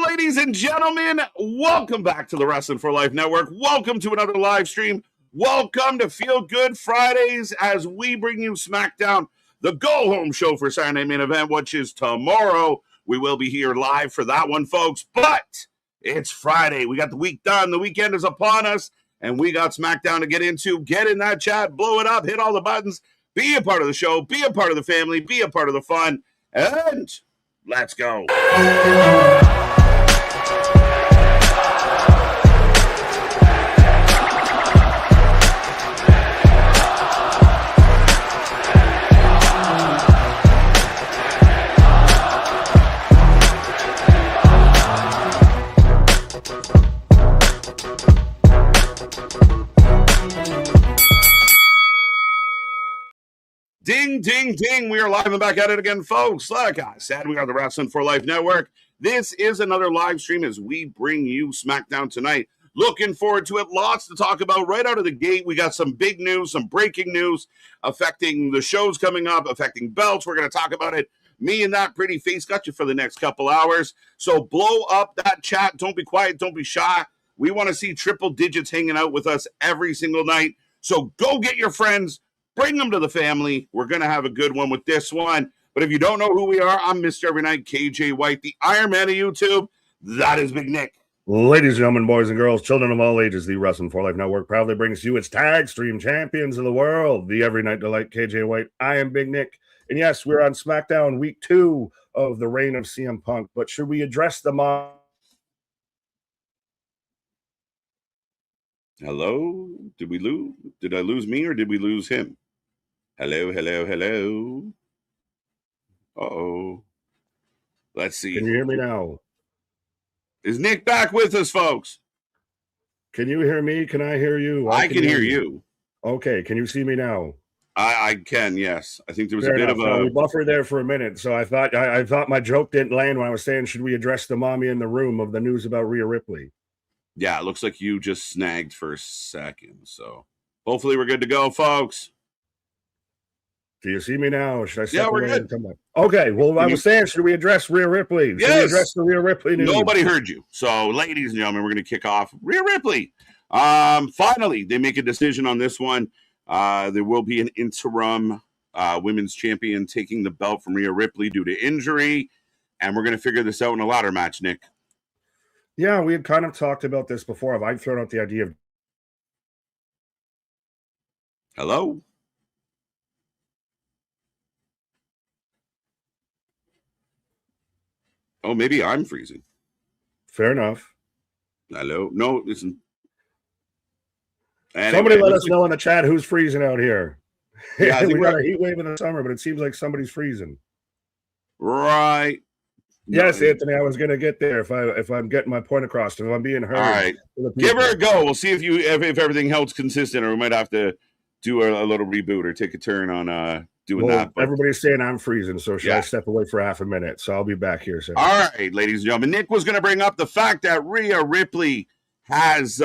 ladies and gentlemen, welcome back to the Wrestling for Life Network. Welcome to another live stream. Welcome to Feel Good Fridays as we bring you Smackdown, the go-home show for Saturday Main Event, which is tomorrow. We will be here live for that one, folks, but it's Friday. We got the week done. The weekend is upon us, and we got Smackdown to get into. Get in that chat, blow it up, hit all the buttons, be a part of the show, be a part of the family, be a part of the fun, and let's go. Ding, ding, ding. We are live and back at it again, folks. Like I said, we are the Wrestling for Life Network. This is another live stream as we bring you Smackdown tonight. Looking forward to it. Lots to talk about right out of the gate. We got some big news, some breaking news affecting the shows coming up, affecting belts. We're going to talk about it. Me and that pretty face got you for the next couple hours. So blow up that chat. Don't be quiet. Don't be shy. We want to see triple digits hanging out with us every single night. So go get your friends. Bring them to the family. We're going to have a good one with this one. But if you don't know who we are, I'm Mr. Every Night, KJ White, the Iron Man of YouTube. That is Big Nick. Ladies and gentlemen, boys and girls, children of all ages, the Wrestling for Life Network proudly brings you its tag stream champions of the world, the Every Night Delight, KJ White. I am Big Nick. And yes, we're on SmackDown week 2 of the reign of CM Punk. But should we address the mob? Hello? Did we lose? Did I lose me or did we lose him? Hello, hello, hello. Uh-oh. Let's see. Can you hear me now? Is Nick back with us, folks? Can you hear me? Can I hear you? I can hear you. Okay. Can you see me now? I can, yes. I think there was Fair a bit enough. of a... We buffered there for a minute, so I thought my joke didn't land when I was saying, should we address the mommy in the room of the news about Rhea Ripley? Yeah, it looks like you just snagged for a second, so hopefully we're good to go, folks. Do you see me now? Or should I step we're away good. And come back? Okay, well, I was saying, should we address Rhea Ripley? Should we address the Rhea Ripley news? Nobody heard you. So, ladies and gentlemen, we're going to kick off Rhea Ripley. Finally, they make a decision on this one. There will be an interim women's champion taking the belt from Rhea Ripley due to injury, and we're going to figure this out in a ladder match, Nick. Yeah, we had kind of talked about this before. I've thrown out the idea of... Hello? Oh, maybe I'm freezing. Fair enough. Hello? No, listen. Anyway, somebody let us know in the chat who's freezing out here. Yeah, I think we got a heat wave in the summer, but it seems like somebody's freezing. Right. Yes, Anthony, I was going to get there if I'm getting my point across. If I'm being heard. All right. Give her a go. We'll see if everything else consistent, or we might have to do a little reboot or take a turn on doing that. But everybody's saying I'm freezing, so should I step away for half a minute? So I'll be back here soon. All right, ladies and gentlemen. Nick was going to bring up the fact that Rhea Ripley has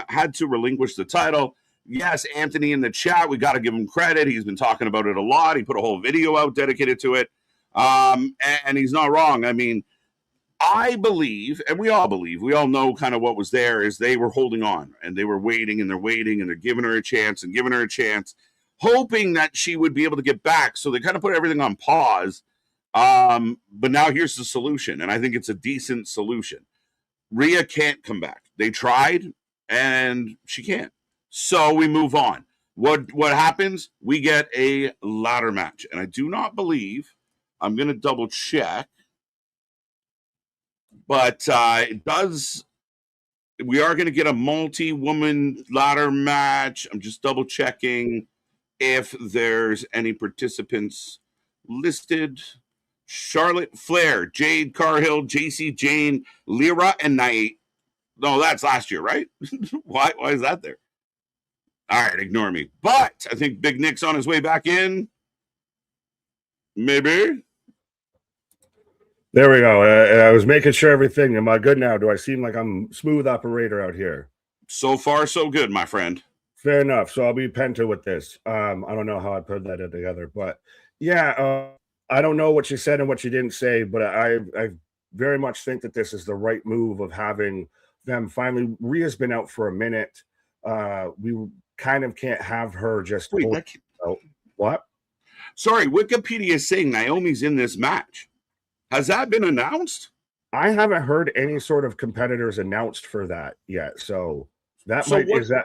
had to relinquish the title. Yes, Anthony in the chat, we got to give him credit. He's been talking about it a lot. He put a whole video out dedicated to it. And he's not wrong. I mean, I believe, and we all believe, we all know kind of what was there, is they were holding on and they were waiting and they're giving her a chance and giving her a chance, hoping that she would be able to get back. So they kind of put everything on pause. But now here's the solution, and I think it's a decent solution. Rhea can't come back. They tried, and she can't. So we move on. What happens? We get a ladder match, and I do not believe, I'm going to double check, but it does. We are going to get a multi-woman ladder match. I'm just double checking if there's any participants listed. Charlotte Flair, Jade Cargill, JC Jane, Lyra, and Nia. No, that's last year, right? Why is that there? All right, ignore me. But I think Big Nick's on his way back in. Maybe. There we go. I was making sure everything. Am I good now? Do I seem like I'm smooth operator out here? So far, so good, my friend. Fair enough. So I'll be penta with this. I don't know how I put that together, but yeah, I don't know what you said and what you didn't say, but I've very much think that this is the right move of having them finally. Rhea's been out for a minute. We kind of can't have her just Wait, out. What? Sorry, Wikipedia is saying Naomi's in this match. Has that been announced? I haven't heard any sort of competitors announced for that yet. So is that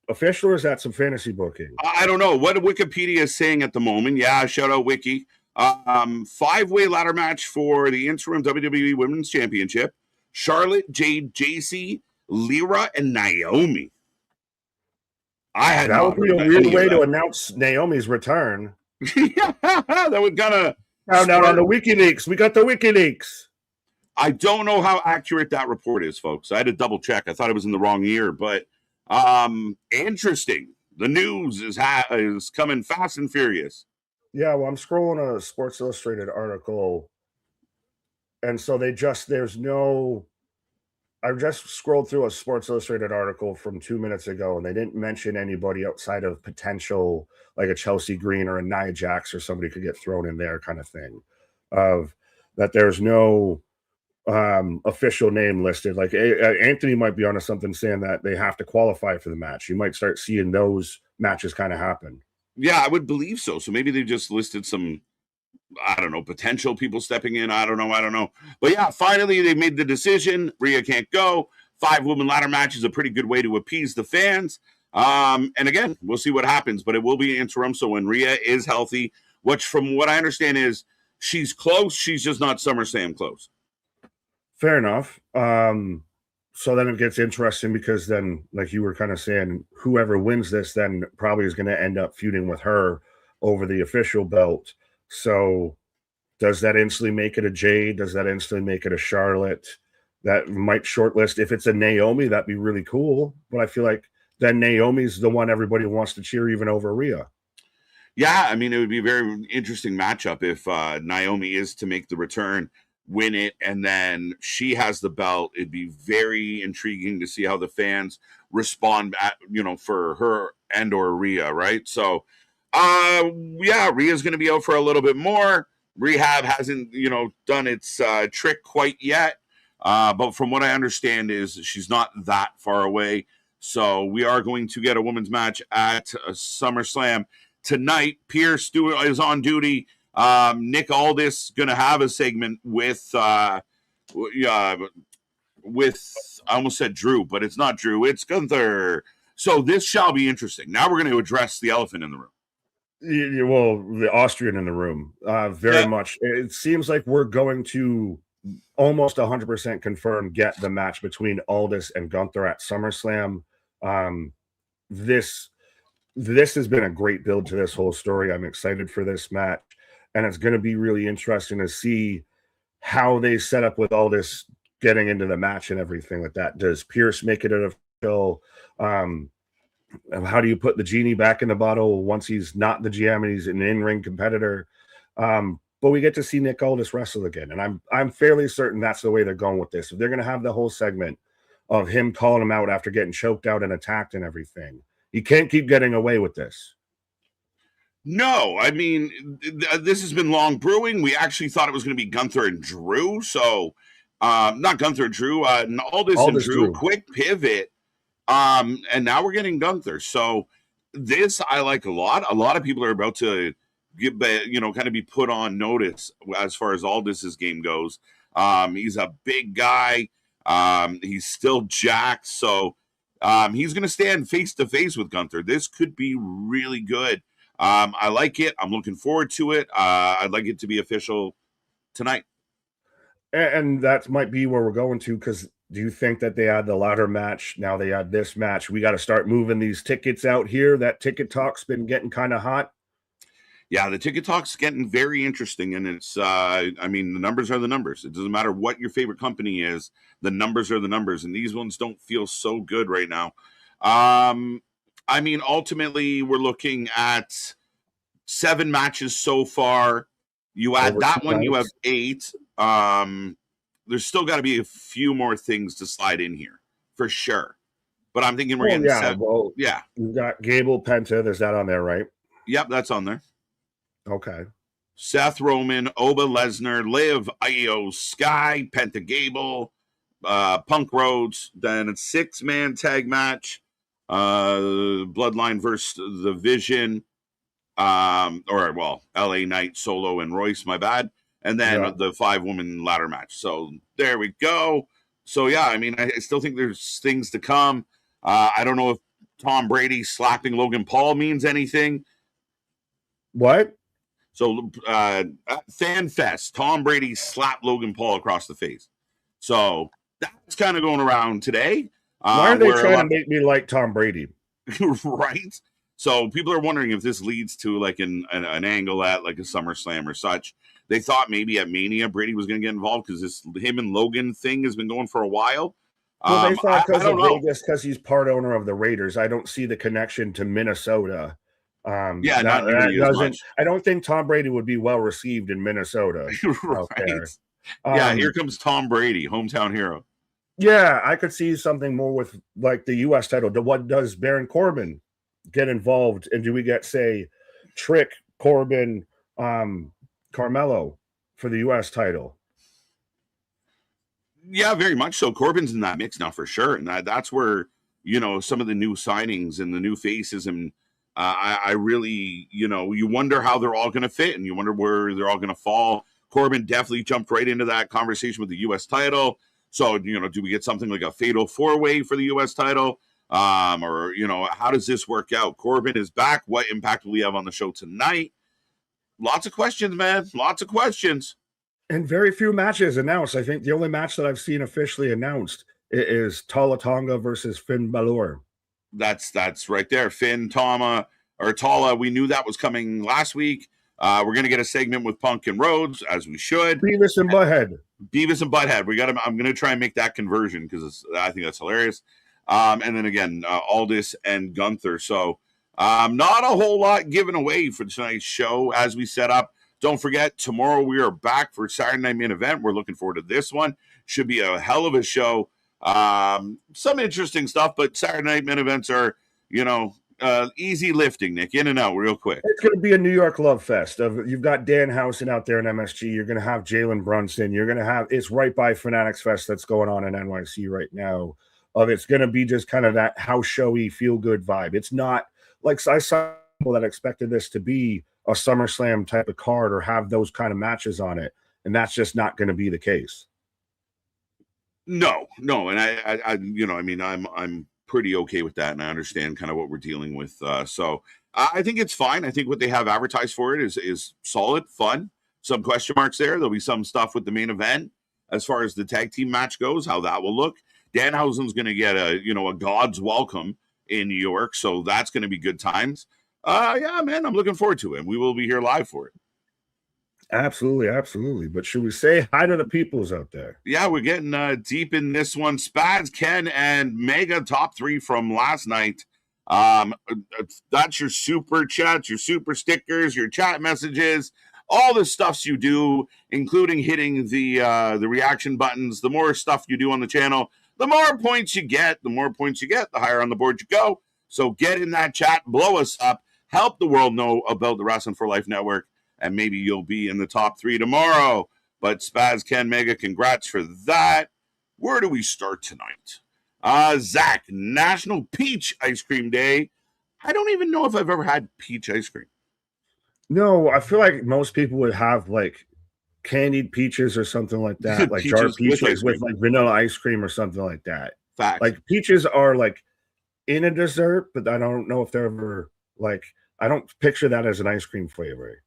official or is that some fantasy booking? I don't know what Wikipedia is saying at the moment. Yeah, shout out Wiki. 5-way ladder match for the interim WWE Women's Championship. Charlotte, Jade, JC, Lyra, and Naomi. That would be a weird way to announce Naomi's return. Yeah, that would kind of. Now on the WikiLeaks, we got the WikiLeaks. I don't know how accurate that report is, folks. I had to double check. I thought it was in the wrong year, but interesting. The news is coming fast and furious. Yeah, well, I'm scrolling a Sports Illustrated article, and so I just scrolled through a Sports Illustrated article from 2 minutes ago, and they didn't mention anybody outside of potential, like a Chelsea Green or a Nia Jax or somebody could get thrown in there kind of thing. Of that there's no official name listed. Like Anthony might be onto something saying that they have to qualify for the match. You might start seeing those matches kind of happen. Yeah, I would believe so. So maybe they just listed some, I don't know, potential people stepping in. I don't know. But yeah, finally they made the decision. Rhea can't go. 5-woman ladder match is a pretty good way to appease the fans. And again, we'll see what happens, but it will be interim. So when Rhea is healthy, which from what I understand is she's close, she's just not SummerSlam close. Fair enough. So then it gets interesting because then, like you were kind of saying, whoever wins this then probably is going to end up feuding with her over the official belt. So does that instantly make it a Jade? Does that instantly make it a Charlotte? That might shortlist. If it's a Naomi, that'd be really cool. But I feel like then Naomi's the one everybody wants to cheer even over Rhea. Yeah, I mean, it would be a very interesting matchup if Naomi is to make the return, win it, and then she has the belt. It'd be very intriguing to see how the fans respond for her and or Rhea, right? So yeah, Rhea's going to be out for a little bit more. Rehab hasn't done its trick quite yet, but from what I understand is she's not that far away. So we are going to get a women's match at SummerSlam tonight. Pierce Stewart is on duty. Nick Aldis going to have a segment with I almost said Drew, but it's not Drew, it's Gunther. So this shall be interesting. Now we're going to address the elephant in the room. Well, the Austrian in the room, very much. It seems like we're going to almost 100% confirm get the match between Aldis and Gunther at SummerSlam. This has been a great build to this whole story. I'm excited for this match. And it's going to be really interesting to see how they set up with all this getting into the match and everything like that. Does Pierce make it an official? How do you put the genie back in the bottle once he's not the GM and he's an in-ring competitor? But we get to see Nick Aldis wrestle again. And I'm fairly certain that's the way they're going with this. If they're going to have the whole segment of him calling him out after getting choked out and attacked and everything, he can't keep getting away with this. No, I mean, this has been long brewing. We actually thought it was going to be Gunther and Drew. So, not Gunther and Drew, Aldis and Drew, quick pivot. And now we're getting Gunther. So this I like a lot. A lot of people are about to kind of be put on notice as far as Aldis's game goes. He's a big guy. He's still jacked. So he's going to stand face to face with Gunther. This could be really good. I like it. I'm looking forward to it. I'd like it to be official tonight. And that might be where we're going to, because do you think that they had the ladder match? Now they had this match. We got to start moving these tickets out here. That ticket talk's been getting kind of hot. Yeah, the ticket talk's getting very interesting. And it's, the numbers are the numbers. It doesn't matter what your favorite company is. The numbers are the numbers. And these ones don't feel so good right now. Ultimately, we're looking at 7 matches so far. You add Over that one, nights. you have 8. There's still got to be a few more things to slide in here, for sure. But I'm thinking we're getting 7. Well, you've got Gable, Penta. There's that on there, right? Yep, that's on there. Okay. Seth Roman, Oba Lesnar, Liv, Io Sky, Penta Gable, Punk Rhodes. Then a 6-man tag match. Bloodline versus the Vision. LA Knight, Solo, and Royce, my bad. And then the 5-woman ladder match. So there we go. So yeah, I mean, I still think there's things to come. I don't know if Tom Brady slapping Logan Paul means anything. What? So Fan Fest, Tom Brady slapped Logan Paul across the face. So that's kind of going around today. Why are they trying to make me like Tom Brady? Right? So people are wondering if this leads to like an angle at like a SummerSlam or such. They thought maybe at Mania Brady was going to get involved because this him and Logan thing has been going for a while. Well, they thought because of Vegas, because he's part owner of the Raiders. I don't see the connection to Minnesota. I don't think Tom Brady would be well received in Minnesota. Right. Here comes Tom Brady, hometown hero. Yeah, I could see something more with like the U.S. title. What does Baron Corbin get involved, and do we get, say, Trick, Corbin, Carmelo for the U.S. title? Yeah, very much so. Corbin's in that mix now for sure, and that's where some of the new signings and the new faces, and I really you wonder how they're all going to fit, and you wonder where they're all going to fall. Corbin definitely jumped right into that conversation with the U.S. title. So do we get something like a fatal 4-way for the U.S. title? Or how does this work out? Corbin is back. What impact will he have on the show tonight? Lots of questions, man. Lots of questions. And very few matches announced. I think the only match that I've seen officially announced is Tala Tonga versus Finn Balor. That's right there. Finn, Tama, or Tala. We knew that was coming last week. We're gonna get a segment with Punk and Rhodes, as we should. Beavis and Butthead. I'm gonna try and make that conversion because I think that's hilarious. And then again, Aldis and Gunther. So not a whole lot given away for tonight's show as we set up. Don't forget, tomorrow we are back for Saturday Night Main Event. We're looking forward to this one. Should be a hell of a show. Some interesting stuff, but Saturday Night Main Events are, easy lifting, Nick, in and out real quick. It's going to be a New York love fest. You've got Danhausen out there in MSG. You're going to have Jalen Brunson. You're going to have, it's right by Fanatics Fest that's going on in NYC right now. It's going to be just kind of that house showy, feel good vibe. It's not like I saw people that expected this to be a SummerSlam type of card or have those kind of matches on it, and that's just not going to be the case. No, and I'm pretty okay with that, and I understand kind of what we're dealing with. So I think it's fine. I think what they have advertised for it is solid, fun. Some question marks there. There'll be some stuff with the main event as far as the tag team match goes, how that will look. Danhausen's going to get a God's welcome in New York, so that's going to be good times. Yeah, man, I'm looking forward to it. We will be here live for it. Absolutely. But should we say hi to the peoples out there? Yeah, we're getting deep in this one. Spaz, Ken, and Mega top 3 from last night. That's your super chats, your super stickers, your chat messages, all the stuffs you do, including hitting the reaction buttons. The more stuff you do on the channel, the more points you get. The more points you get, the higher on the board you go. So get in that chat, blow us up, help the world know about the Wrestling for Life Network, and maybe you'll be in the top 3 tomorrow. But Spaz, Ken, Mega, congrats for that. Where do we start tonight? Zach, National Peach Ice Cream Day. I don't even know if I've ever had peach ice cream. No, I feel like most people would have like candied peaches or something like that, like jar peaches with like vanilla ice cream or something like that. Fact. Like peaches are like in a dessert, but I don't know if they're ever like, I don't picture that as an ice cream flavor.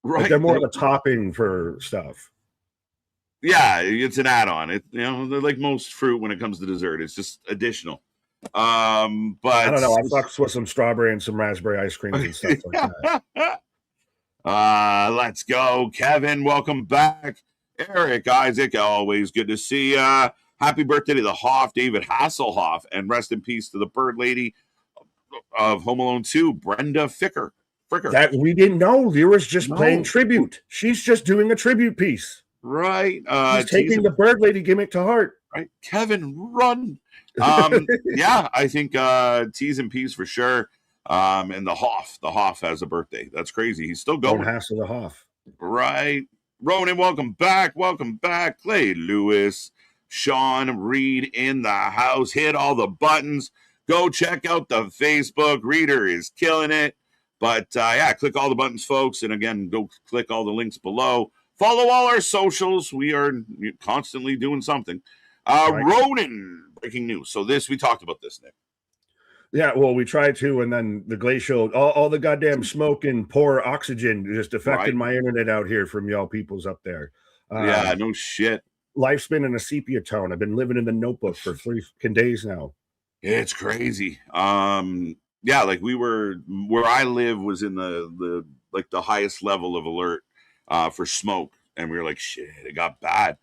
Right. Like they're more of a topping for stuff. Yeah, it's an add-on. They're like most fruit when it comes to dessert. It's just additional. But I don't know. I fucks with some strawberry and some raspberry ice creams and stuff like that. Let's go, Kevin. Welcome back, Eric, Isaac. Always good to see you. Happy birthday to the Hoff, David Hasselhoff, and rest in peace to the bird lady of Home Alone 2, Brenda Fricker. That we didn't know. Lyra's just playing tribute. She's just doing a tribute piece. Right. She's taking the bird lady gimmick to heart. Right. Kevin, run. Yeah, I think T's and P's for sure. And the Hoff has a birthday. That's crazy. He's still going. Don't hassle the Hoff. Right. Ronan, welcome back. Welcome back. Clay Lewis, Sean Reed in the house. Hit all the buttons. Go check out the Facebook. Reader is killing it. But yeah, click all the buttons, folks. And again, go click all the links below. Follow all our socials. We are constantly doing something. Right. Ronan, breaking news. So we talked about this, Nick. Yeah, well, we tried to, and then the glacial, all the goddamn smoke and poor oxygen just affected my internet out here from y'all peoples up there. Yeah, no shit. Life's been in a sepia tone. I've been living in the notebook for 3 days now. It's crazy. Yeah, like where I live was in the highest level of alert for smoke, and we were like, shit, it got bad.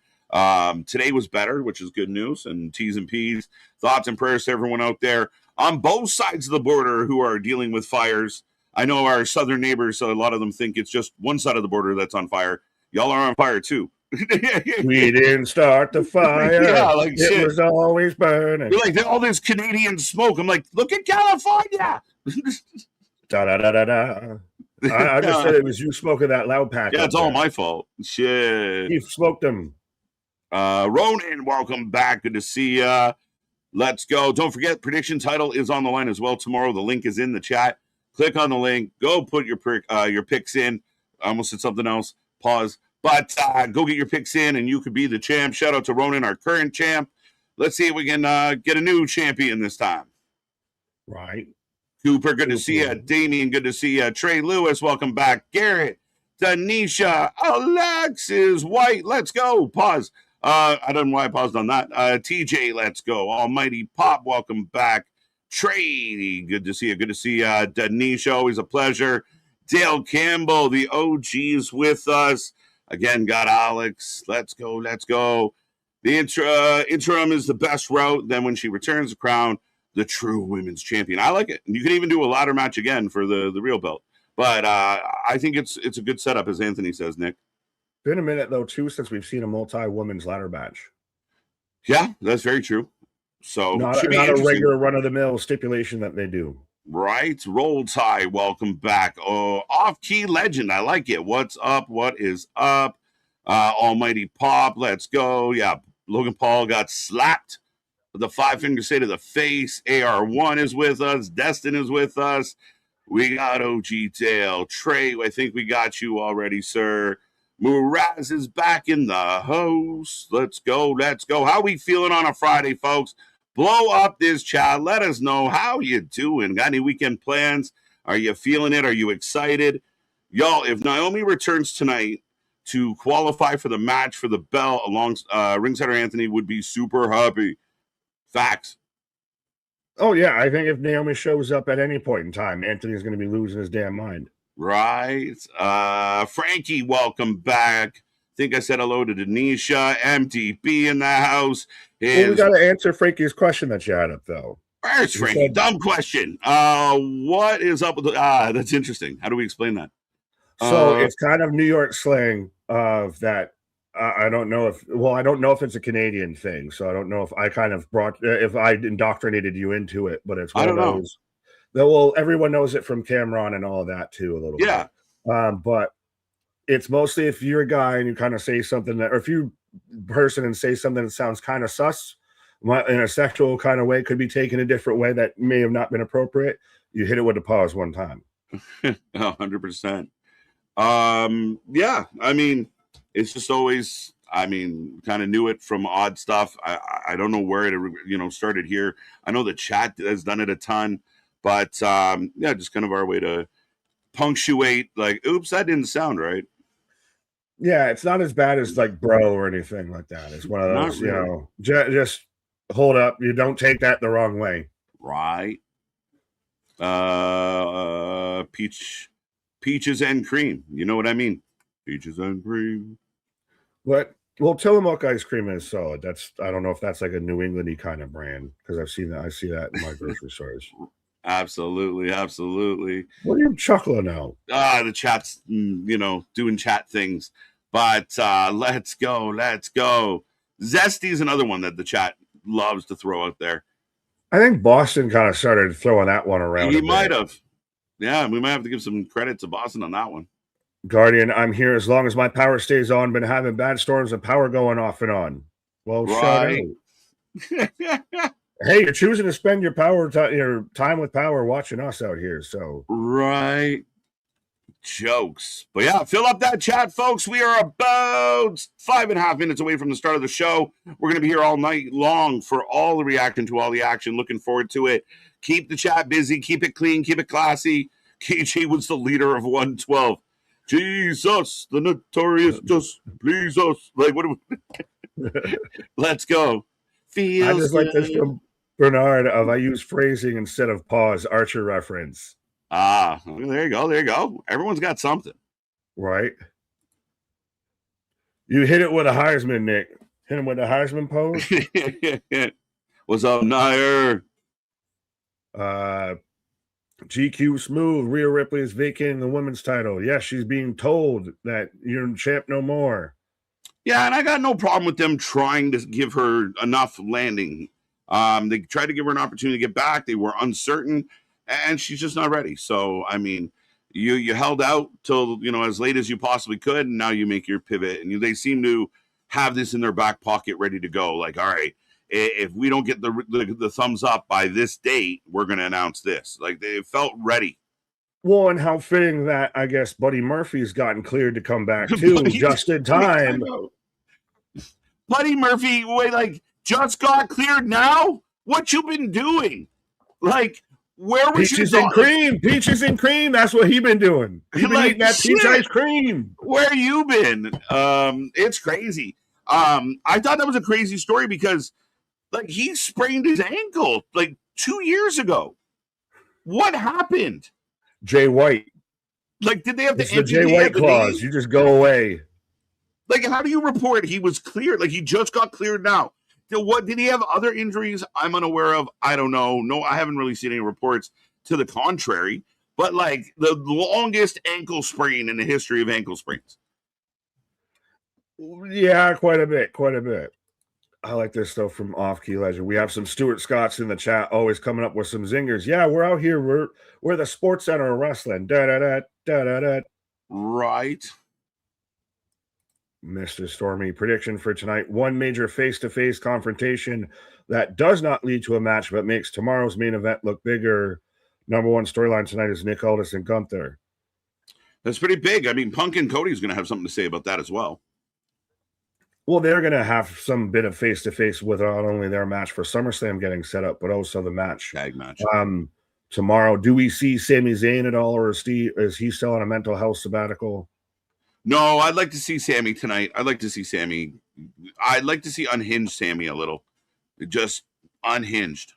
Today was better, which is good news. And T's and P's, thoughts and prayers to everyone out there on both sides of the border who are dealing with fires. I know our southern neighbors, so a lot of them think it's just one side of the border that's on fire. Y'all are on fire too. We didn't start the fire. Yeah, like it shit. was always burning. You're like all this Canadian smoke. I'm like, look at California. Da da da da da. I just said it was you smoking that loud pack. Yeah, it's all my fault. Shit. You smoked them. Ronan, welcome back. Good to see ya. Let's go. Don't forget, prediction title is on the line as well tomorrow. The link is in the chat. Click on the link. Go put your picks in. I almost said something else. Pause. But go get your picks in, and you could be the champ. Shout out to Ronan, our current champ. Let's see if we can get a new champion this time. Right. Cooper, good to see you. Damien, good to see you. Trey Lewis, welcome back. Garrett, Danisha, Alexis White, let's go. Pause. I don't know why I paused on that. TJ, let's go. Almighty Pop, welcome back. Trey, good to see you. Good to see you. Danisha, always a pleasure. Dale Campbell, the OG's with us. Again, got Alex. Let's go. Let's go. The interim is the best route. Then when she returns the crown, the true women's champion. I like it. And you can even do a ladder match again for the real belt. But I think it's a good setup, as Anthony says, Nick. Been a minute, though, too, since we've seen a multi-women's ladder match. Yeah, that's very true. So not a regular run-of-the-mill stipulation that they do. Right. Roll Tide, welcome back. Oh, off-key legend. I like it. What's up? What is up? Almighty Pop, let's go. Yeah, Logan Paul got slapped. The 5-finger say to the face. AR1 is with us. Destin is with us. We got OG Dale. Trey, I think we got you already, sir. Muraz is back in the house. Let's go. Let's go. How we feeling on a Friday, folks? Blow up this chat. Let us know how you doing. Got any weekend plans? Are you feeling it? Are you excited? Y'all, if Naomi returns tonight to qualify for the match for the belt along Ringsider Anthony would be super happy. Facts. Oh, yeah. I think if Naomi shows up at any point in time, Anthony's going to be losing his damn mind. Right. Frankie, welcome back. Think I said hello to Denisha. MTB in the house. Well, we got to answer Frankie's question that you had up, though. Where's Frankie? Dumb question. What is up with the... that's interesting. How do we explain that? So it's kind of New York slang of that. I don't know if it's a Canadian thing. So I don't know if I kind of if I indoctrinated you into it, but it's one of those. Well, everyone knows it from Cameron and all of that too, a little bit. But it's mostly if you're a guy and you kind of say something that, or if you person and say something that sounds kind of sus in a sexual kind of way, could be taken a different way that may have not been appropriate. You hit it with a pause one time. 100%. Yeah, I mean, it's just always, kind of knew it from odd stuff. I don't know where it, started here. I know the chat has done it a ton, but yeah, just kind of our way to punctuate, like, oops, that didn't sound right. Yeah, it's not as bad as like bro or anything like that. It's one of those, really. Just hold up. You don't take that the wrong way. Right. Peaches and cream. You know what I mean? Peaches and cream. What? Well, Tillamook ice cream is solid. I don't know if that's like a New Englandy kind of brand because I see that in my grocery stores. Absolutely. What are you chuckling out? The chat's, doing chat things. But let's go. Zesty's another one that the chat loves to throw out there. I think Boston kind of started throwing that one around. He might have. Yeah, we might have to give some credit to Boston on that one. Guardian, I'm here as long as my power stays on. Been having bad storms of power going off and on. Well, shout out. Hey, you're choosing to spend your your time with power watching us out here. So right. Jokes. But yeah, fill up that chat, folks. We are about 5.5 minutes away from the start of the show. We're going to be here all night long for all the reaction to all the action. Looking forward to it. Keep the chat busy. Keep it clean. Keep it classy. KJ was the leader of 112. Jesus, the notorious, just please us. Like, what? Let's go. Feels I just good. like this from Bernard of I use phrasing instead of pause. Archer reference. Ah, there you go. There you go. Everyone's got something. Right. You hit it with a Heisman, Nick. Hit him with a Heisman pose. What's up, Nair? GQ Smooth. Rhea Ripley is vacating the women's title. Yes, she's being told that you're champ no more. Yeah, and I got no problem with them trying to give her enough landing. They tried to give her an opportunity to get back. They were uncertain, and she's just not ready. So, I mean, you held out till, as late as you possibly could, and now you make your pivot. And they seem to have this in their back pocket ready to go. Like, all right, if we don't get the thumbs up by this date, we're going to announce this. Like, they felt ready. Well, and how fitting that, I guess, Buddy Murphy's gotten cleared to come back, too, just in time. Buddy Murphy, just got cleared now? What you been doing? Like, where was Peaches and cream? Peaches and cream. That's what he been doing. He been eating that peach ice cream. Where you been? It's crazy. I thought that was a crazy story because, he sprained his ankle 2 years ago. What happened? Jay White. Did they have the Jay White clause? You just go away. How do you report he was cleared? He just got cleared now. What did he have other injuries I'm unaware of? I don't know. No, I haven't really seen any reports to the contrary. But the longest ankle sprain in the history of ankle sprains. Yeah, quite a bit. I like this stuff from Off Key Legend. We have some Stuart Scotts in the chat, always coming up with some zingers. Yeah, we're out here. We're the Sports Center of wrestling. Da da da da da da. Right. Mr. Stormy, prediction for tonight: one major face-to-face confrontation that does not lead to a match, but makes tomorrow's main event look bigger. Number one storyline tonight is Nick Aldis and Gunther. That's pretty big. I mean, Punk and Cody's going to have something to say about that as well. Well, they're going to have some bit of face-to-face with not only their match for SummerSlam getting set up, but also the match. Tag match. Tomorrow, do we see Sami Zayn at all, or is he still on a mental health sabbatical? No, I'd like to see Sammy tonight. I'd like to see Sammy. I'd like to see unhinged Sammy a little. Just unhinged.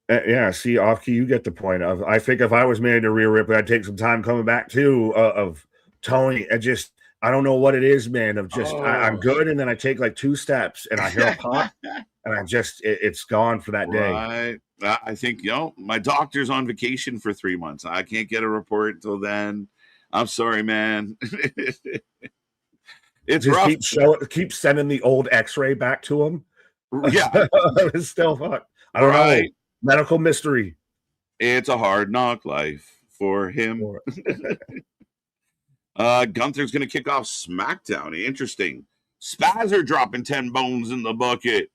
Yeah, see, Off-Key, you get the point. I think if I was married to Rhea Ripley, I'd take some time coming back, too, of Tony. I don't know what it is, man, of just, I'm good, and then I take 2 steps, and I hear a pop, and it's gone for that day. Right. I think, my doctor's on vacation for 3 months. I can't get a report until then. I'm sorry, man. It's just rough. Keep sending the old X-ray back to him. Yeah, it's still fucked. I don't know. Medical mystery. It's a hard knock life for him. Gunther's going to kick off SmackDown. Interesting. Spaz are dropping 10 bones in the bucket.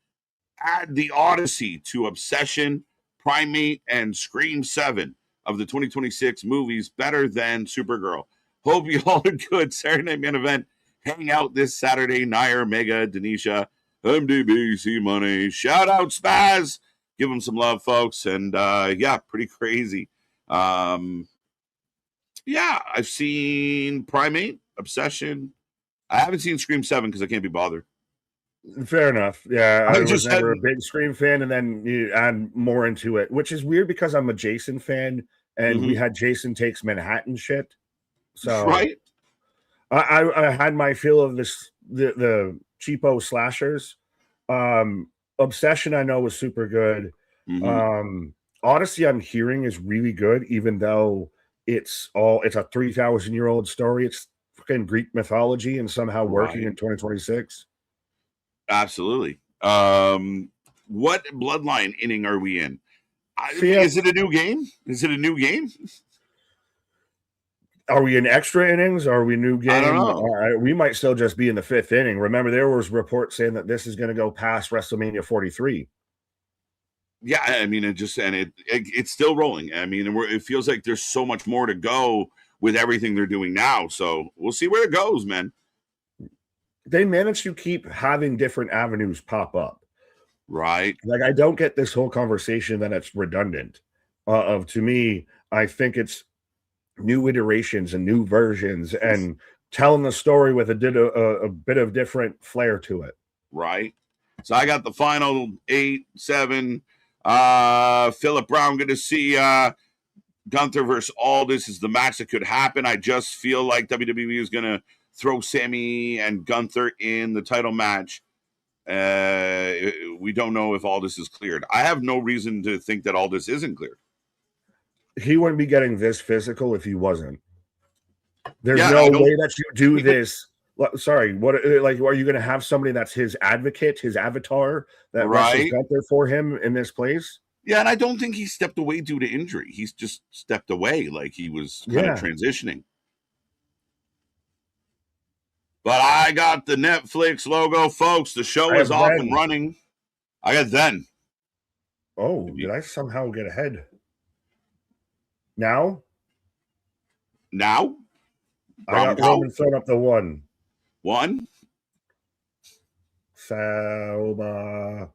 Add the Odyssey to Obsession, Primate, and Scream 7. Of the 2026 movies, better than Supergirl. Hope you all are good. Saturday Night Main Event. Hang out this Saturday. Nair, Mega, Denisha, MDBC Money. Shout out Spaz. Give them some love, folks. And pretty crazy. I've seen Primate, Obsession. I haven't seen Scream 7 because I can't be bothered. Fair enough. Yeah, I was never a big Scream fan, and then you add more into it, which is weird because I'm a Jason fan, and we had Jason Takes Manhattan shit. So right, I had my feel of this the cheapo slashers. Obsession I know was super good. Odyssey I'm hearing is really good, even though it's a 3,000-year-old story. It's fucking Greek mythology and somehow working in 2026. Absolutely. What bloodline inning are we in? Is it a new game? Are we in extra innings? Are we new game? I don't know. We might still just be in the 5th inning. Remember, there was reports saying that this is going to go past WrestleMania 43. Yeah, I mean, it's still rolling. I mean, it feels like there's so much more to go with everything they're doing now. So we'll see where it goes, man. They managed to keep having different avenues pop up. Right. Like, I don't get this whole conversation that it's redundant. To me, I think it's new iterations and new versions and telling the story with a bit of different flair to it. Right. So I got the final 8-7. Philip Brown, good to see Gunther versus Aldis is the match that could happen. I just feel like WWE is going to throw Sammy and Gunther in the title match. We don't know if Aldis is cleared. I have no reason to think that Aldis isn't cleared. He wouldn't be getting this physical if he wasn't. There's no way that you do this. Sorry, what? Like, are you going to have somebody that's his advocate, his avatar that wrestles Gunther for him in this place? Yeah, and I don't think he stepped away due to injury. He's just stepped away, like he was kind of transitioning. But I got the Netflix logo, folks. The show is off and running. I got then. Oh, did I somehow get ahead? Now? I got Roman throwing up the 1. 1. Salma.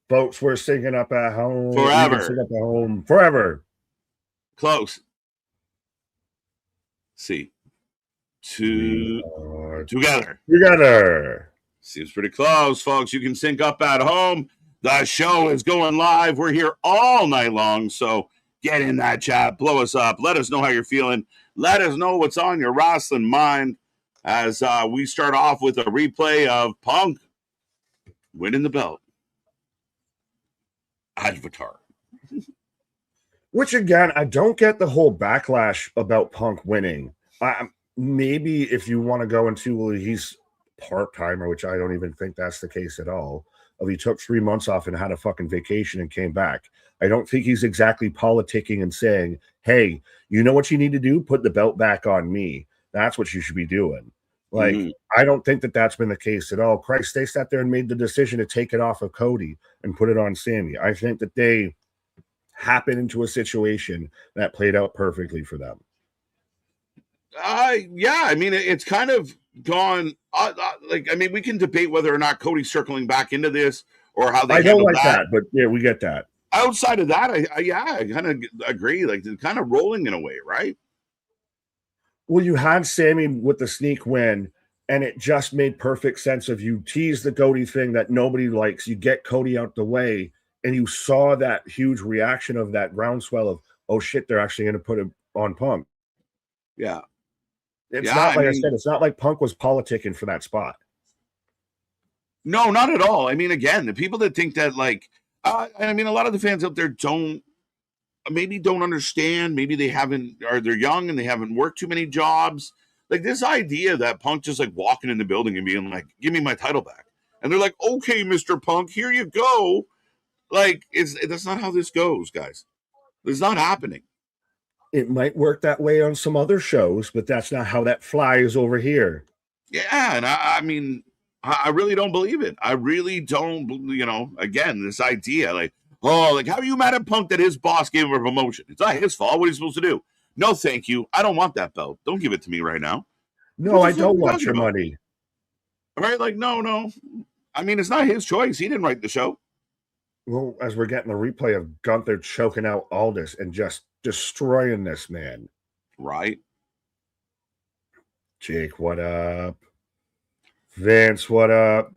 Folks, we're singing up at home. Forever. Sing up at home. Forever. Close. See. Together. Seems pretty close, folks. You can sync up at home. The show is going live. We're here all night long, so get in that chat. Blow us up. Let us know how you're feeling. Let us know what's on your wrestling mind as we start off with a replay of Punk winning the belt. Avatar. Which, again, I don't get the whole backlash about Punk winning. Maybe if you want to go into, well, he's part-timer, which I don't even think that's the case at all. He took 3 months off and had a fucking vacation and came back. I don't think he's exactly politicking and saying, hey, you know what you need to do? Put the belt back on me. That's what you should be doing. Like, I don't think that that's been the case at all. Christ, they sat there and made the decision to take it off of Cody and put it on Sammy. I think that they happened into a situation that played out perfectly for them. Yeah, I mean, it's kind of gone. We can debate whether or not Cody's circling back into this or how they. I don't like that, but yeah, we get that. Outside of that, I kind of agree. Like, they're kind of rolling in a way, right? Well, you had Sammy with the sneak win, and it just made perfect sense of you tease the Cody thing that nobody likes. You get Cody out the way, and you saw that huge reaction of that groundswell of, oh shit, they're actually going to put him on Punk. Yeah. It's not like I said, it's not like Punk was politicking for that spot. No, not at all. I mean, again, the people that think that, like, a lot of the fans out there don't understand. Maybe they haven't, or they're young and they haven't worked too many jobs. Like, this idea that Punk just like walking in the building and being like, give me my title back. And they're like, okay, Mr. Punk, here you go. Like, that's not how this goes, guys. It's not happening. It might work that way on some other shows, but that's not how that flies over here. Yeah, and I really don't believe it. I really don't, again, this idea, like, oh, like, how are you mad at Punk that his boss gave him a promotion? It's not his fault. What are you supposed to do? No, thank you. I don't want that belt. Don't give it to me right now. No, I don't want your money. All right, like, no. I mean, it's not his choice. He didn't write the show. Well, as we're getting the replay of Gunther choking out Aldis and just destroying this man. Right. Jake, what up? Vince, what up?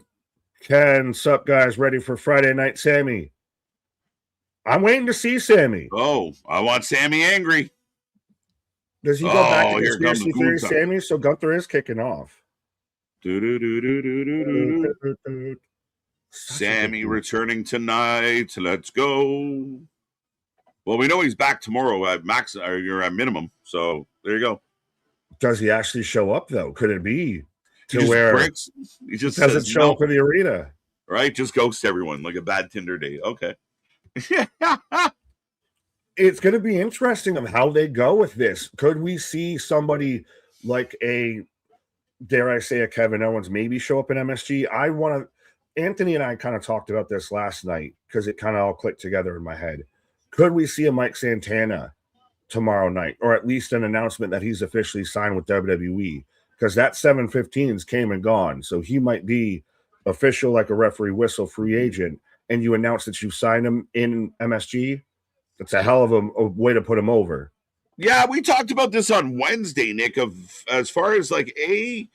Ken, sup, guys? Ready for Friday Night Sammy? I'm waiting to see Sammy. Oh, I want Sammy angry. Does he go back to conspiracy theory Sammy? So Gunther is kicking off. Sammy returning tonight. Let's go. Well, we know he's back tomorrow at max, or you're at minimum. So there you go. Does he actually show up though? Could it be he just doesn't show up in the arena? Right? Just ghost everyone like a bad Tinder date. Okay. It's going to be interesting of how they go with this. Could we see somebody like dare I say, a Kevin Owens maybe show up in MSG? Anthony and I kind of talked about this last night because it kind of all clicked together in my head. Could we see a Mike Santana tomorrow night, or at least an announcement that he's officially signed with WWE? Because that 715s came and gone. So he might be official like a referee whistle free agent, and you announce that you signed him in MSG. That's a hell of a way to put him over. Yeah, we talked about this on Wednesday, Nick, of as far as like a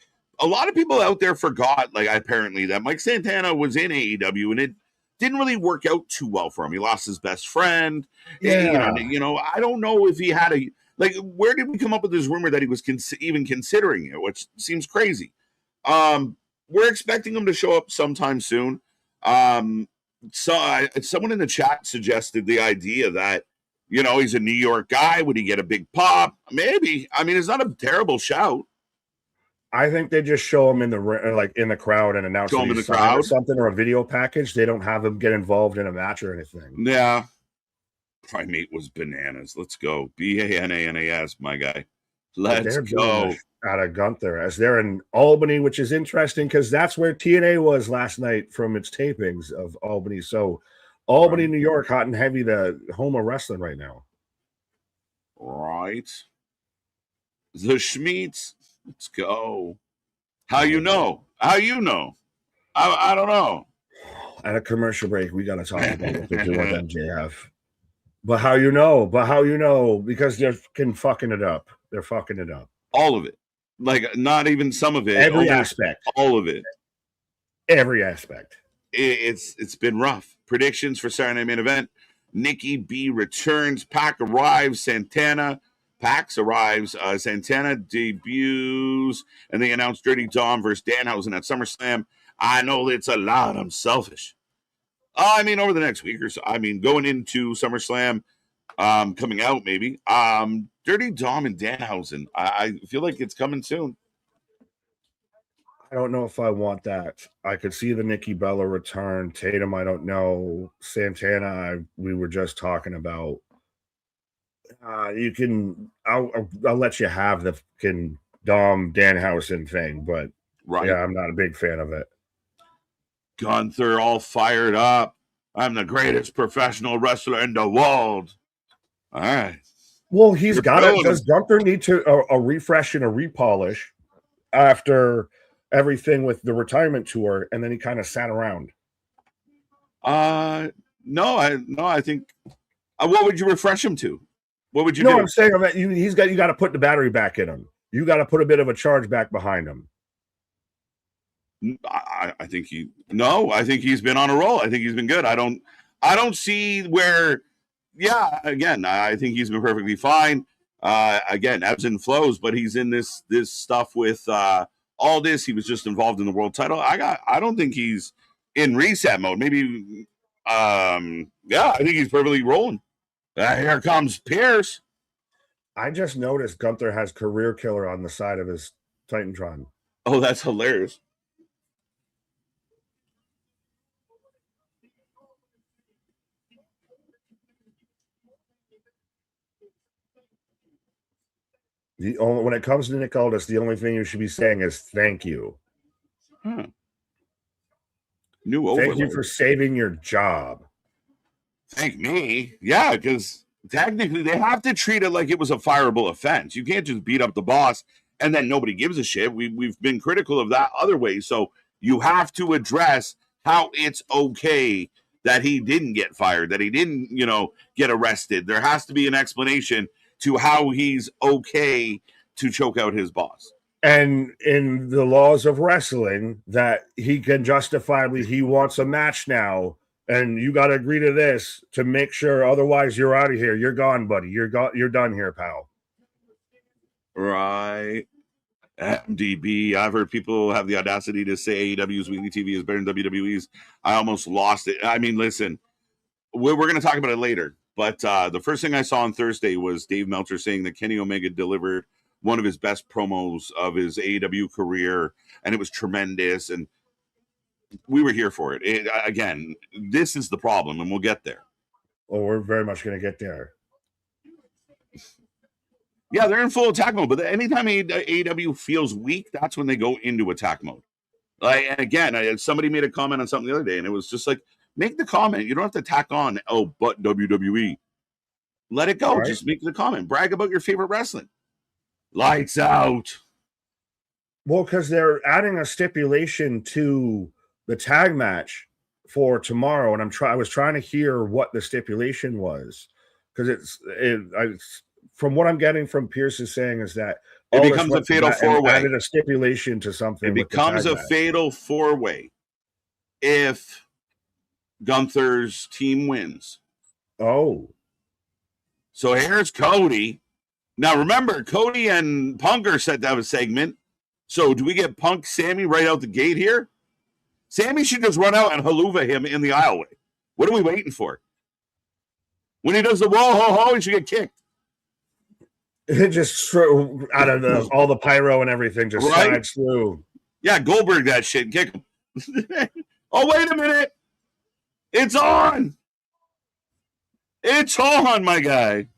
lot of people out there forgot, like apparently, that Mike Santana was in AEW and it didn't really work out too well for him. He lost his best friend. Yeah. I don't know if he had where did we come up with this rumor that he was even considering it, which seems crazy. We're expecting him to show up sometime soon. Someone in the chat suggested the idea that, he's a New York guy. Would he get a big pop? Maybe. I mean, it's not a terrible shout. I think they just show him in the crowd and announce him in the crowd or something, or a video package. They don't have him get involved in a match or anything. Yeah. Primate was bananas. Let's go. BANANAS, my guy. Let's go. Out of Gunther, as they're in Albany, which is interesting because that's where TNA was last night from its tapings of Albany. So Albany, New York, hot and heavy, the home of wrestling right now. Right. The Schmeats. Let's go. How you know? I don't know. At a commercial break, we got to talk about what they're doing with MJF. But how you know? Because they're fucking it up. They're fucking it up. All of it. Like, not even some of it. Every aspect. All of it. Every aspect. It's been rough. Predictions for Saturday Night Main Event. Nikki B returns. Pac arrives. Santana. Pax arrives. Santana debuts. And they announce Dirty Dom versus Danhausen at SummerSlam. I know it's a lot. I'm selfish. Over the next week or so. Going into SummerSlam, coming out maybe. Dirty Dom and Danhausen. I feel like it's coming soon. I don't know if I want that. I could see the Nikki Bella return. Tatum, I don't know. Santana, we were just talking about. I'll let you have the Dom Danhausen thing, but yeah, I'm not a big fan of it. Gunther all fired up. I'm the greatest professional wrestler in the world. All right. Well, he's got it. Does Gunther need to a refresh and a repolish after everything with the retirement tour, and then he kind of sat around? No, I think. What would you refresh him to? What would you do? No, I'm saying that you got to put the battery back in him. You got to put a bit of a charge back behind him. I think he's been on a roll. I think he's been good. I don't see where. Yeah, again, I think he's been perfectly fine. Again, ebbs and flows, but he's in this stuff with all this. He was just involved in the world title. I don't think he's in reset mode. Maybe, I think he's perfectly rolling. Here comes Pierce. I just noticed Gunther has Career Killer on the side of his Titantron. Oh, that's hilarious. When it comes to Nick Aldis, the only thing you should be saying is thank you. Thank you for saving your job. Thank me. Yeah, because technically they have to treat it like it was a fireable offense. You can't just beat up the boss and then nobody gives a shit. We've been critical of that other way. So you have to address how it's okay that he didn't get fired, that he didn't, get arrested. There has to be an explanation to how he's okay to choke out his boss. And in the laws of wrestling, that he can justifiably, he wants a match now, and you got to agree to this to make sure. Otherwise, you're out of here. You're gone, buddy. You're done here, pal. Right. MDB. I've heard people have the audacity to say AEW's weekly TV is better than WWE's. I almost lost it. Listen, we're going to talk about it later. But the first thing I saw on Thursday was Dave Meltzer saying that Kenny Omega delivered one of his best promos of his AEW career, and it was tremendous, and we were here for it. Again, this is the problem, and we'll get there. Oh, we're very much going to get there. Yeah, they're in full attack mode. But anytime AEW feels weak, that's when they go into attack mode. Like, and again, somebody made a comment on something the other day, and it was just like, make the comment. You don't have to tack on, oh, but WWE. Let it go. Right. Just make the comment. Brag about your favorite wrestling. Lights out. Well, because they're adding a stipulation to the tag match for tomorrow, and I was trying to hear what the stipulation was, because from what I'm getting from Pierce is saying is that it becomes a fatal four-way. Added a stipulation to something. It becomes a fatal four-way if Gunther's team wins. Oh. So here's Cody. Now, remember, Cody and Punk are set to have a segment. So do we get Punk Sammy right out the gate here? Sammy should just run out and haluva him in the aisleway. What are we waiting for? When he does the whoa, ho, ho, he should get kicked. It just out of all the pyro and everything just slides through. Yeah, Goldberg that shit. Kick him. Oh, wait a minute. It's on. It's on, my guy.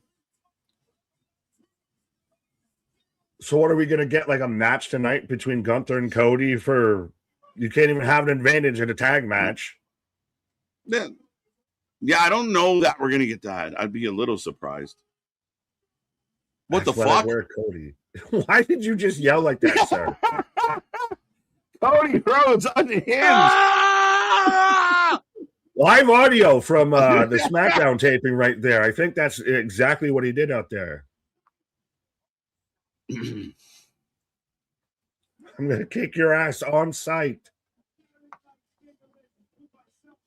So what are we going to get, like a match tonight between Gunther and Cody for... You can't even have an advantage in a tag match. Yeah, I don't know that we're going to get that. I'd be a little surprised. What the fuck? Cody. Why did you just yell like that, sir? Cody Rhodes unhinged. Live audio from the Smackdown taping right there. I think that's exactly what he did out there. I'm going to kick your ass on sight.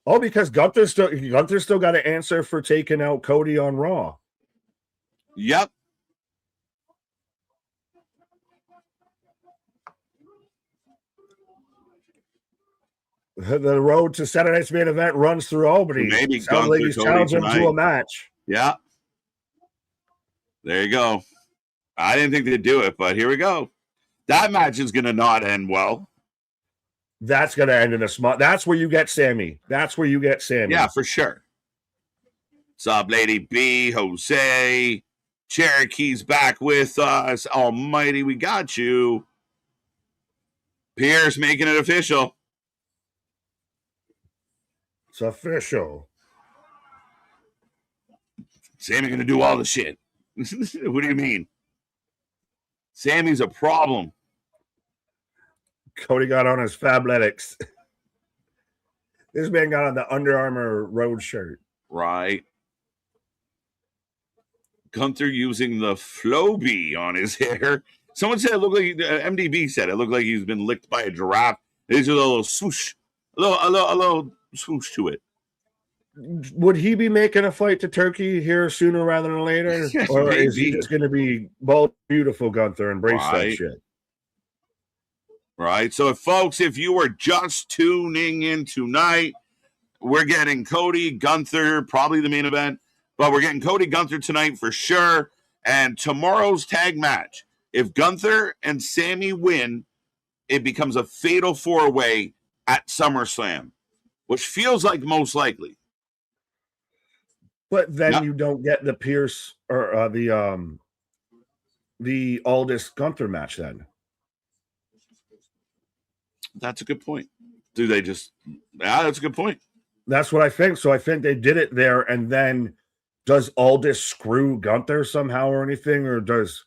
Oh, because Gunther still got to answer for taking out Cody on Raw. Yep. The road to Saturday night's main event runs through Albany. Maybe sounds like he's challenging him to a match. Yeah. There you go. I didn't think they'd do it, but here we go. That match is going to not end well. That's going to end in a small. That's where you get Sammy. Yeah, for sure. What's up, Lady B, Jose? Cherokee's back with us. Almighty, we got you. Pierce making it official. It's official. Sammy going to do all the shit. What do you mean? Sammy's a problem. Cody got on his Fabletics. This man got on the Under Armour road shirt. Right. Gunther using the Flowbee on his hair. Someone said it looked like, MDB said it looked like he's been licked by a giraffe. There's a little swoosh, a little swoosh to it. Would he be making a flight to Turkey here sooner rather than later? Yes, or maybe. Is he just going to be bold, beautiful Gunther, embrace that shit? Right. So, if you were just tuning in tonight, we're getting Cody, Gunther, probably the main event, but we're getting Cody, Gunther tonight for sure. And tomorrow's tag match, if Gunther and Sammy win, it becomes a fatal four-way at SummerSlam, which feels like most likely. But then you don't get the Pierce or the Aldis Gunther match then. That's a good point. Do they just... Yeah, that's a good point. That's what I think. So I think they did it there, and then does Aldis screw Gunther somehow or anything? Or does,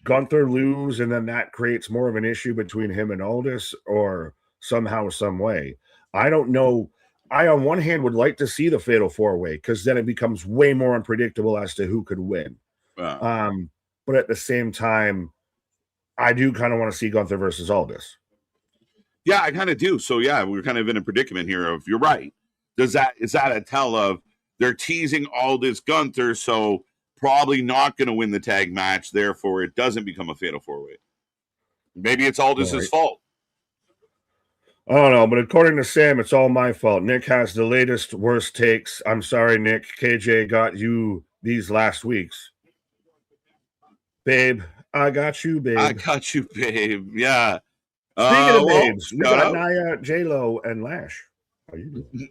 Gunther lose, and then that creates more of an issue between him and Aldis, or somehow, some way? I don't know. I, on one hand, would like to see the Fatal 4-Way, because then it becomes way more unpredictable as to who could win. Wow. But at the same time, I do kind of want to see Gunther versus Aldis. Yeah, I kind of do. So, yeah, we're kind of in a predicament here of, you're right. Is that a tell of they're teasing Aldis Gunther, so probably not going to win the tag match, therefore it doesn't become a Fatal 4-Way. Maybe it's Aldis' fault. I don't know, but according to Sam, it's all my fault. Nick has the latest worst takes. I'm sorry, Nick. KJ got you these last weeks. Babe, I got you, babe. I got you, babe. Yeah. Speaking of babes, we got Nia, J-Lo, and Lash. How you doing?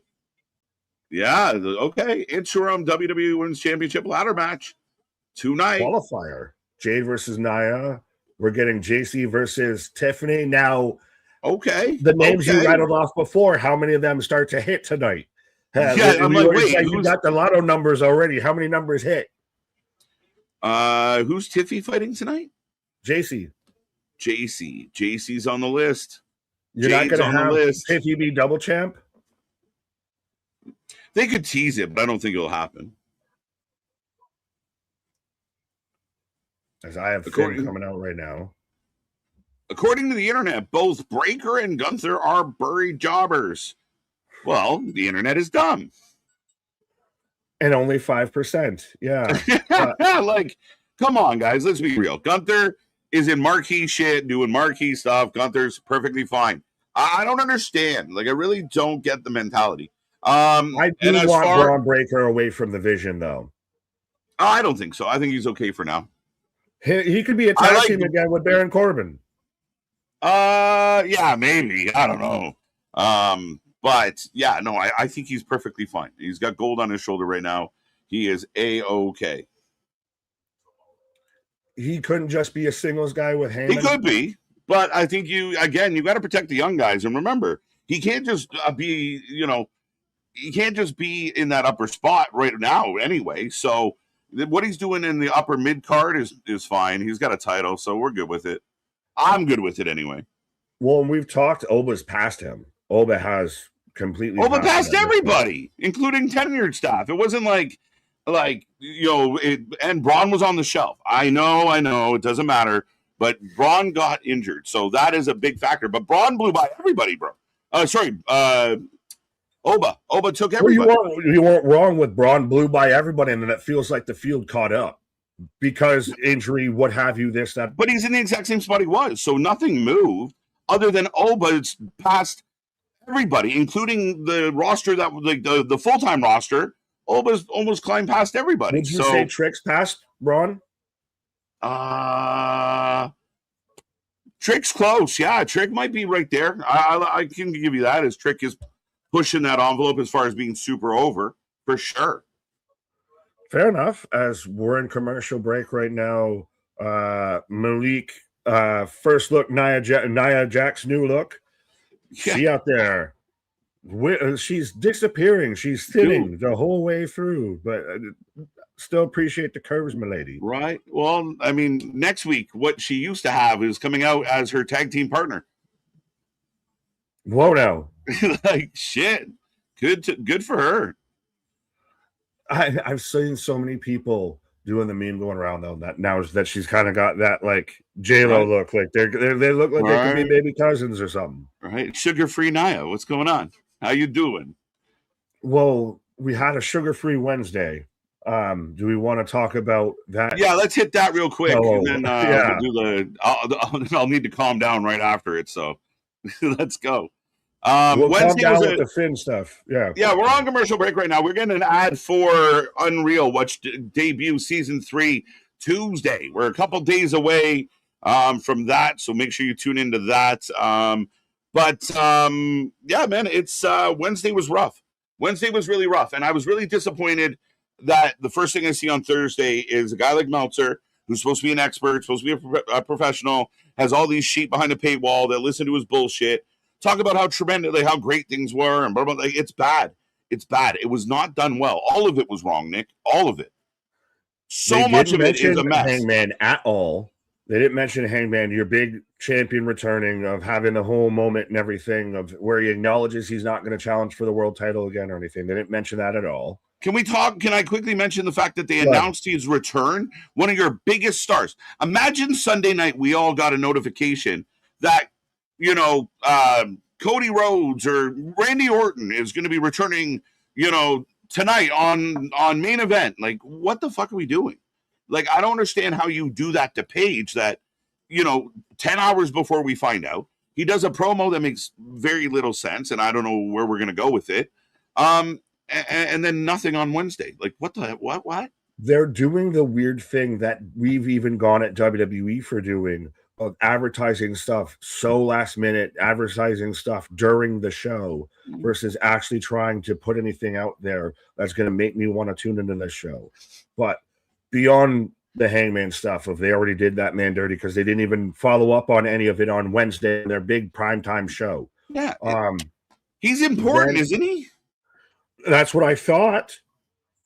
Yeah, okay. Interim WWE Women's Championship ladder match. Tonight. Qualifier. Jade versus Nia. We're getting JC versus Tiffany. Now, okay. The names you rattled off before, how many of them start to hit tonight? Yeah, I'm like, wait, you got the lotto numbers already. How many numbers hit? Who's Tiffy fighting tonight? JC. JC's on the list. You're not going to have Tiffy be double champ? They could tease it, but I don't think it'll happen. As I have Finn coming out right now. According to the internet, both Breaker and Gunther are buried jobbers. Well, the internet is dumb. And only 5%. Yeah. Like, come on, guys. Let's be real. Gunther is in marquee shit, doing marquee stuff. Gunther's perfectly fine. I don't understand. Like, I really don't get the mentality. I do want Braun Breaker away from the Vision, though. I don't think so. I think he's okay for now. He could be a tag team again with Baron Corbin. Yeah, maybe. I don't know. But yeah, no, I think he's perfectly fine. He's got gold on his shoulder right now. He is A-okay. He couldn't just be a singles guy with Heyman. He could be, but I think you got to protect the young guys. And remember, he can't just be, he can't just be in that upper spot right now anyway. So what he's doing in the upper mid card is fine. He's got a title, so we're good with it. I'm good with it anyway. Well, and we've talked, Oba's past him. Oba has completely passed everybody, including tenured staff. It wasn't like and Braun was on the shelf. I know, it doesn't matter, but Braun got injured, so that is a big factor. But Braun blew by everybody, bro. Oba took everybody. Well, you weren't wrong with Braun blew by everybody, and then it feels like the field caught up because injury, what have you, this, that. But he's in the exact same spot he was, so nothing moved other than Oba's past everybody, including the roster that like the full-time roster. Oba's almost climbed past everybody. Would you say Trick's past Braun? Trick's close. Yeah, Trick might be right there. I can give you that, as Trick is pushing that envelope as far as being super over, for sure. Fair enough. As we're in commercial break right now, Malik, first look, Nia Jax's new look. Yeah. She out there. She's disappearing. She's thinning the whole way through, but still appreciate the curves, my lady. Right. Well, I mean, next week, what she used to have is coming out as her tag team partner. Whoa, now. Like, shit. Good for her. I've seen so many people doing the meme going around though that now is that she's kind of got that like J-Lo look, like they look like they could be baby cousins or something. Right. Sugar-free Nia. What's going on? How you doing? Well, we had a sugar-free Wednesday. Do we want to talk about that? Yeah, let's hit that real quick, and then we'll do I'll need to calm down right after it. So let's go. We'll Wednesday calm down with the Finn stuff. Yeah, we're on commercial break right now. We're getting an ad for Unreal, which debut season 3 Tuesday. We're a couple days away from that, so make sure you tune into that. Yeah, man, it's Wednesday was rough. Wednesday was really rough, and I was really disappointed that the first thing I see on Thursday is a guy like Meltzer, who's supposed to be an expert, supposed to be a professional, has all these sheep behind a paywall that listen to his bullshit, talk about how tremendous, like how great things were, and blah, blah, blah. Like, it's bad. It's bad. It was not done well. All of it was wrong, Nick. All of it. So much of it is a mess. Hangman at all. They didn't mention Hangman, your big champion returning, of having the whole moment and everything, of where he acknowledges he's not going to challenge for the world title again or anything. They didn't mention that at all. Can I quickly mention the fact that they announced his return? One of your biggest stars. Imagine Sunday night we all got a notification that, Cody Rhodes or Randy Orton is going to be returning, tonight on main event. Like, what the fuck are we doing? Like, I don't understand how you do that to Paige that, 10 hours before we find out. He does a promo that makes very little sense, and I don't know where we're going to go with it. And then nothing on Wednesday. Like, what? They're doing the weird thing that we've even gone at WWE for doing, of advertising stuff so last minute, advertising stuff during the show versus actually trying to put anything out there that's going to make me want to tune into this show. But beyond the Hangman stuff of they already did that man dirty because they didn't even follow up on any of it on Wednesday, their big primetime show. Yeah. He's important, isn't he? That's what I thought.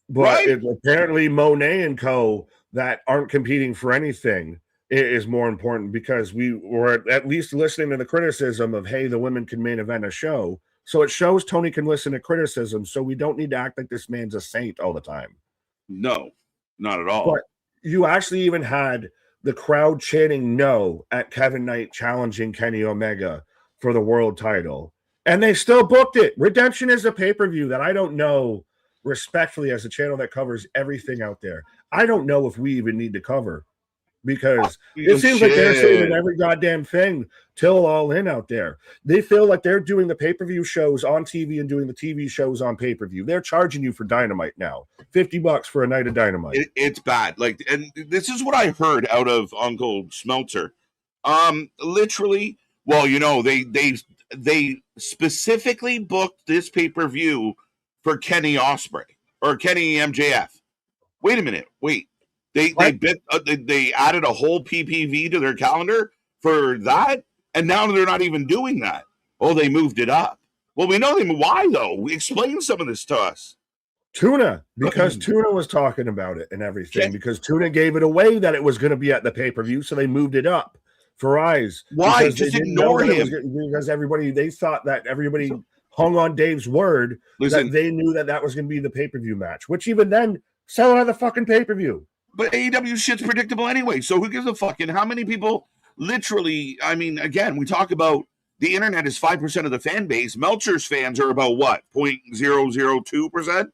But Right? apparently Monet and Co. that aren't competing for anything is more important because we were at least listening to the criticism of, hey, the women can main event a show. So it shows Tony can listen to criticism, so we don't need to act like this man's a saint all the time. No, not at all. But you actually even had the crowd chanting no at Kevin Knight challenging Kenny Omega for the world title. And they still booked it. Redemption is a pay-per-view that I don't know, respectfully, as a channel that covers everything out there. I don't know if we even need to cover because it seems like they're saying every goddamn thing till All In out there. They feel like they're doing the pay-per-view shows on TV and doing the TV shows on pay-per-view. They're charging you for Dynamite now. $50 for a night of Dynamite. It's bad. Like, and this is what I heard out of Uncle Smelter. Literally, well, you know, they specifically booked this pay-per-view for Kenny Ospreay or Kenny MJF. Wait a minute. Wait. They added a whole PPV to their calendar for that, and now they're not even doing that. Oh, they moved it up. Well, we know them. Why though? Explain some of this to us. Tuna, because Tuna was talking about it and everything. Because Tuna gave it away that it was going to be at the pay-per-view, so they moved it up for Eyes. Why? Just ignore him. Because they thought that everybody hung on Dave's word. That they knew that was going to be the pay-per-view match. Which even then, sell it at the fucking pay-per-view. But AEW shit's predictable anyway, so who gives a fuck? And how many people literally, I mean, again, we talk about the internet is 5% of the fan base. Meltzer's fans are about what? 0.002%?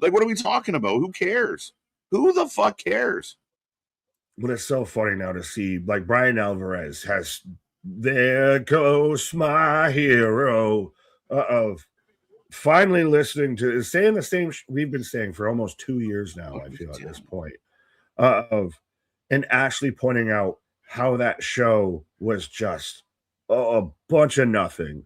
Like, what are we talking about? Who cares? Who the fuck cares? But it's so funny now to see, like, Brian Alvarez has, there goes my hero, of finally listening to, saying the same we've been saying for almost 2 years now, I feel, at this point. And actually pointing out how that show was just a bunch of nothing.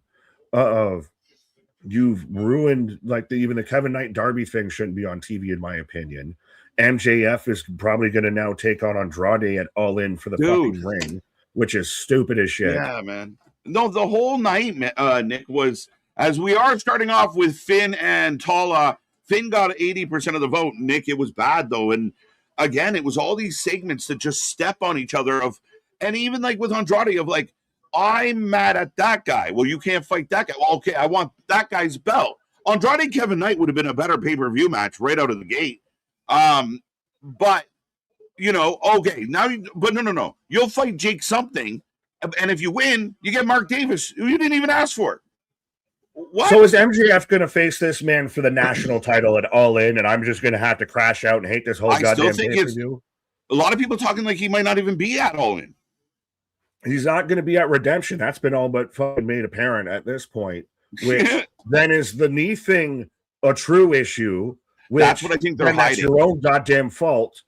You've ruined, like, even the Kevin Knight Darby thing shouldn't be on TV, in my opinion. MJF is probably going to now take on Andrade at All In for the fucking ring, which is stupid as shit. Yeah, man. No, the whole night, Nick, was, as we are starting off with Finn and Tala, Finn got 80% of the vote. Nick, it was bad, though. And again, it was all these segments that just step on each other and even like with Andrade of like, I'm mad at that guy. Well, you can't fight that guy. Well, okay, I want that guy's belt. Andrade Kevin Knight would have been a better pay-per-view match right out of the gate. But you know, okay, now but no. You'll fight Jake something, and if you win, you get Mark Davis, who you didn't even ask for. What? So is MJF going to face this man for the national title at All In, and I'm just going to have to crash out and hate this whole goddamn pay-per-view? A lot of people talking like he might not even be at All In. He's not going to be at Redemption. That's been all but fucking made apparent at this point. Which then is the knee thing a true issue? That's what I think they're hiding. That's your own goddamn fault.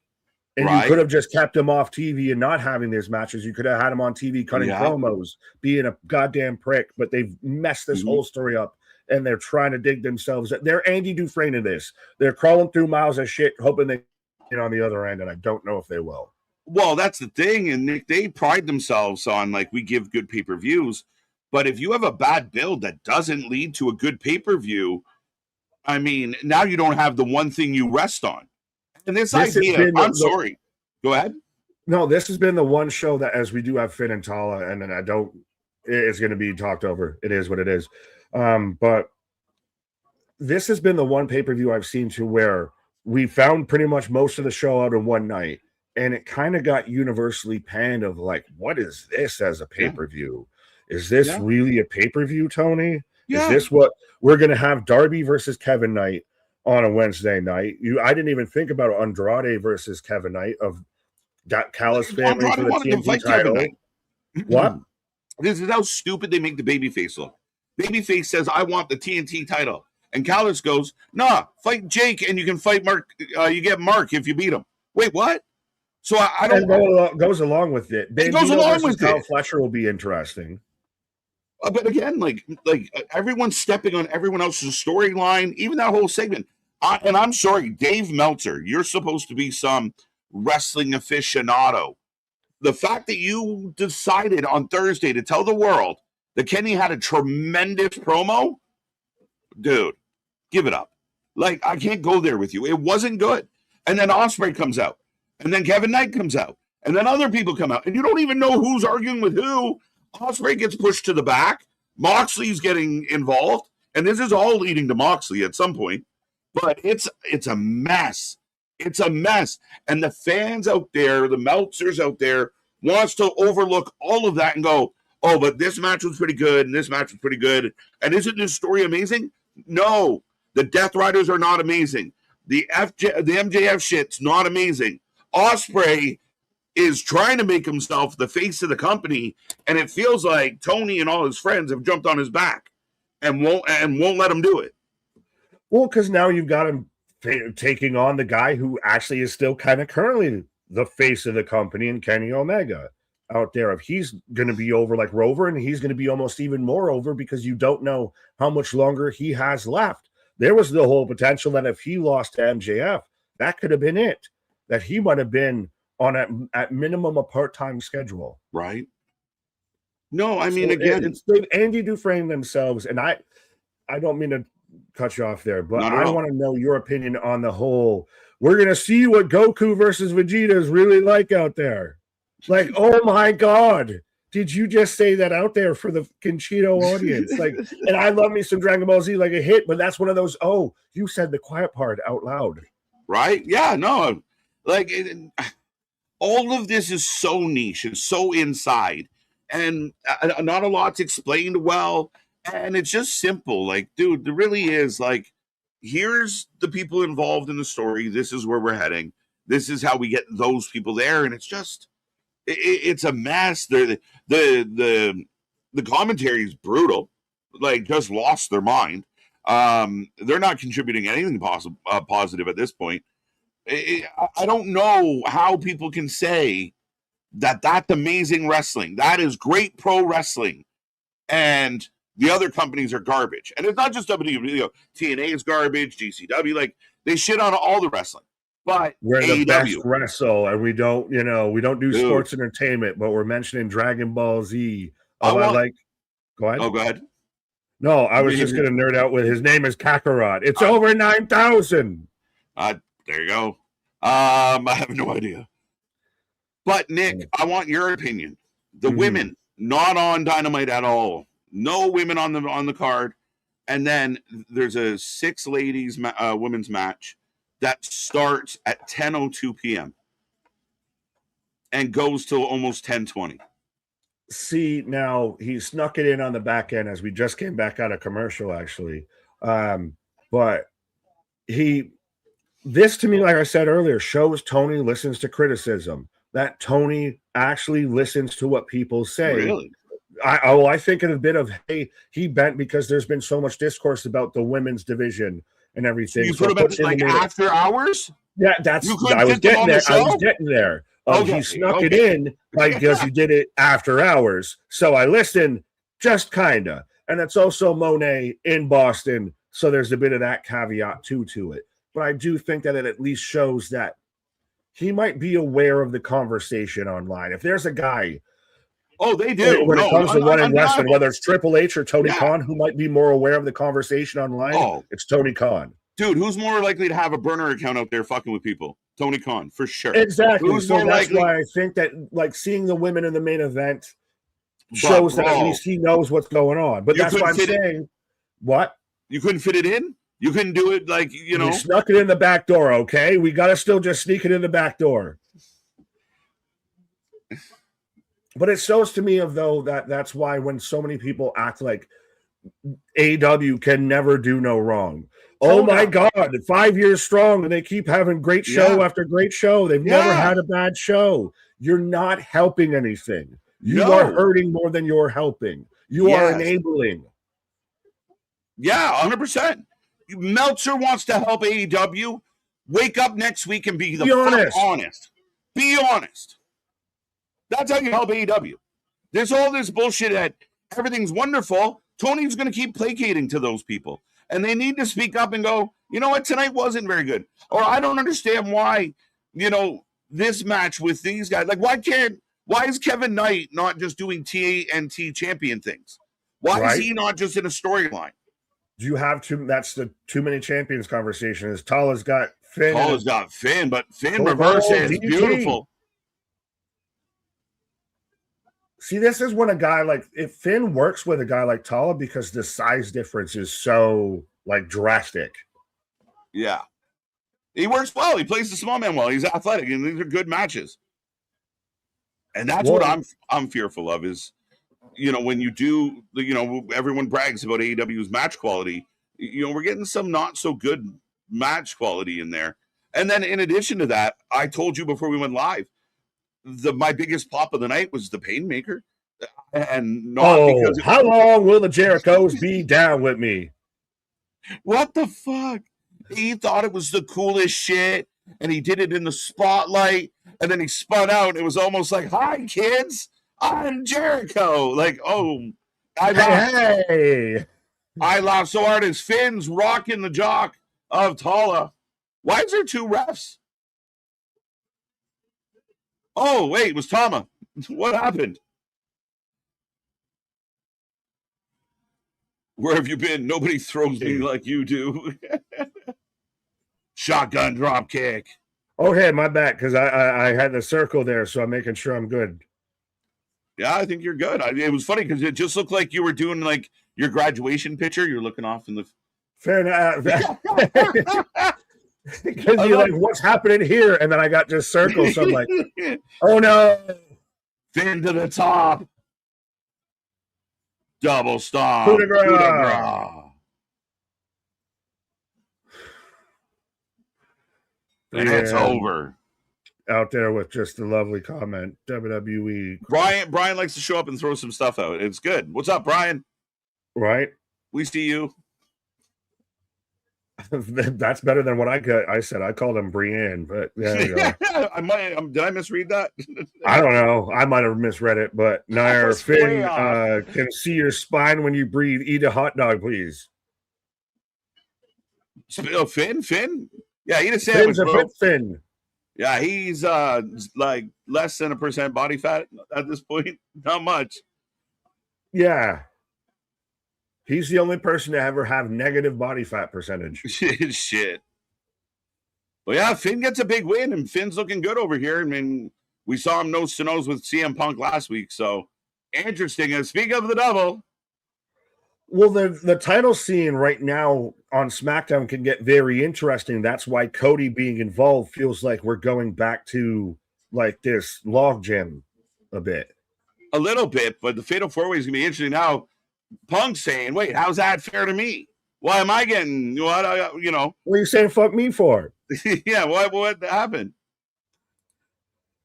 And you could have just kept him off TV and not having these matches. You could have had him on TV cutting promos, being a goddamn prick, but they've messed this whole story up, and they're trying to dig themselves. They're Andy Dufresne in this. They're crawling through miles of shit, hoping they get on the other end, and I don't know if they will. Well, that's the thing, and Nick, they pride themselves on, like, we give good pay-per-views, but if you have a bad build that doesn't lead to a good pay-per-view, I mean, now you don't have the one thing you rest on. And this idea, I'm sorry. Go ahead. No, this has been the one show that, as we do have Finn and Tala, and then it's going to be talked over. It is what it is. But this has been the one pay-per-view I've seen to where we found pretty much most of the show out in one night, and it kind of got universally panned of like, what is this as a pay-per-view? Is this really a pay-per-view, Tony? Is this what we're going to have? Darby versus Kevin Knight on a Wednesday night. I didn't even think about Andrade versus Kevin Knight of that Callis family for the TNT title. What? This is how stupid they make the babyface look. Babyface says, I want the TNT title. And Callis goes, nah, fight Jake and you can fight Mark. You get Mark if you beat him. Wait, what? So I don't know. Goes along with it. It goes along with Kyle Fletcher will be interesting. But again, like everyone's stepping on everyone else's storyline, even that whole segment. And I'm sorry, Dave Meltzer, you're supposed to be some wrestling aficionado. The fact that you decided on Thursday to tell the world that Kenny had a tremendous promo, dude, give it up. Like, I can't go there with you. It wasn't good. And then Ospreay comes out. And then Kevin Knight comes out. And then other people come out. And you don't even know who's arguing with who. Ospreay gets pushed to the back. Moxley's getting involved. And this is all leading to Moxley at some point. But it's a mess. It's a mess. And the fans out there, the Meltzers out there, wants to overlook all of that and go, oh, but this match was pretty good, and this match was pretty good. And isn't this story amazing? No. The Death Riders are not amazing. The MJF shit's not amazing. Ospreay is trying to make himself the face of the company, and it feels like Tony and all his friends have jumped on his back and won't let him do it. Well, because now you've got him taking on the guy who actually is still kind of currently the face of the company, and Kenny Omega out there. If he's going to be over like Rover, and he's going to be almost even more over because you don't know how much longer he has left. There was the whole potential that if he lost to MJF, that could have been it, that he might have been on at minimum a part-time schedule. Right. No, I mean, so again, it's Andy Dufresne themselves, and I don't mean to cut you off there, but I want to know your opinion on the whole. We're going to see what Goku versus Vegeta is really like out there. Like, oh my God, did you just say that out there for the Conchito audience? Like, and I love me some Dragon Ball Z like a hit, but that's one of those, oh, you said the quiet part out loud. Right? Yeah, no. Like, all of this is so niche and so inside, and not a lot's explained well, and it's just simple. Like, dude, there really is, like, here's the people involved in the story. This is where we're heading. This is how we get those people there, and it's just, it's a mess. The commentary is brutal. Like, just lost their mind. They're not contributing anything positive at this point. I don't know how people can say that that's amazing wrestling. That is great pro wrestling, and the other companies are garbage. And it's not just WWE. TNA is garbage. GCW, like, they shit on all the wrestling. But we're the AEW, best wrestle, and we don't do sports entertainment, but we're mentioning Dragon Ball Z. Go ahead. Oh, go ahead. No, I was just going to nerd out with his name is Kakarot. It's over 9,000. There you go. I have no idea. But Nick, I want your opinion. The women not on Dynamite at all. No women on the card, and then there's a 6 ladies women's match that starts at 10:02 p.m. and goes till almost 10:20. See, now he snuck it in on the back end as we just came back out of commercial, actually. But this to me, like I said earlier, shows Tony listens to criticism. That Tony actually listens to what people say. Really? I think in a bit of, hey, he bent because there's been so much discourse about the women's division and everything. So you put him in like after hours? Yeah, I was getting there. Okay. He snuck it in because he did it after hours. So I listened, just kind of. And it's also Monet in Boston. So there's a bit of that caveat to it. But I do think that it at least shows that he might be aware of the conversation online. If there's a guy, they do. When it comes to running wrestling, whether it's Triple H or Tony Khan, who might be more aware of the conversation online, it's Tony Khan. Dude, who's more likely to have a burner account out there fucking with people? Tony Khan, for sure. Exactly. So that's why I think that, like, seeing the women in the main event shows that at least he knows what's going on. But that's why I'm saying, what? You couldn't fit it in? You couldn't do it like, You snuck it in the back door, okay? We got to still just sneak it in the back door. But it shows to me that's why when so many people act like AEW can never do no wrong. Oh my God, 5 years strong, and they keep having great show after great show. They've never had a bad show. You're not helping anything. You are hurting more than you're helping. You are enabling. Yeah, 100%. Meltzer wants to help AEW. Wake up next week and be honest. Be honest. That's how you help AEW. There's all this bullshit that everything's wonderful. Tony's going to keep placating to those people. And they need to speak up and go, you know what, tonight wasn't very good. Or I don't understand why, this match with these guys. Like, why is Kevin Knight not just doing TNT champion things? Why is he not just in a storyline? Do you have that's the too many champions conversation. Is Tala's got Finn. Tala's got Finn, but Finn reverse is beautiful. See, this is when a guy like, if Finn works with a guy like Tala because the size difference is so like drastic. Yeah. He works well. He plays the small man well. He's athletic, and these are good matches. And that's what I'm fearful of is, when you do, everyone brags about AEW's match quality. We're getting some not so good match quality in there. And then in addition to that, I told you before we went live, my biggest pop of the night was the Painmaker. And not because how long will the Jerichos be down with me? What the fuck? He thought it was the coolest shit, and he did it in the spotlight, and then he spun out, and it was almost like, hi, kids, I'm Jericho. Like, I laughed so hard as Finn's rocking the jock of Tala. Why is there two refs? Oh, wait, it was Tama. What happened? Where have you been? Nobody throws me like you do. Shotgun drop kick. Okay, my bad, because I had the circle there, so I'm making sure I'm good. Yeah, I think you're good. It was funny because it just looked like you were doing like your graduation picture. You're looking off in the... Fair enough. Because you're like, what's happening here? And then I got just circles, so I'm like, oh no. Finn to the top. Double stomp. Coup de grace. And it's over. Out there with just a lovely comment. WWE. Brian likes to show up and throw some stuff out. It's good. What's up, Brian? Right. We see you. That's better than what I said. I called him Brienne, but there you go. Did I misread that? I don't know. I might have misread it, but Nair Finn can see your spine when you breathe. Eat a hot dog, please. Finn? Yeah, eat a sandwich, bro. Finn. Yeah, he's like less than 1% body fat at this point. Not much. Yeah. He's the only person to ever have negative body fat percentage. Shit. Well, yeah, Finn gets a big win, and Finn's looking good over here. I mean, we saw him nose to nose with CM Punk last week, so interesting. And speaking of the double. Well, the title scene right now on SmackDown can get very interesting. That's why Cody being involved feels like we're going back to like this logjam a bit. A little bit, but the Fatal 4-Way is going to be interesting now. Punk saying, wait, how's that fair to me? Why am I getting, what are you saying fuck me for? Yeah, what happened?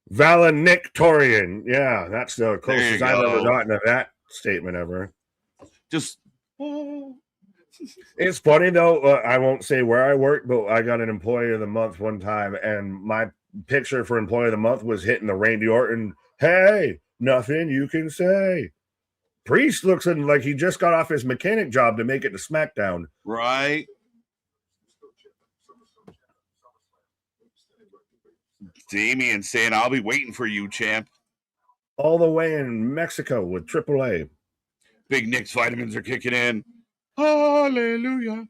Valedictorian. Yeah, that's the closest I've ever gotten to that statement ever. Just. It's funny, though. I won't say where I work, but I got an Employee of the Month one time, and my picture for Employee of the Month was hitting the Randy Orton, hey, nothing you can say. Priest looks like he just got off his mechanic job to make it to SmackDown. Right. Damian saying, I'll be waiting for you, champ. All the way in Mexico with AAA. Big Nick's vitamins are kicking in. Hallelujah.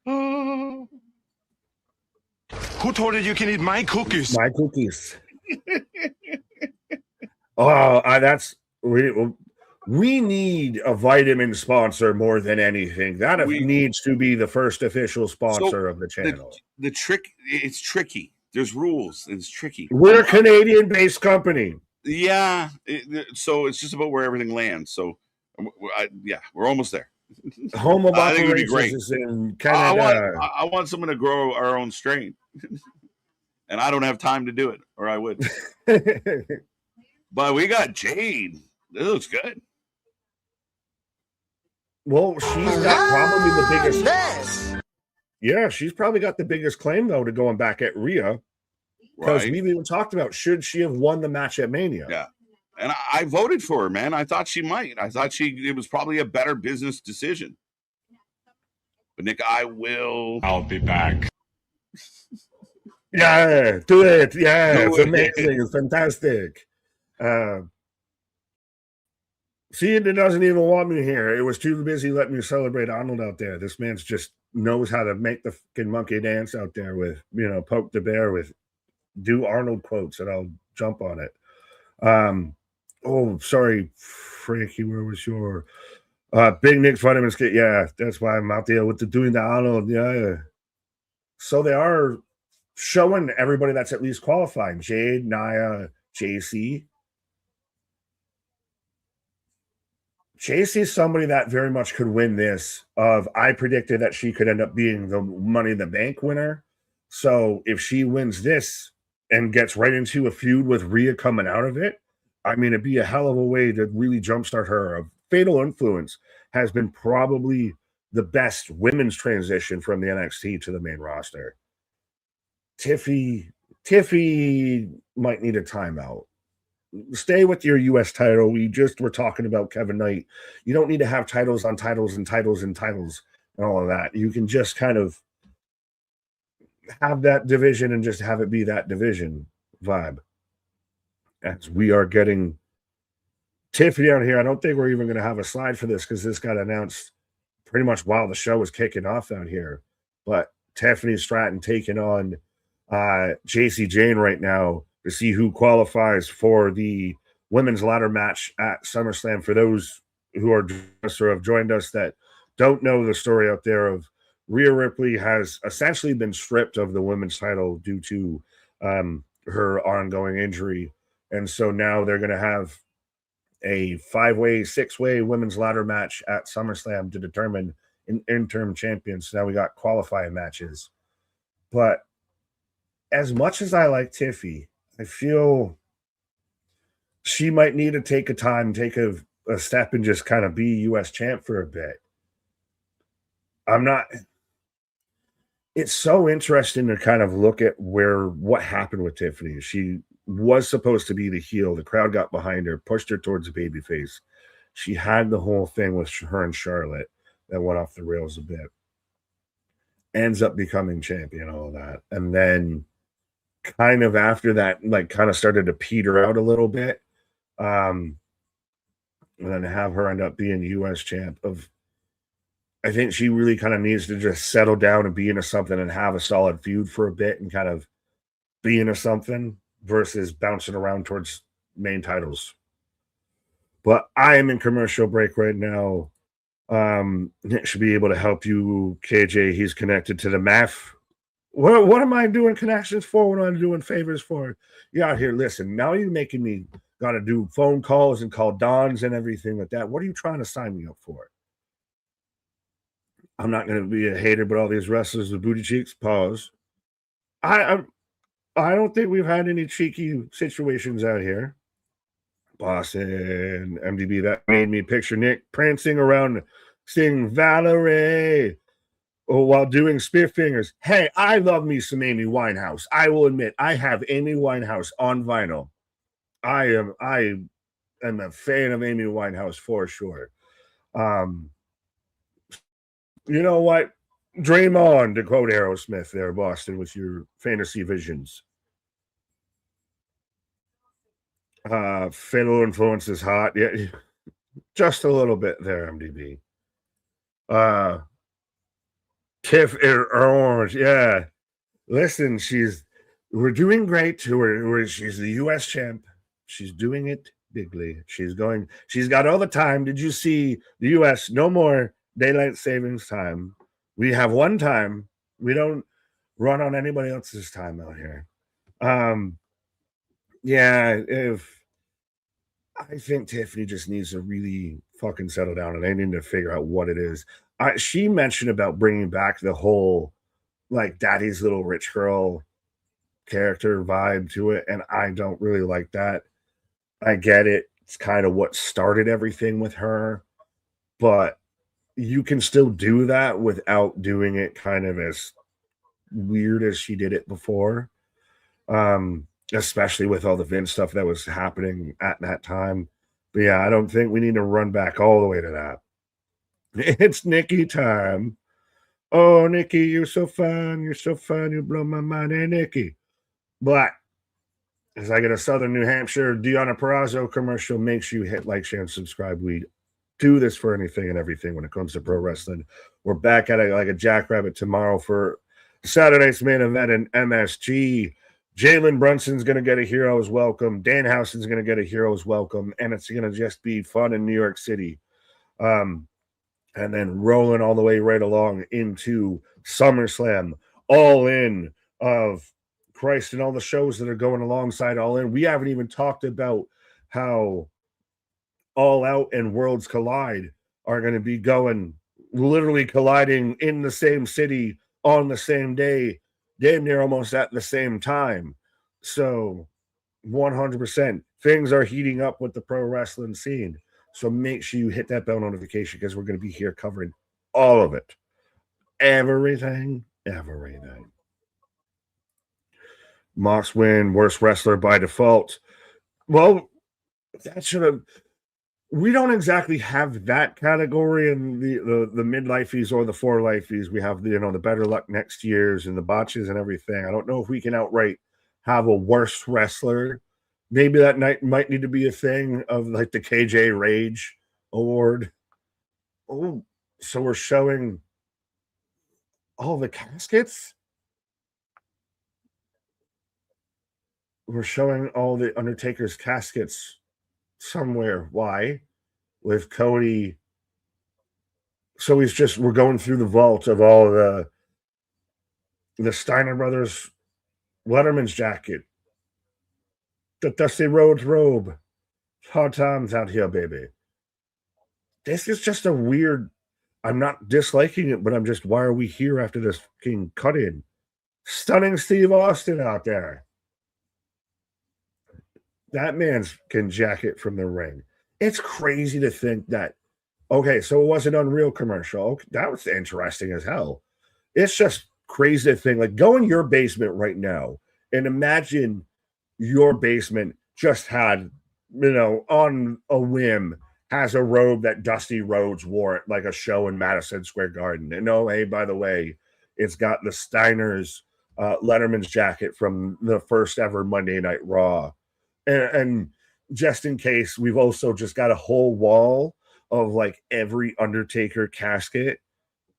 Oh. Who told you you can eat my cookies? My cookies. We need a vitamin sponsor more than anything. That needs to be the first official sponsor of the channel. It's tricky. There's rules. It's tricky. We're a Canadian-based company. Yeah. So it's just about where everything lands. So, we're almost there. Home of operations is in Canada. I want someone to grow our own strain. And I don't have time to do it, or I would. But we got Jade. This looks good. Well, she's got probably the biggest. Yeah, she's probably got the biggest claim, though, to going back at Rhea. Because we've even talked about, should she have won the match at Mania? Yeah. And I voted for her, man. I thought she might. I thought it was probably a better business decision. But Nick, I'll be back. Yeah, do it. Yeah, Do it's it. amazing. It's fantastic. See, it doesn't even want me here. It was too busy letting me celebrate Arnold out there. This man's just knows how to make the fucking monkey dance out there with, poke the bear with do Arnold quotes, and I'll jump on it. Oh, sorry, Frankie, where was your Big Nick's vitamins kit? Yeah, that's why I'm out there with doing the Arnold. Yeah. So they are showing everybody that's at least qualifying. Jade, Nia, JC. JC's somebody that very much could win this. I predicted that she could end up being the Money in the Bank winner. So if she wins this and gets right into a feud with Rhea coming out of it, I mean, it'd be a hell of a way to really jumpstart her. A Fatal Influence has been probably the best women's transition from the NXT to the main roster. Tiffy might need a timeout. Stay with your U.S. title. We just were talking about Kevin Knight. You don't need to have titles on titles and titles and titles and all of that. You can just kind of have that division and just have it be that division vibe. As we are getting Tiffany out here, I don't think we're even going to have a slide for this because this got announced pretty much while the show was kicking off out here. But Tiffany Stratton taking on JC Jane right now to see who qualifies for the women's ladder match at SummerSlam. For those who are just or have joined us that don't know the story out there of Rhea Ripley has essentially been stripped of the women's title due to her ongoing injury. And so now they're going to have a 5-way, 6-way women's ladder match at SummerSlam to determine an interim champion. So now we got qualifying matches. But as much as I like Tiffy, I feel she might need to take a step and just kind of be U.S. champ for a bit. It's so interesting to kind of look at what happened with Tiffany. She was supposed to be the heel. The crowd got behind her, pushed her towards the babyface. She had the whole thing with her and Charlotte that went off the rails a bit. Ends up becoming champion, all of that. And then kind of after that, kind of started to peter out a little bit. And then have her end up being U.S. champ I think she really kind of needs to just settle down and be into something and have a solid feud for a bit and kind of be into something versus bouncing around towards main titles. But I am in commercial break right now. Nick should be able to help you, KJ. He's connected to the math. What am I doing connections for? What am I doing favors for? You out here, listen. Now you're making me got to do phone calls and call Dons and everything like that. What are you trying to sign me up for? I'm not going to be a hater, but all these wrestlers with booty cheeks. Pause. I don't think we've had any cheeky situations out here. Boston, MDB, that made me picture Nick prancing around singing Valerie while doing spear fingers. Hey, I love me some Amy Winehouse. I will admit, I have Amy Winehouse on vinyl. I am a fan of Amy Winehouse for sure. You know what? Dream on, to quote Aerosmith there, Boston, with your fantasy visions. Fatal Influence is hot. Yeah, just a little bit there, MDB. Tiff Orange, yeah. Listen, we're doing great. She's the U.S. champ. She's doing it bigly. She's got all the time. Did you see the U.S.? No more daylight savings time. We have one time. We don't run on anybody else's time out here. Yeah, I think Tiffany just needs to really fucking settle down and they need to figure out what it is. She mentioned about bringing back the whole daddy's little rich girl character vibe to it, and I don't really like that. I get it. It's kind of what started everything with her, but you can still do that without doing it kind of as weird as she did it before. Especially with all the Vince stuff that was happening at that time. But yeah, I don't think we need to run back all the way to that. It's Nikki time. Oh, Nikki, you're so fun. You're so fun. You blow my mind. Hey, Nikki. But as I get a Southern New Hampshire Deanna Perrazzo commercial, make sure you hit like, share, and subscribe. We do this for anything and everything when it comes to pro wrestling. We're back at it like a jackrabbit tomorrow for Saturday's main event in MSG. Jalen Brunson's going to get a hero's welcome. Danhausen's going to get a hero's welcome. And it's going to just be fun in New York City. And then rolling all the way right along into SummerSlam, All In of Christ and all the shows that are going alongside All In. We haven't even talked about how All Out and Worlds Collide are going to be going, literally colliding in the same city on the same day, damn near almost at the same time. So 100% things are heating up with the pro wrestling scene. So make sure you hit that bell notification because we're going to be here covering all of it. Everything. Mox win, worst wrestler by default. Well, that should have. We don't exactly have that category in the midlifeies or the four lifeies. We have the better luck next years and the botches and everything. I don't know if we can outright have a worst wrestler. Maybe that night might need to be a thing of like the KJ Rage Award. Oh, so we're showing all the caskets. We're showing all the Undertaker's caskets somewhere. Why? With Cody. So we're going through the vault of all the Steiner Brothers Letterman's jacket, the Dusty Rhodes robe. Hard times out here, baby. This is just a weird. I'm not disliking it, but I'm just, why are we here after this fucking cut-in? Stunning Steve Austin out there. That man's fucking jacket from the ring. It's crazy to think that, okay, so it was an Unreal commercial. Okay, that was interesting as hell. It's just crazy to think, like, go in your basement right now and imagine your basement just had, on a whim, has a robe that Dusty Rhodes wore at like a show in Madison Square Garden. And oh, hey, by the way, it's got the Steiner's Letterman's jacket from the first ever Monday Night Raw. And just in case, we've also just got a whole wall of like every Undertaker casket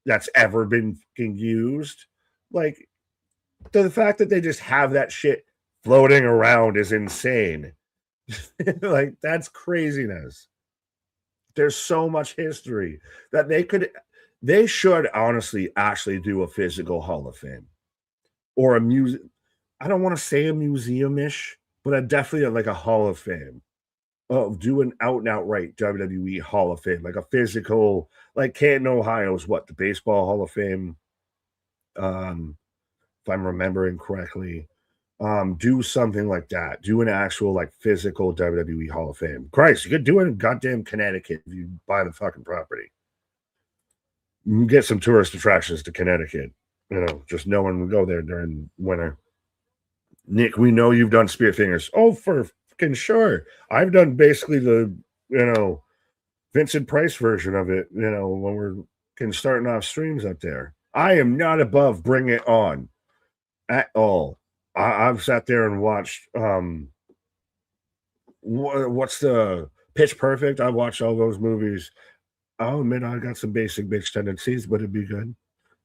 that's ever been used. Like, the fact that they just have that shit floating around is insane. Like, that's craziness. There's so much history that they should honestly actually do a physical Hall of Fame or a museum. I don't want to say a museum-ish, but definitely like a Hall of Fame. Do an out and outright WWE Hall of Fame, like a physical, like Canton, Ohio's the Baseball Hall of Fame. If I'm remembering correctly, do something like that. Do an actual like physical WWE Hall of Fame. Christ, you could do it in goddamn Connecticut if you buy the fucking property. You can get some tourist attractions to Connecticut. Just no one would go there during winter. Nick, we know you've done Spear Fingers. Oh, for fucking sure. I've done basically the, Vincent Price version of it, when we're starting off streams up there. I am not above Bring It On at all. I've sat there and watched, what's the Pitch Perfect? I watched all those movies. I'll admit I got some basic bitch tendencies, but it'd be good.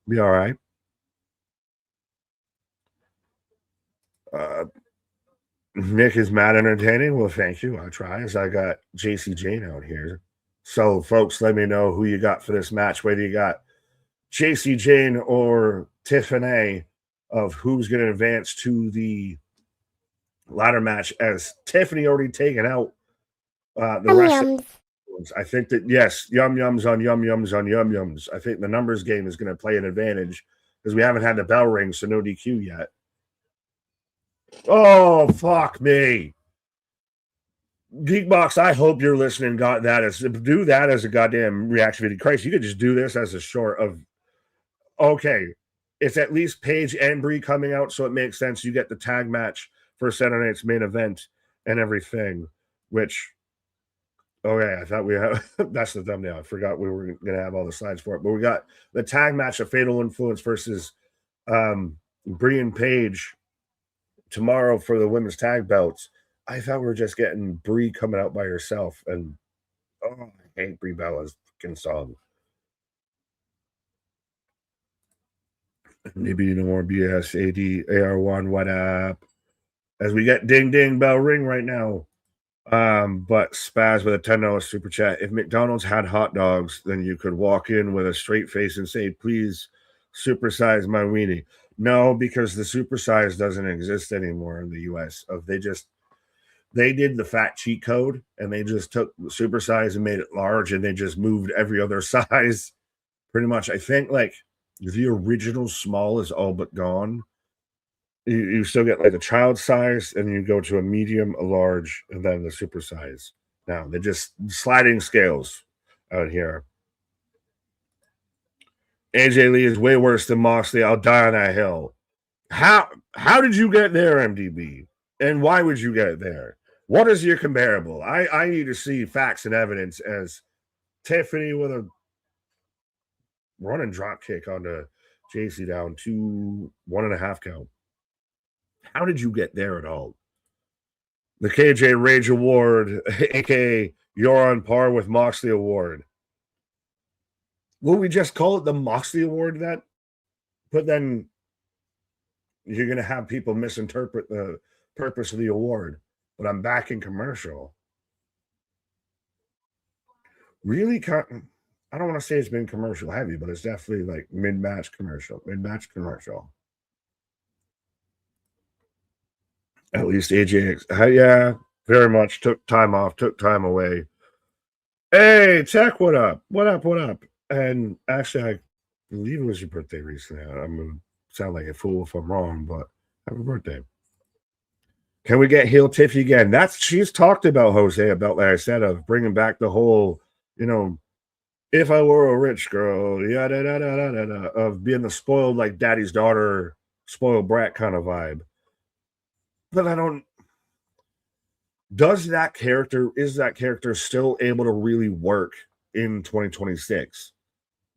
Be all right. Nick is mad entertaining. Well, thank you. I'll try, as I got JC Jane out here. So, folks, let me know who you got for this match, whether you got JC Jane or Tiffany, of who's going to advance to the ladder match, as Tiffany already taken out the rest of. I think that, yes, yum yums on yum yums on yum yums. I think the numbers game is going to play an advantage because we haven't had the bell ring, so no DQ yet. Oh, fuck me. Geekbox, I hope you're listening. Got that as do that as a goddamn reaction video. Christ, you could just do this as a short of, okay, it's at least Paige and Brie coming out, so it makes sense. You get the tag match for Saturday night's main event and everything, which, okay, I thought we had, that's the thumbnail. I forgot we were going to have all the slides for it, but we got the tag match of Fatal Influence versus Brie and Paige tomorrow for the women's tag belts, I thought we were just getting Brie coming out by herself. And oh, I hate Brie Bella's fucking song. Maybe no more BS, AD, AR1, what up? As we get ding ding bell ring right now. But Spaz with a $10 super chat. If McDonald's had hot dogs, then you could walk in with a straight face and say, please supersize my weenie. No, because the supersize doesn't exist anymore in the US. They did the fat cheat code and they just took the supersize and made it large and they just moved every other size. Pretty much. I think like the original small is all but gone. You still get like the child size, and you go to a medium, a large, and then the super size. Now they're just sliding scales out here. AJ Lee is way worse than Moxley. I'll die on that hill. How did you get there, MDB? And why would you get there? What is your comparable? I need to see facts and evidence as Tiffany with a running drop kick onto JC down to 1.5 count. How did you get there at all? The KJ Rage Award, aka You're on Par with Moxley Award. Will we just call it the Moxley Award that? But then you're going to have people misinterpret the purpose of the award. But I'm back in commercial. Really, I don't want to say it's been commercial heavy, but it's definitely like mid-match commercial. At least AJ, yeah, very much took time off, took time away. Hey, Tech, what up? What up? And actually, I believe it was your birthday recently. I'm going to sound like a fool if I'm wrong, but happy birthday. Can we get heel Tiffy again? She's talked about, Jose, about, like I said, of bringing back the whole, if I were a rich girl, of being the spoiled, like daddy's daughter, spoiled brat kind of vibe. But is that character still able to really work in 2026?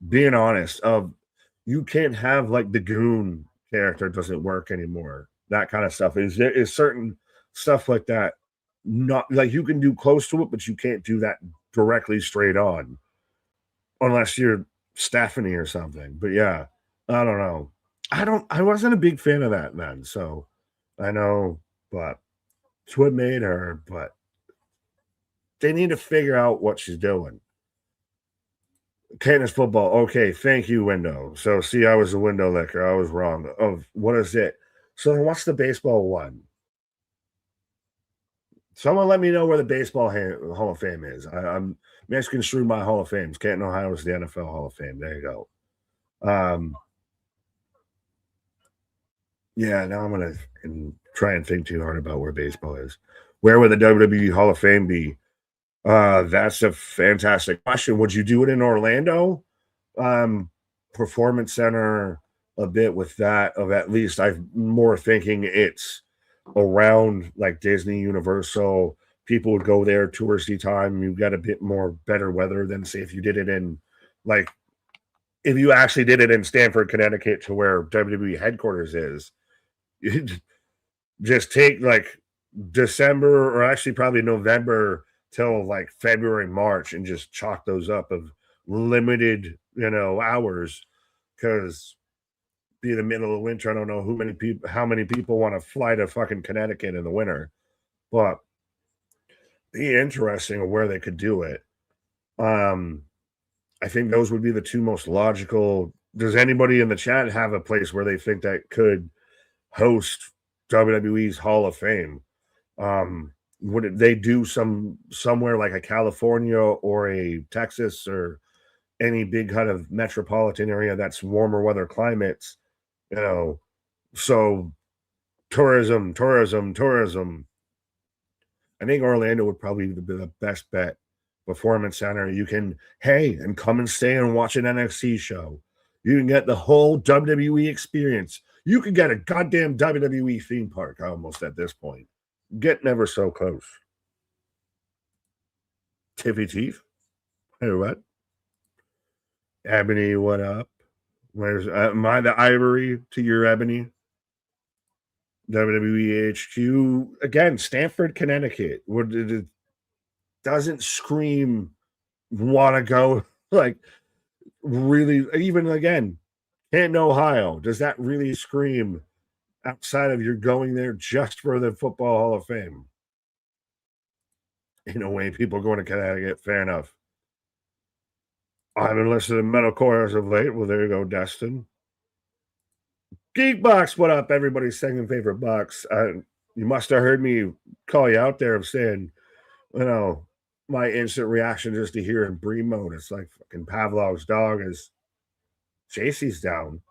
Being honest, you can't have like the goon character doesn't work anymore. That kind of stuff is certain stuff like that. Not like you can do close to it, but you can't do that directly straight on unless you're Stephanie or something. But yeah, I don't know. I wasn't a big fan of that then. So I know, but it's what made her, but they need to figure out what she's doing. Tennis football. Okay, thank you, window. So see, I was a window licker. I was wrong. What is it? So what's the baseball one? Someone let me know where the baseball Hall of Fame is. I'm misconstrued my Hall of Fames. Canton, Ohio is the NFL Hall of Fame. There you go. Yeah, now I'm going to try and think too hard about where baseball is. Where would the WWE Hall of Fame be? That's a fantastic question. Would you do it in Orlando? Performance Center, a bit with that, of at least I'm more thinking it's around like Disney, Universal. People would go there touristy time. You got a bit more better weather than say if you did it in like if you actually did it in Stamford, Connecticut, to where WWE headquarters is. You'd just take like December or actually probably November till like February, March, and just chalk those up of limited, hours, because be the middle of winter. I don't know how many people want to fly to fucking Connecticut in the winter, but be interesting of where they could do it. I think those would be the two most logical. Does anybody in the chat have a place where they think that could host WWE's Hall of Fame? Would they do somewhere like a California or a Texas or any big kind of metropolitan area that's warmer weather climates? So tourism. I think Orlando would probably be the best bet. Performance Center. You can, and come and stay and watch an NXT show. You can get the whole WWE experience. You can get a goddamn WWE theme park almost at this point. Get never so close. Tiffy Teeth. Hey, what? Ebony, what up? Where's am I the ivory to your ebony? WWE HQ, again, Stamford, Connecticut, where it doesn't scream want to go, like, really, even again, Canton, Ohio, does that really scream outside of you're going there just for the Football Hall of Fame? In a way, people going to Connecticut, fair enough. I've been listening to metalcore as of late. Well, there you go, Destin. Geekbox, what up? Everybody's second favorite box. You must have heard me call you out there of saying, my instant reaction just to hear in Bree mode. It's like fucking Pavlov's dog is JC's down.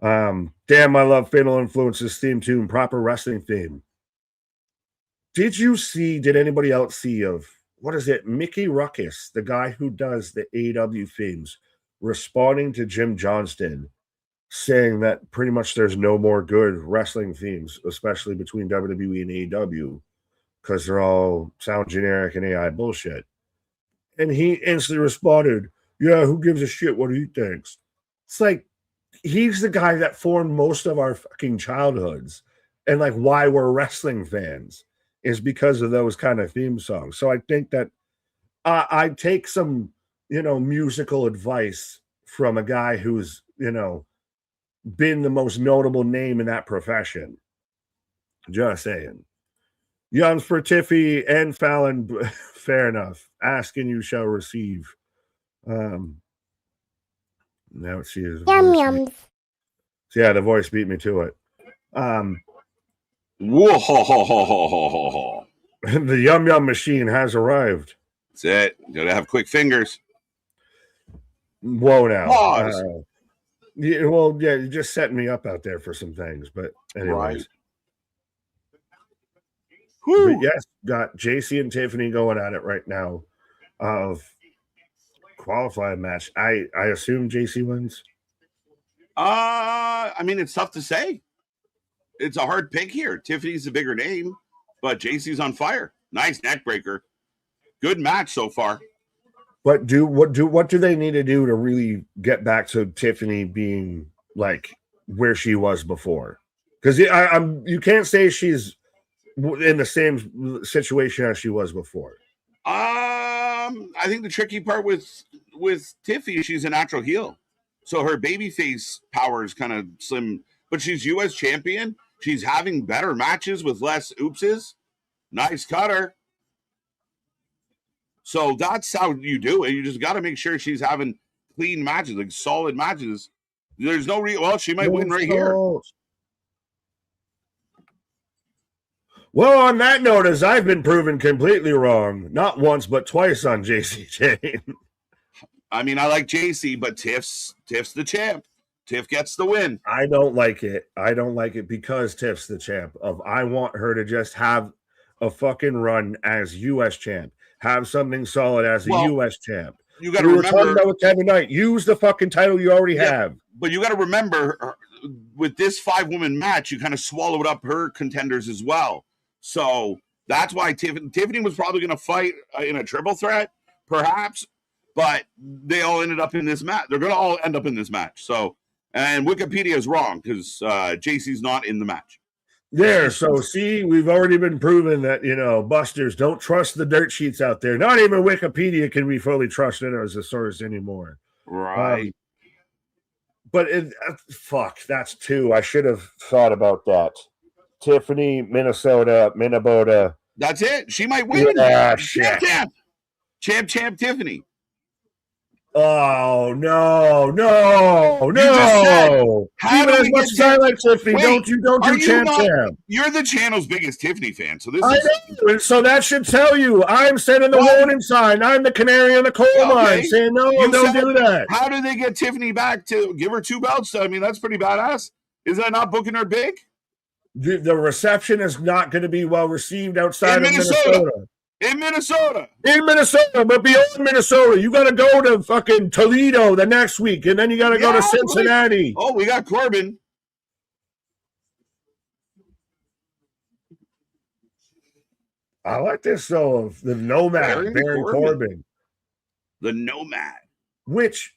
Damn, I love Fatal Influences theme tune, proper wrestling theme. Did anybody else see of, what is it, Mickey Ruckus, the guy who does the AEW themes, responding to Jim Johnston, saying that pretty much there's no more good wrestling themes, especially between WWE and AEW, because they're all sound generic and AI bullshit. And he instantly responded, yeah, who gives a shit what he thinks? It's like, he's the guy that formed most of our fucking childhoods, and like why we're wrestling fans is because of those kind of theme songs. So I think that I take some, musical advice from a guy who's, been the most notable name in that profession. Just saying. Youngs for Tiffy and Fallon, fair enough. Ask and you shall receive. Now she is. Yum yums. So yeah, the voice beat me to it. Whoa, ho, ho, ho, ho, ho, ho, ho. The Yum Yum machine has arrived. That's it. Gotta have quick fingers. Whoa now. Pause. You're just setting me up out there for some things, but anyways. Right. But yes, got JC and Tiffany going at it right now of qualified match. I assume JC wins. I mean, it's tough to say. It's a hard pick here. Tiffany's a bigger name, but JC's on fire. Nice neck breaker. Good match so far. But what do they need to do to really get back to Tiffany being like where she was before? Because you can't say she's in the same situation as she was before. I think the tricky part with Tiffy, she's a natural heel, so her babyface power is kind of slim. But she's U.S. champion. She's having better matches with less oopses. Nice cutter. So that's how you do it. You just got to make sure she's having clean matches, like solid matches. There's no well, she might win right here. Well, on that note, as I've been proven completely wrong, not once but twice on JC Jane. I mean, I like JC, but Tiff's the champ. Tiff gets the win. I don't like it. I don't like it because Tiff's the champ. I want her to just have a fucking run as U.S. champ. Have something solid as a U.S. champ. You got to remember. We were remember, talking about with Kevin Knight. Use the fucking title you already have. But you got to remember, with this 5-woman match, you kind of swallowed up her contenders as well. So that's why Tiffany was probably going to fight in a triple threat, perhaps. But they all ended up in this match. They're going to all end up in this match. So, and Wikipedia is wrong because JC's not in the match. There, so see, we've already been proven that, busters don't trust the dirt sheets out there. Not even Wikipedia can be fully trusted as a source anymore. Right. But fuck, that's two. I should have thought about that. Tiffany, Minnesota. That's it. She might win. Yeah, shit. Champ Tiffany. Oh, no. Even as much as I like Tiffany, don't do champ. You're the channel's biggest Tiffany fan, so so that should tell you. I'm sending the warning sign. I'm the canary in the coal mine saying, no, don't do that. How do they get Tiffany back to give her 2 belts? I mean, that's pretty badass. Is that not booking her big? The reception is not going to be well received outside of Minnesota. In Minnesota, but beyond Minnesota, you got to go to fucking Toledo the next week, and then you got to go to Cincinnati. Oh, we got Corbin. I like this though of the Nomad, Baron Corbin. The Nomad, which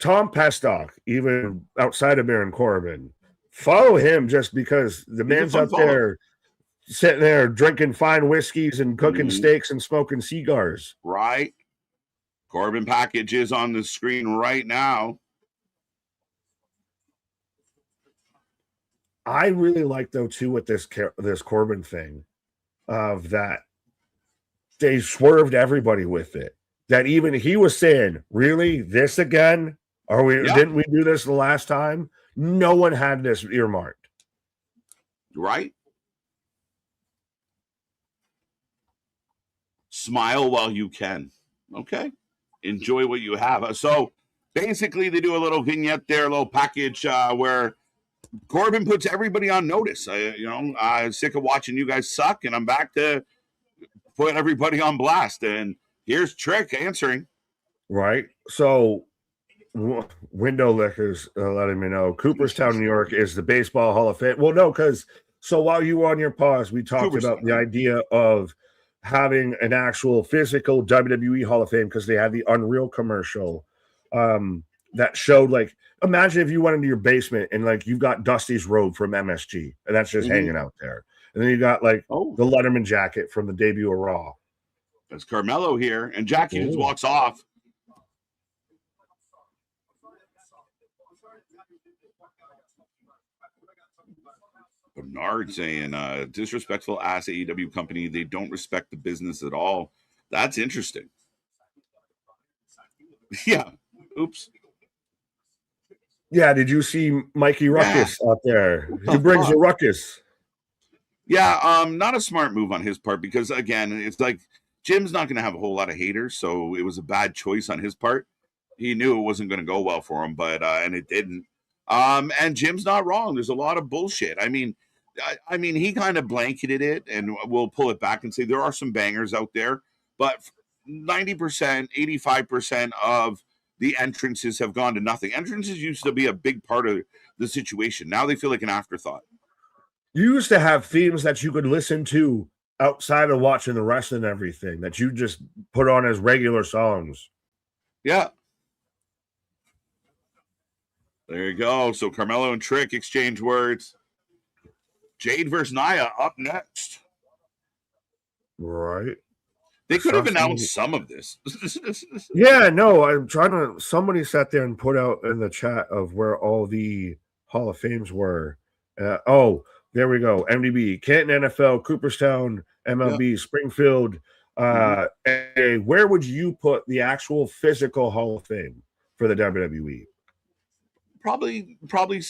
Tom Pestock, even outside of Baron Corbin, Follow him just because the He's a man's fun out follow. there sitting there drinking fine whiskeys and cooking steaks and smoking cigars. Right. Corbin package is on the screen right now. I really like though too with this Corbin thing of that they swerved everybody with it. That even he was saying, "Really, this again? Are we? Yeah. Didn't we do this the last time?" No one had this earmarked. Right. Smile while you can. Okay. Enjoy what you have. So basically, they do a little vignette there, a little package where Corbin puts everybody on notice. I'm sick of watching you guys suck, and I'm back to put everybody on blast. And here's Trick answering. Right. So, window lickers letting me know Cooperstown, New York is the Baseball Hall of Fame. Well, no, because so while you were on your pause, we talked about the idea of having an actual physical WWE Hall of Fame because they had the Unreal commercial that showed, like, imagine if you went into your basement and like you've got Dusty's robe from MSG and that's just hanging out there. And then you got like the Letterman jacket from the debut of Raw. That's Carmelo here, and Jackie just walks off. Bernard saying, disrespectful ass AEW company. They don't respect the business at all. That's interesting. Yeah. Oops. Yeah, did you see Mikey Ruckus out there? He brings a ruckus. Yeah, not a smart move on his part because, again, it's like Jim's not going to have a whole lot of haters, so it was a bad choice on his part. He knew it wasn't going to go well for him, but and it didn't. And Jim's not wrong. There's a lot of bullshit. I mean, he kind of blanketed it, and we'll pull it back and say there are some bangers out there, but 90%, 85% of the entrances have gone to nothing. Entrances used to be a big part of the situation. Now they feel like an afterthought. You used to have themes that you could listen to outside of watching the wrestling and everything that you just put on as regular songs. Yeah. There you go. So Carmelo and Trick exchange words. Jade versus Nia up next. Right. They could have announced some of this. Yeah, no, I'm trying to. Somebody sat there and put out in the chat of where all the Hall of Fames were. There we go. MDB, Canton NFL, Cooperstown, MLB, Springfield. Where would you put the actual physical Hall of Fame for the WWE? Probably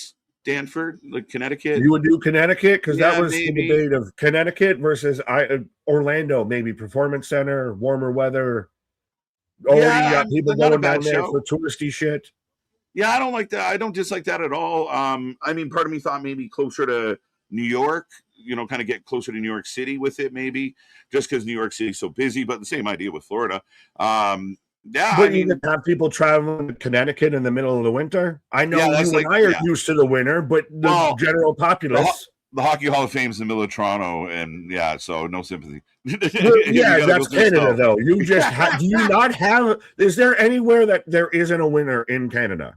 Stanford, like Connecticut. You would do Connecticut because that was the debate of Connecticut versus Orlando, maybe Performance Center, warmer weather. You got people going down there for touristy shit. Yeah, I don't like that. I don't dislike that at all. Part of me thought maybe closer to New York, kind of get closer to New York City with it, maybe just because New York City's so busy, but the same idea with Florida. But you can have people traveling to Connecticut in the middle of the winter. I know you and I are used to the winter, but the general populace. The Hockey Hall of Fame is in the middle of Toronto, and so no sympathy. That's Canada, though. You just do you not have? Is there anywhere that there isn't a winter in Canada,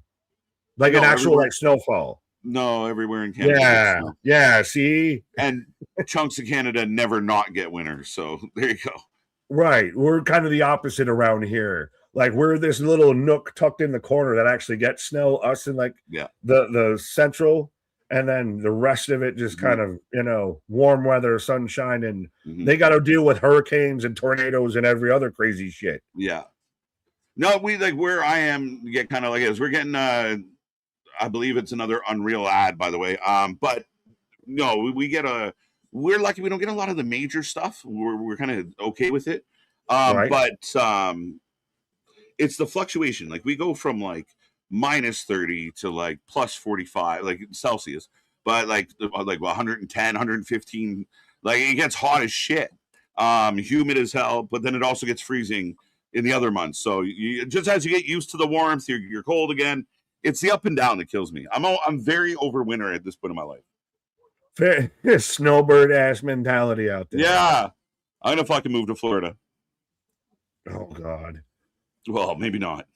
like an actual snowfall? No, everywhere in Canada. Yeah. See, and chunks of Canada never not get winter. So there you go. Right, we're kind of the opposite around here. Like we're this little nook tucked in the corner that actually gets snow. Us in the central. And then the rest of it just kind of, warm weather, sunshine, and they got to deal with hurricanes and tornadoes and every other crazy shit. Yeah. No, we where I am get kind of like this. We're getting, I believe it's another Unreal ad, by the way. But no, we're lucky we don't get a lot of the major stuff. We're kind of okay with it. Right. But it's the fluctuation. Like we go from minus 30 to plus 45, Celsius, but like 110, 115, it gets hot as shit, humid as hell, but then it also gets freezing in the other months. So you just as you get used to the warmth, you're cold again. It's the up and down that kills me. I'm very over winter at this point in my life. Snowbird ass mentality out there. Yeah, I'm gonna fucking move to Florida. Oh God. Well, maybe not.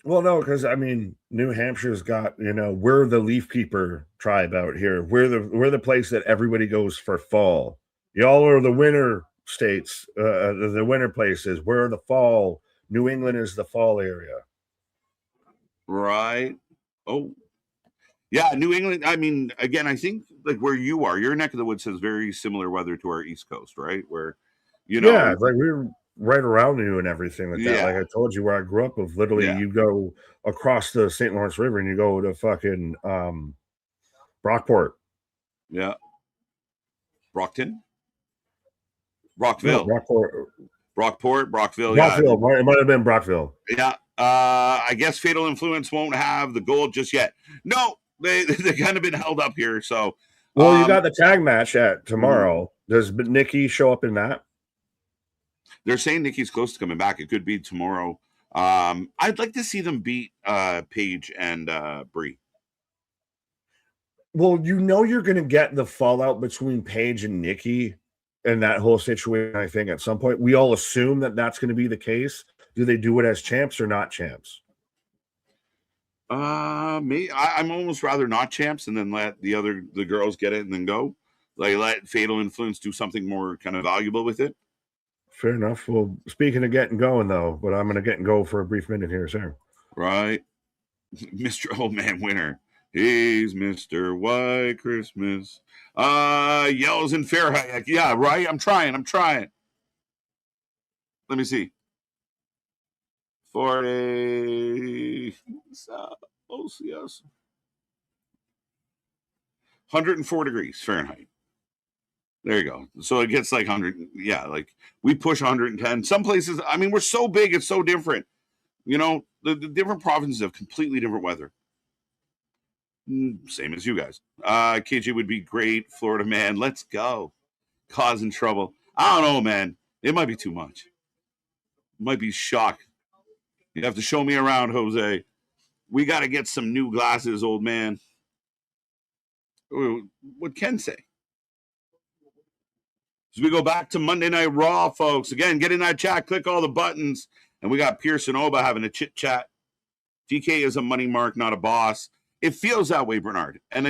Well, no, because I mean, New Hampshire's got, we're the leaf keeper tribe out here. We're the place that everybody goes for fall. Y'all are the winter states, the winter places. We're the fall. New England is the fall area. Right. Oh, yeah, New England. I mean, again, I think like where you are, your neck of the woods has very similar weather to our East Coast, right? Where, Yeah, like we're right around you and everything like that. yeah, Like I told you, where I grew up, of literally, yeah, you go across the St. Lawrence River and you go to fucking Brockport. yeah. Brockton, No, Brockville, Brockport, Brockville. Yeah, Brockville. It might have been Brockville. yeah. I guess Fatal Influence won't have the gold just yet. No, they've kind of been held up here. So, Well, you got the tag match at tomorrow. Mm-hmm. Does Nikki show up in that? They're saying Nikki's close to coming back. It could be tomorrow. I'd like to see them beat Paige and Brie. Well, you're going to get the fallout between Paige and Nikki and that whole situation. I think at some point we all assume that that's going to be the case. Do they do it as champs or not champs? I'm almost rather not champs and then let the girls get it and then go. Like let Fatal Influence do something more kind of valuable with it. Fair enough. Well, speaking of getting going though, but I'm going to get and go for a brief minute here, sir. Right, Mr. Old Man Winter. He's Mr. White Christmas. Yells in Fahrenheit. Yeah, right. I'm trying. Let me see. 40 OCS. 104 degrees Fahrenheit. There you go. So it gets like 100. Yeah, like we push 110. Some places, I mean, we're so big, it's so different. The different provinces have completely different weather. Same as you guys. KJ would be great. Florida man. Let's go. Causing trouble. I don't know, man. It might be too much. It might be shock. You have to show me around, Jose. We got to get some new glasses, old man. What Ken say? As we go back to Monday Night Raw, folks. Again, get in that chat, click all the buttons. And we got Pierce and Oba having a chit chat. DK is a money mark, not a boss. It feels that way, Bernard. And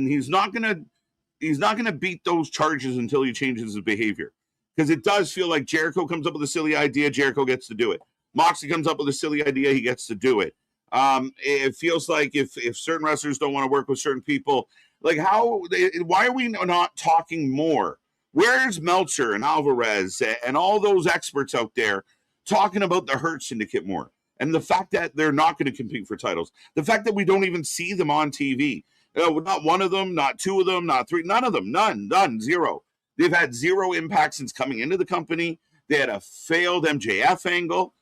he's not gonna beat those charges until he changes his behavior. Because it does feel like Jericho comes up with a silly idea, Jericho gets to do it. Moxley comes up with a silly idea, he gets to do it. It feels like if certain wrestlers don't want to work with certain people, like why are we not talking more? Where's Meltzer and Alvarez and all those experts out there talking about the Hurt Syndicate more? And the fact that they're not going to compete for titles. The fact that we don't even see them on TV. Not one of them, not two of them, not three. None of them. None. Zero. They've had zero impact since coming into the company. They had a failed MJF angle.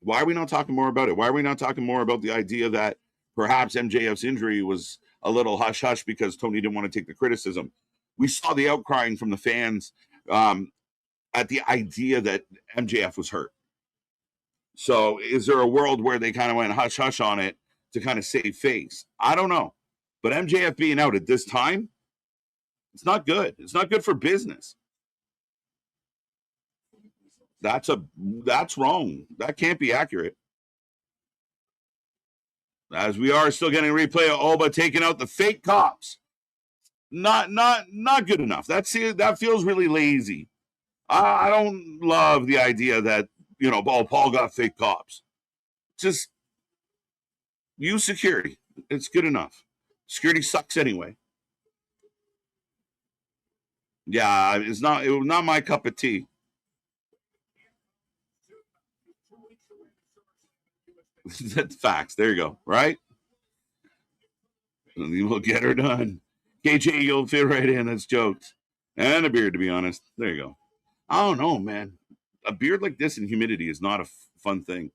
Why are we not talking more about it? Why are we not talking more about the idea that perhaps MJF's injury was a little hush-hush because Tony didn't want to take the criticism? We saw the outcrying from the fans at the idea that MJF was hurt. So is there a world where they kind of went hush-hush on it to kind of save face? I don't know. But MJF being out at this time, it's not good. It's not good for business. That's wrong. That can't be accurate. As we are still getting a replay of Oba taking out the fake cops. Not good enough. That feels really lazy. I don't love the idea that, Paul got fake cops. Just use security. It's good enough. Security sucks anyway. Yeah, it was not my cup of tea. That's facts. There you go. Right? We'll get her done. KJ, you'll fit right in. That's jokes. And a beard, to be honest. There you go. I don't know, man. A beard like this in humidity is not a fun thing.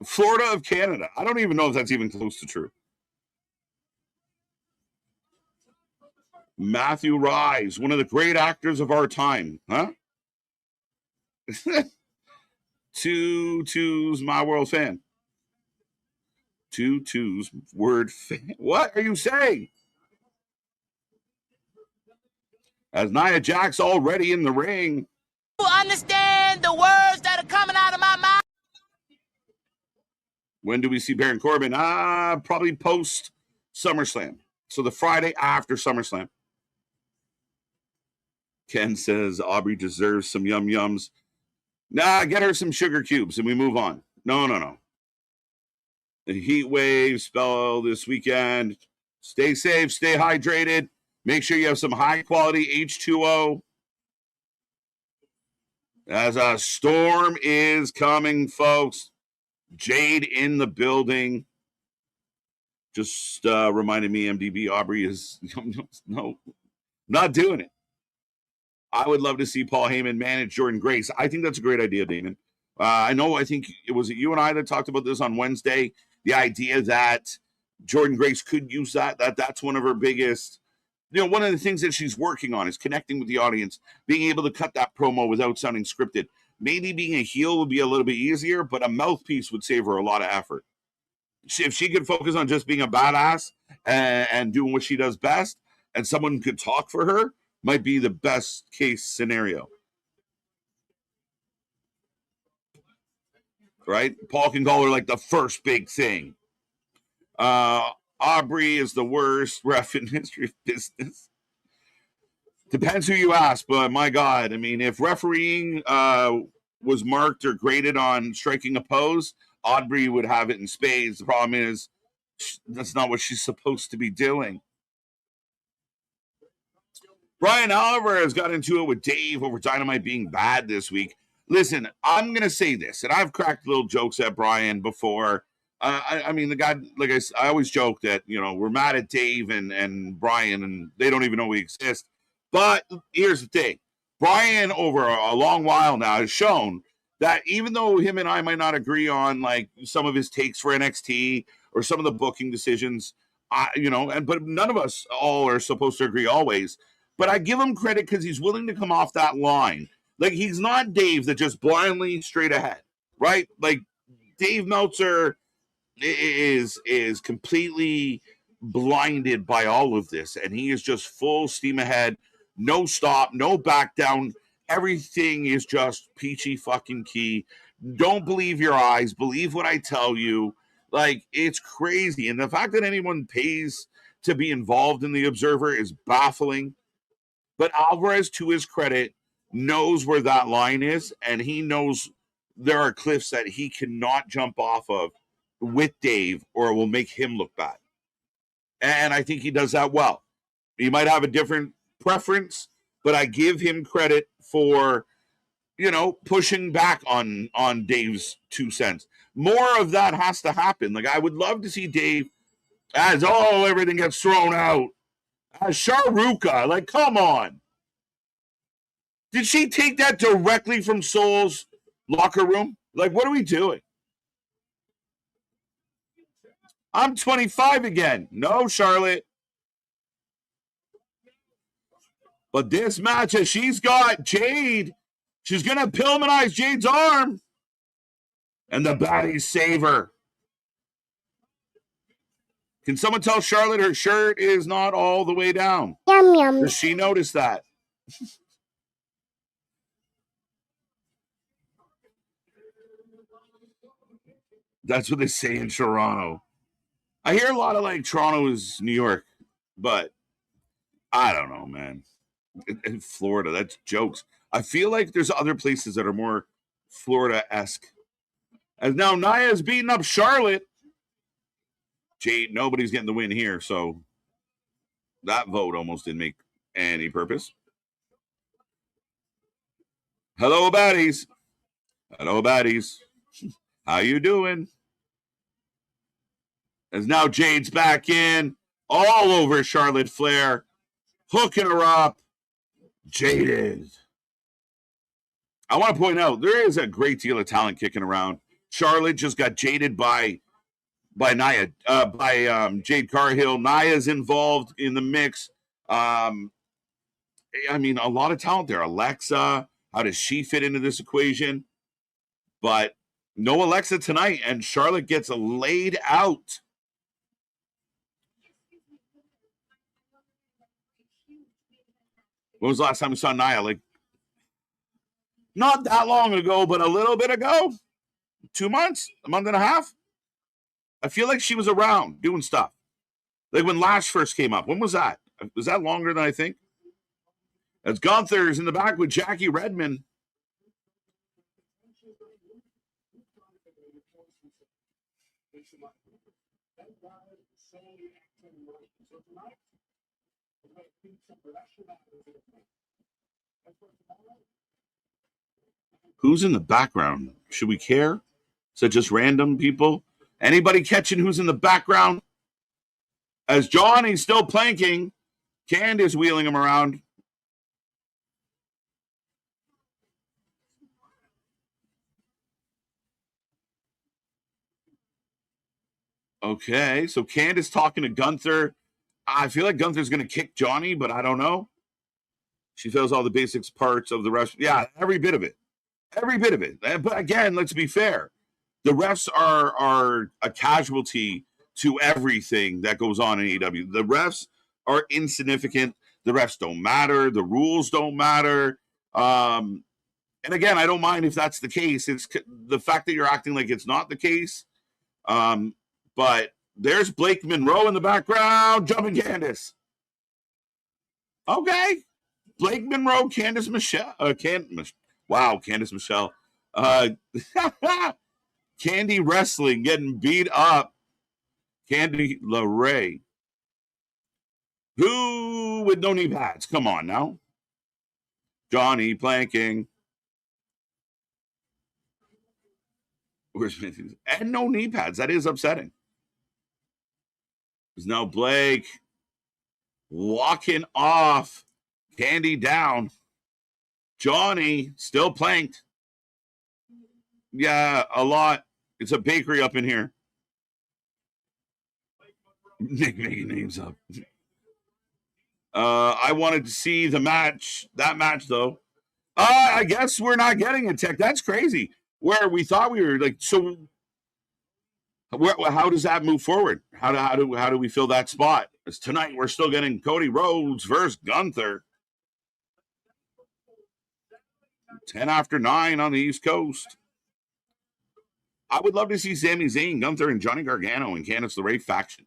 Florida of Canada. I don't even know if that's even close to true. Matthew Rise, one of the great actors of our time. Huh? Two's my world fan. Two's word fan. What are you saying? As Nia Jax already in the ring. You understand the words that are coming out of my mouth? When do we see Baron Corbin? Probably post SummerSlam. So the Friday after SummerSlam. Ken says Aubrey deserves some yum-yums. Nah, get her some sugar cubes and we move on. No. The heat wave spell this weekend. Stay safe, stay hydrated. Make sure you have some high-quality H2O. As a storm is coming, folks. Jade in the building. Just reminded me MDB Aubrey is no, not doing it. I would love to see Paul Heyman manage Jordan Grace. I think that's a great idea, Damon. I think it was you and I that talked about this on Wednesday. The idea that Jordan Grace could use that's one of her biggest, one of the things that she's working on is connecting with the audience, being able to cut that promo without sounding scripted. Maybe being a heel would be a little bit easier, but a mouthpiece would save her a lot of effort. If she could focus on just being a badass and doing what she does best, and someone could talk for her, might be the best case scenario. Right? Paul can call her like the first big thing. Aubrey is the worst ref in history of business. Depends who you ask, but my God, I mean, if refereeing was marked or graded on striking a pose, Aubrey would have it in spades. The problem is that's not what she's supposed to be doing. Brian Oliver has got into it with Dave over Dynamite being bad this week. Listen, I'm going to say this, and I've cracked little jokes at Brian before. I mean, the guy, I always joke that, we're mad at Dave and Brian, and they don't even know we exist. But here's the thing. Brian, over a long while now, has shown that even though him and I might not agree on, some of his takes for NXT or some of the booking decisions, but none of us all are supposed to agree always. But I give him credit because he's willing to come off that line. He's not Dave that just blindly straight ahead, right? Dave Meltzer is completely blinded by all of this, and he is just full steam ahead, no stop, no back down. Everything is just peachy fucking key. Don't believe your eyes. Believe what I tell you. It's crazy. And the fact that anyone pays to be involved in the Observer is baffling. But Alvarez, to his credit, knows where that line is, and he knows there are cliffs that he cannot jump off of with Dave, or it will make him look bad. And I think he does that well. He might have a different preference, but I give him credit for, pushing back on Dave's 2 cents. More of that has to happen. I would love to see Dave as, everything gets thrown out. As Sharuka, come on. Did she take that directly from Soul's locker room? What are we doing? I'm 25 again. No, Charlotte. But this match, as she's got Jade, she's going to Pillmanize Jade's arm. And the baddies save her. Can someone tell Charlotte her shirt is not all the way down? Yum, yum. Does she notice that? That's what they say in Toronto. I hear a lot of Toronto is New York, but I don't know, man. In Florida, that's jokes. I feel like there's other places that are more Florida-esque. And now Nia's beating up Charlotte. Jade, nobody's getting the win here, so that vote almost didn't make any purpose. Hello, baddies. Hello, baddies. How you doing? As now Jade's back in, all over Charlotte Flair, hooking her up. Jaded. I want to point out, there is a great deal of talent kicking around. Charlotte just got jaded by Nia, Jade Cargill. Nia's involved in the mix. I mean, a lot of talent there. Alexa, how does she fit into this equation? But no Alexa tonight, and Charlotte gets laid out. When was the last time we saw Nia? Not that long ago, but a little bit ago. 2 months? A month and a half? I feel like she was around doing stuff. Like when Lash first came up. When was that? Was that longer than I think? As Gunther's in the back with Jackie Redmond. Who's in the background? Should we care? Is it just random people? Anybody catching who's in the background? As Johnny's still planking, Candice wheeling him around. Okay, so Candice talking to Gunther. I feel like Gunther's going to kick Johnny, but I don't know. She feels all the basics parts of the rest. Yeah, every bit of it. Every bit of it. But again, let's be fair. The refs are a casualty to everything that goes on in AEW. The refs are insignificant. The refs don't matter. The rules don't matter. And again, I don't mind if that's the case. It's the fact that you're acting like it's not the case. But there's Blake Monroe in the background, jumping Candice. Okay. Blake Monroe, Candice Michelle. Candice Michelle. Candy Wrestling getting beat up. Candy LeRae. Who with no knee pads? Come on now. Johnny planking. And no knee pads. That is upsetting. There's now Blake walking off. Candy down. Johnny still planked. Yeah, a lot. It's a bakery up in here. Nick making names up. I wanted to see the match. That match, though. I guess we're not getting it, Tech. That's crazy. Where we thought we were like, so how does that move forward? How do we fill that spot? Because tonight we're still getting Cody Rhodes versus Gunther. 10 after 9 on the East Coast. I would love to see Sami Zayn, Gunther, and Johnny Gargano and Candice LeRae faction.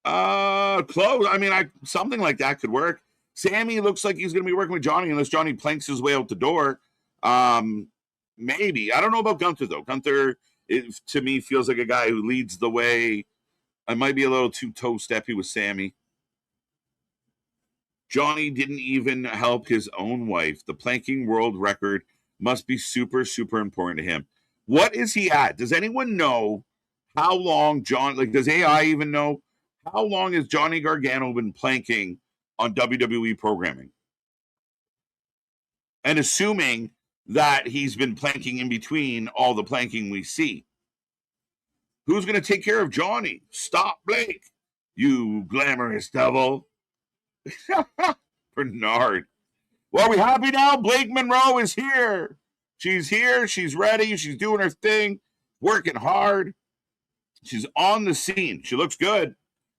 Close. I mean, something like that could work. Sammy looks like he's going to be working with Johnny unless Johnny planks his way out the door. Maybe. I don't know about Gunther, though. Gunther, to me, feels like a guy who leads the way. I might be a little too toe-steppy with Sammy. Johnny didn't even help his own wife. The planking world record must be super, super important to him. What is he at? Does anyone know how long does AI even know how long has Johnny Gargano been planking on WWE programming? And assuming that he's been planking in between all the planking we see. Who's going to take care of Johnny? Stop, Blake, you glamorous devil. Bernard. Well, are we happy now? Blake Monroe is here. She's here. She's ready. She's doing her thing, working hard. She's on the scene. She looks good.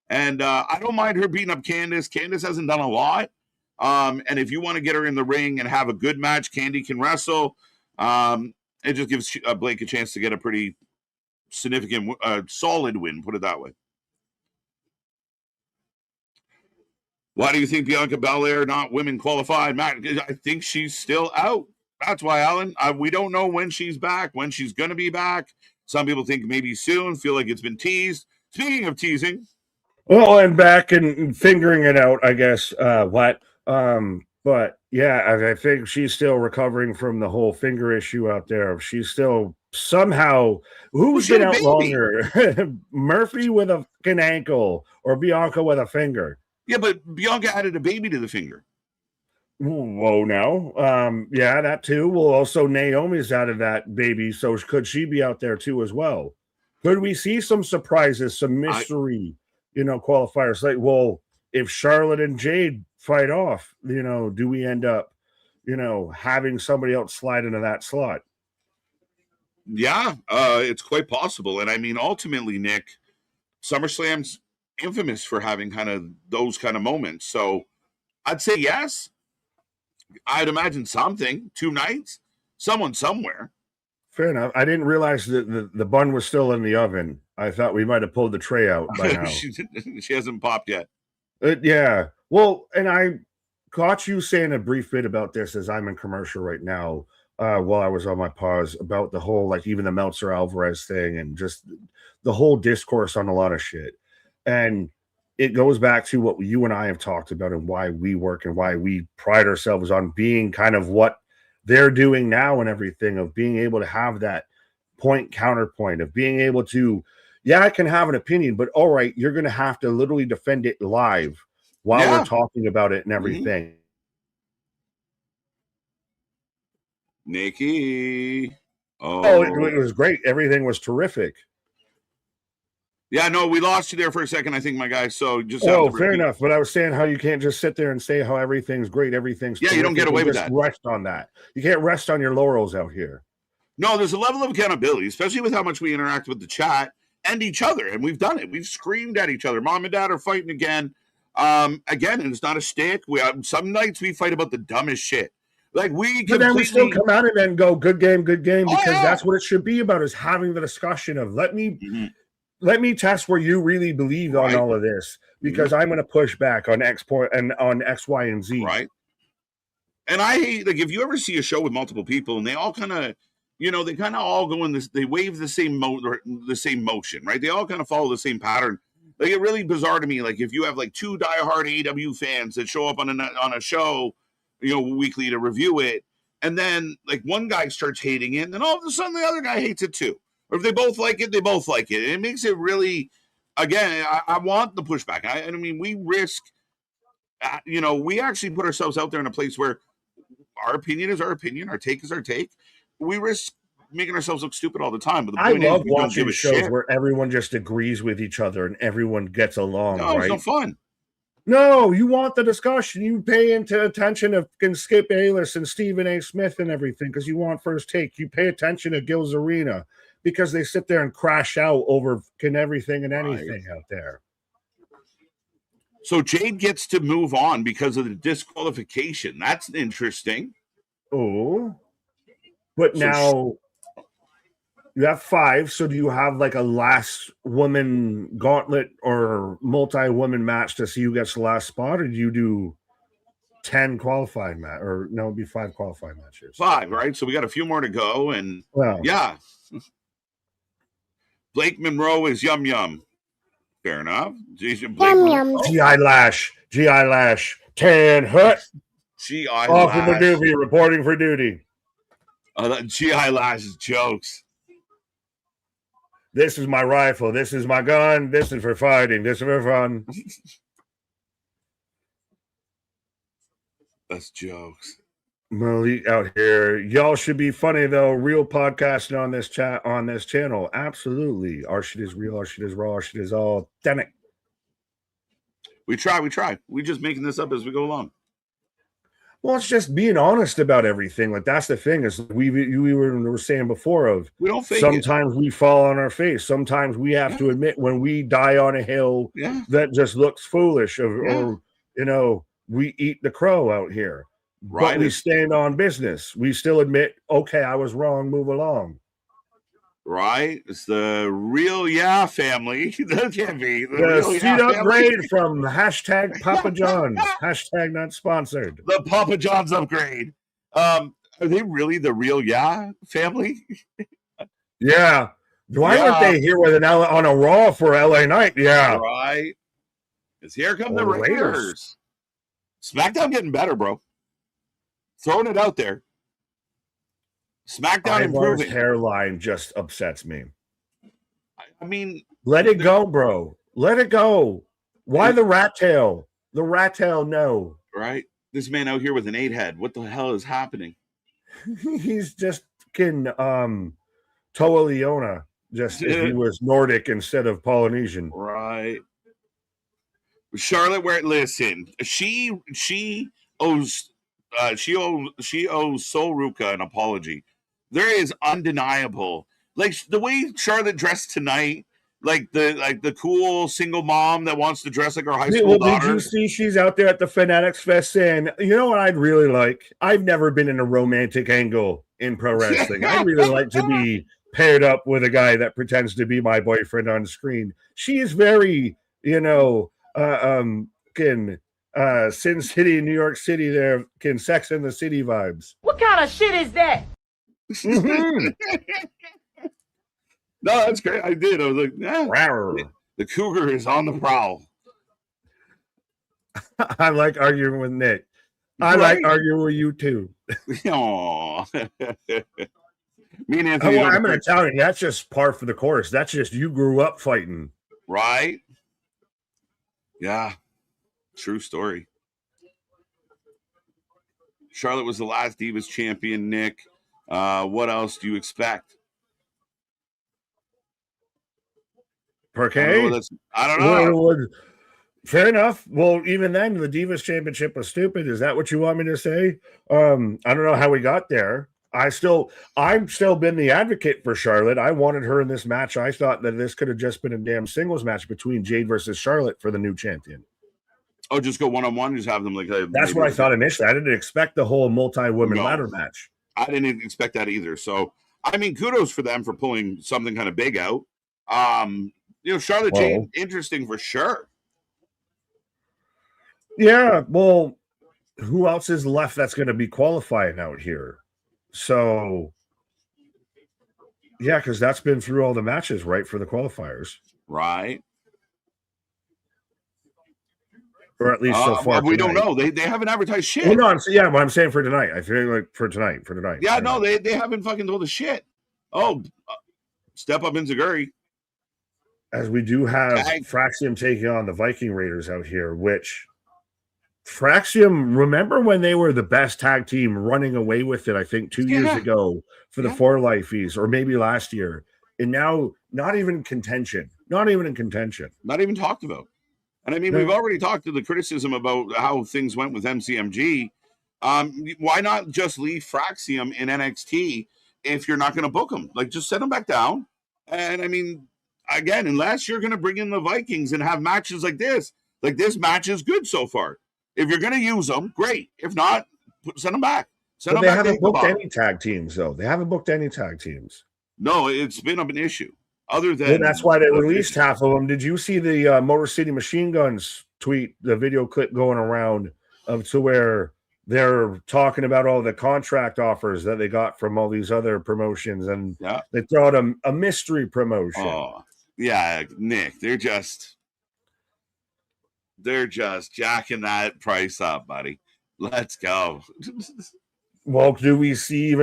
And I don't mind her beating up Candice. Candice hasn't done a lot. And if you want to get her in the ring and have a good match, Candy can wrestle. It just gives Blake a chance to get a pretty significant, solid win, put it that way. Why do you think Bianca Belair not women qualified? Matt, I think she's still out. That's why, Alan. We don't know when she's back, when she's going to be back. Some people think maybe soon, feel like it's been teased. Speaking of teasing. Well, and back and figuring it out, I guess, but yeah, I think she's still recovering from the whole finger issue out there. She's still somehow, who's been out longer? Murphy with a fucking ankle or Bianca with a finger? Yeah, but Bianca added a baby to the finger. Whoa, now. Yeah, that too. Well, also Naomi's out of that baby, so could she be out there too as well? Could we see some surprises, some mystery, qualifiers? Like, well, if Charlotte and Jade fight off, do we end up, having somebody else slide into that slot? Yeah, it's quite possible. And I mean, ultimately, Nick, SummerSlam's infamous for having kind of those kind of moments. So I'd say yes. I'd imagine something, 2 nights, someone somewhere. Fair enough. I didn't realize that the bun was still in the oven. I thought we might have pulled the tray out by now. she hasn't popped yet. Yeah. Well, and I caught you saying a brief bit about this as I'm in commercial right now while I was on my pause about the whole, like, even the Meltzer Alvarez thing and just the whole discourse on a lot of shit. And it goes back to what you and I have talked about and why we work and why we pride ourselves on being kind of what they're doing now and everything, of being able to have that point counterpoint, of being able to, yeah, I can have an opinion, but all right, you're going to have to literally defend it live while we're talking about it and everything. Nikki. Oh, it was great. Everything was terrific. Yeah, no, we lost you there for a second, I think, my guy. So just fair enough. But I was saying how you can't just sit there and say how everything's great, everything's you don't get away with that. Rest on that. You can't rest on your laurels out here. No, there's a level of accountability, especially with how much we interact with the chat and each other, and we've done it. We've screamed at each other. Mom and Dad are fighting again, and it's not a stick. We some nights we fight about the dumbest shit. Like but then we still come out and then go good game, because that's what it should be about, is having the discussion of let me test where you really believe on all of this, because I'm going to push back on X point and on X, Y, and Z. Right. And I hate, like, if you ever see a show with multiple people and they all kind of, they kind of all go in this, they wave the same motion, right? They all kind of follow the same pattern. Like, it's really bizarre to me. Like, if you have like two diehard AEW fans that show up on a show, weekly to review it, and then like one guy starts hating it, and then all of a sudden the other guy hates it too. Or if they both like it, they both like it. It makes it really, again, I want the pushback. I mean, we risk, we actually put ourselves out there in a place where our opinion is our opinion, our take is our take. We risk making ourselves look stupid all the time. But I love watching shows where everyone just agrees with each other and everyone gets along. No, it's no fun. No, you want the discussion. You pay attention to Skip Bayless and Stephen A. Smith and everything because you want first take. You pay attention to Gil's Arena because they sit there and crash out over everything and anything out there. So Jade gets to move on because of the disqualification. That's interesting. Oh, but now you have 5. So do you have like a last woman gauntlet or multi-woman match to see who gets the last spot, or do you do 10 qualifying match? Or no, it'd be 5 qualifying matches. 5, right? So we got a few more to go, and yeah. Blake Monroe is yum yum. Fair enough. G.I. Lash. Tan Hut. G.I. Off of the doobie, reporting for duty. G.I. Lash's jokes. This is my rifle. This is my gun. This is for fighting. This is for fun. That's jokes. Malik out here. Y'all should be funny though. Real podcasting on this chat on this channel. Absolutely. Our shit is real. Our shit is raw. Our shit is authentic. We try. We just making this up as we go along. Well, it's just being honest about everything. Like that's the thing is we were saying before of we don't fake sometimes we fall on our face. Sometimes we have to admit when we die on a hill that just looks foolish or we eat the crow out here. Right. But we stand on business. We still admit, okay, I was wrong, move along. Right? It's the real family. That can't be. The seat upgrade from hashtag Papa John's. Hashtag not sponsored. The Papa John's upgrade. Are they really the real family? Yeah. Why aren't they here with on a Raw for LA Night? Yeah. Right. Because here come the Raiders. Smackdown getting better, bro. Throwing it out there. SmackDown improving. Hairline just upsets me. I mean, let it go, bro. Let it go. Why the rat tail? The rat tail, no. Right? This man out here with an 8 head. What the hell is happening? He's just fucking Toa Leona. Just if he was Nordic instead of Polynesian. Right. Charlotte, listen, she owes Sol Ruca an apology. There is undeniable, like the way Charlotte dressed tonight. like the cool single mom that wants to dress like her high school Did daughter. you see she's out there at the Fanatics Fest saying, you know what I'd really like? I've never been in a romantic angle in pro wrestling. I'd really like to be paired up with a guy that pretends to be my boyfriend on screen. She is very, Sin City, New York City there, Sex in the City vibes. What kind of shit is that? Mhm. No, that's great. I did. I was like, the cougar is on the prowl. I like arguing with Nick. I like arguing with you too. Aww. Me and Anthony. I'm an Italian. That's just par for the course. That's just you grew up fighting. Right? Yeah. True story. Charlotte was the last Divas champion, Nick. What else do you expect? Okay. I don't know. Fair enough. Well, even then, the Divas Championship was stupid. Is that what you want me to say? I don't know how we got there. I'm still been the advocate for Charlotte. I wanted her in this match. I thought that this could have just been a damn singles match between Jade versus Charlotte for the new champion. Oh, just go one-on-one, just have them like. That's what I thought initially. I didn't expect the whole multi-women ladder match. I didn't expect that either. So, I mean, kudos for them for pulling something kind of big out. Charlotte Jade, interesting for sure. Yeah, well, who else is left that's going to be qualifying out here? So, yeah, because that's been through all the matches, right, for the qualifiers. Right. Or at least so far. We don't know. They haven't advertised shit. Well, no, what I'm saying for tonight. I feel like for tonight. Yeah, no, they haven't fucking told us shit. Oh, step up Enziguri. As we do have Fraxium taking on the Viking Raiders out here, which Fraxium, remember when they were the best tag team running away with it, I think 2 years ago for the 4 Lifeys, or maybe last year. And now not even in contention. Not even talked about. And I mean, we've already talked to the criticism about how things went with MCMG. Why not just leave Fraxium in NXT if you're not going to book them? Like, just set them back down. And I mean, again, unless you're going to bring in the Vikings and have matches like this match is good so far. If you're going to use them, great. If not, send them back. They haven't booked any tag teams, though. They haven't booked any tag teams. No, it's been an issue. Other than that's why they released half of them. Did you see the Motor City Machine Guns tweet, the video clip going around to where they're talking about all the contract offers that they got from all these other promotions, and they throw out a mystery promotion. Oh, yeah, Nick, they're just jacking that price up, buddy. Let's go. Well, do we see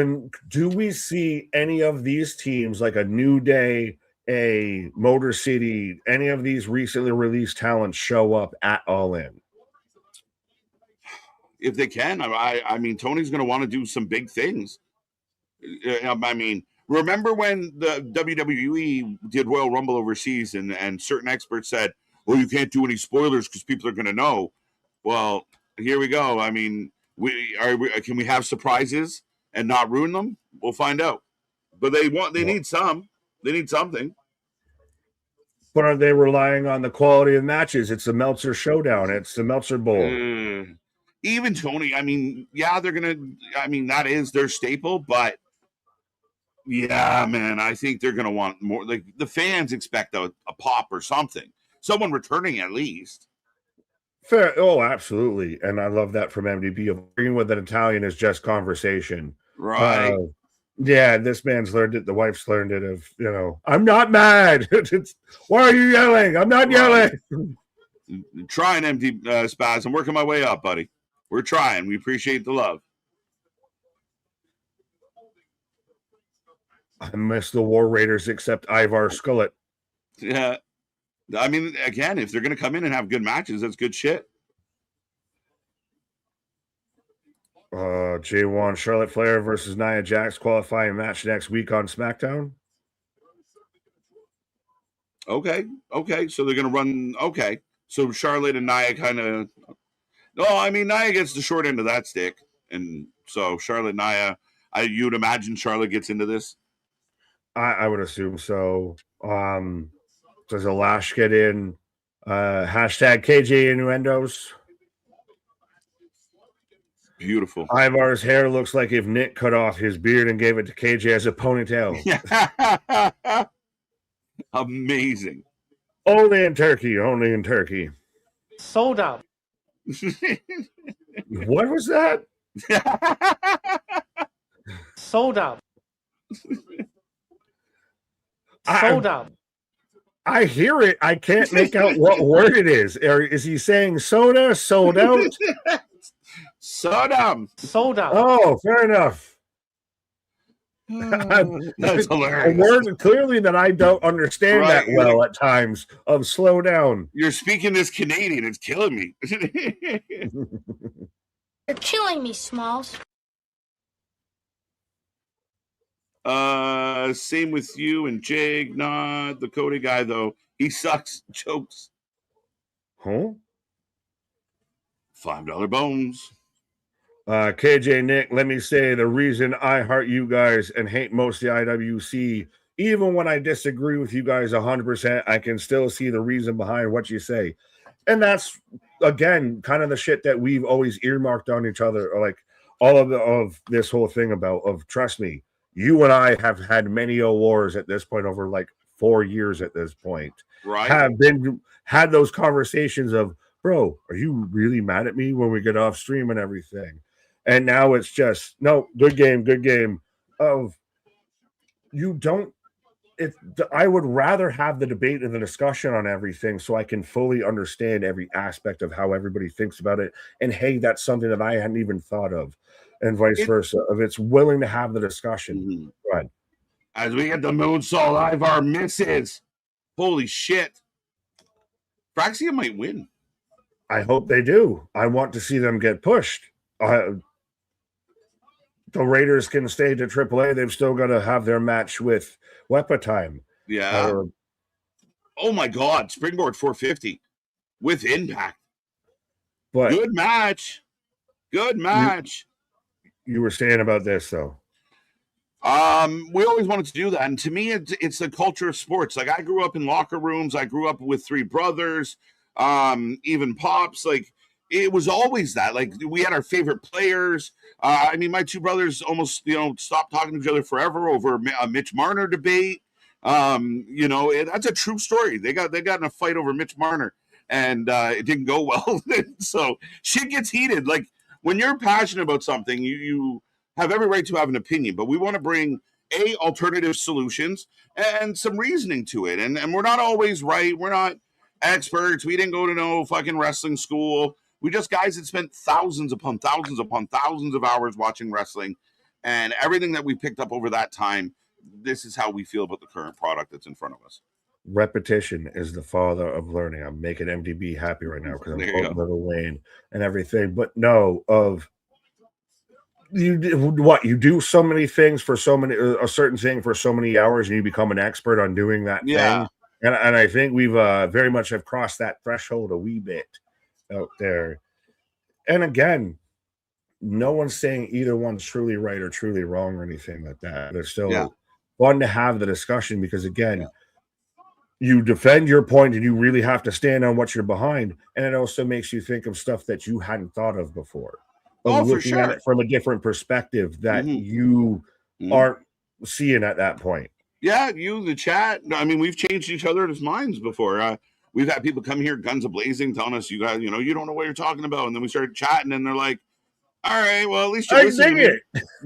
any of these teams like a New Day, a Motor City, any of these recently released talents show up at All In? If they can, I mean, Tony's going to want to do some big things. I mean, remember when the WWE did Royal Rumble overseas and certain experts said, well, you can't do any spoilers because people are going to know. Well, here we go. I mean, can we have surprises and not ruin them? We'll find out. But they need some. They need something. But are they relying on the quality of matches? It's the Meltzer Showdown. It's the Meltzer Bowl. Even Tony, I mean, that is their staple. But, yeah, man, I think they're going to want more. Like, the fans expect a pop or something. Someone returning at least. Fair. Oh, absolutely. And I love that from MDB. Agreeing with an Italian is just conversation. Right. Yeah, this man's learned it. The wife's learned it I'm not mad. Why are you yelling? I'm not yelling. Trying, empty Spaz. I'm working my way up, buddy. We're trying. We appreciate the love. I miss the War Raiders except Ivar Skullet. Yeah. I mean, again, if they're going to come in and have good matches, that's good shit. J1 Charlotte Flair versus Nia Jax qualifying match next week on SmackDown. Okay. So they're going to run. Okay. So Charlotte and Nia kind of. No, I mean, Nia gets the short end of that stick. And so Charlotte, Nia, you'd imagine Charlotte gets into this. I would assume so. Does Alash get in? Hashtag KJ innuendos. Beautiful. Ivar's hair looks like if Nick cut off his beard and gave it to KJ as a ponytail. Amazing. Only in Turkey. Only in Turkey. Sold out. What was that? Sold out. Sold out. I hear it. I can't make out what word it is. Or is he saying soda? Sold out? Sodom. Sold out. Oh, fair enough. That's hilarious. A word clearly that I don't understand Right. that well at times of slow down. You're speaking this Canadian. It's killing me. You're killing me, Smalls. Same with you and Jake. Not the Cody guy though. He sucks. Jokes. Huh? $5 bones. KJ Nick, let me say the reason I heart you guys and hate most of the IWC, even when I disagree with you guys 100%, I can still see the reason behind what you say. And that's, again, kind of the shit that we've always earmarked on each other, like all of this whole thing about, trust me, you and I have had many wars at this point over like 4 years at this point. Right. Had those conversations of, bro, are you really mad at me when we get off stream and everything? And now it's just, no, good game. Of you don't, I would rather have the debate and the discussion on everything so I can fully understand every aspect of how everybody thinks about it. And hey, that's something that I hadn't even thought of, and vice versa. If it's willing to have the discussion. Right. As we get the moonsault, Ivar misses. Holy shit. Fraxia might win. I hope they do. I want to see them get pushed. The Raiders can stay to AAA. They've still got to have their match with Wepa Time. Yeah. Oh my God. Springboard 450 with Impact. But good match. Good match. You were saying about this, though. We always wanted to do that. And to me, it's the culture of sports. Like, I grew up in locker rooms. I grew up with three brothers, even Pops. Like, it was always that. Like, we had our favorite players. I mean, my two brothers almost, stopped talking to each other forever over a Mitch Marner debate. That's a true story. They got in a fight over Mitch Marner, and it didn't go well. So shit gets heated. Like, when you're passionate about something, you have every right to have an opinion, but we want to bring alternative solutions and some reasoning to it. And we're not always right. We're not experts. We didn't go to no fucking wrestling school. We just guys that spent thousands upon thousands upon thousands of hours watching wrestling, and everything that we picked up over that time. This is how we feel about the current product that's in front of us. Repetition is the father of learning. I'm making MDB happy right now because I'm quoting Little Wayne and everything. But no, you do so many things for so many a certain thing for so many hours, and you become an expert on doing that thing. And I think we've very much have crossed that threshold a wee bit out there. And again, no one's saying either one's truly right or truly wrong or anything like that. They're still fun to have the discussion because, again, you defend your point and you really have to stand on what you're behind. And it also makes you think of stuff that you hadn't thought of before. Looking at it from a different perspective that you aren't seeing at that point. Yeah, the chat. I mean, we've changed each other's minds before. We've had people come here, guns a-blazing, telling us, you guys, you don't know what you're talking about. And then we started chatting, and they're like, all right, well, at least you listened.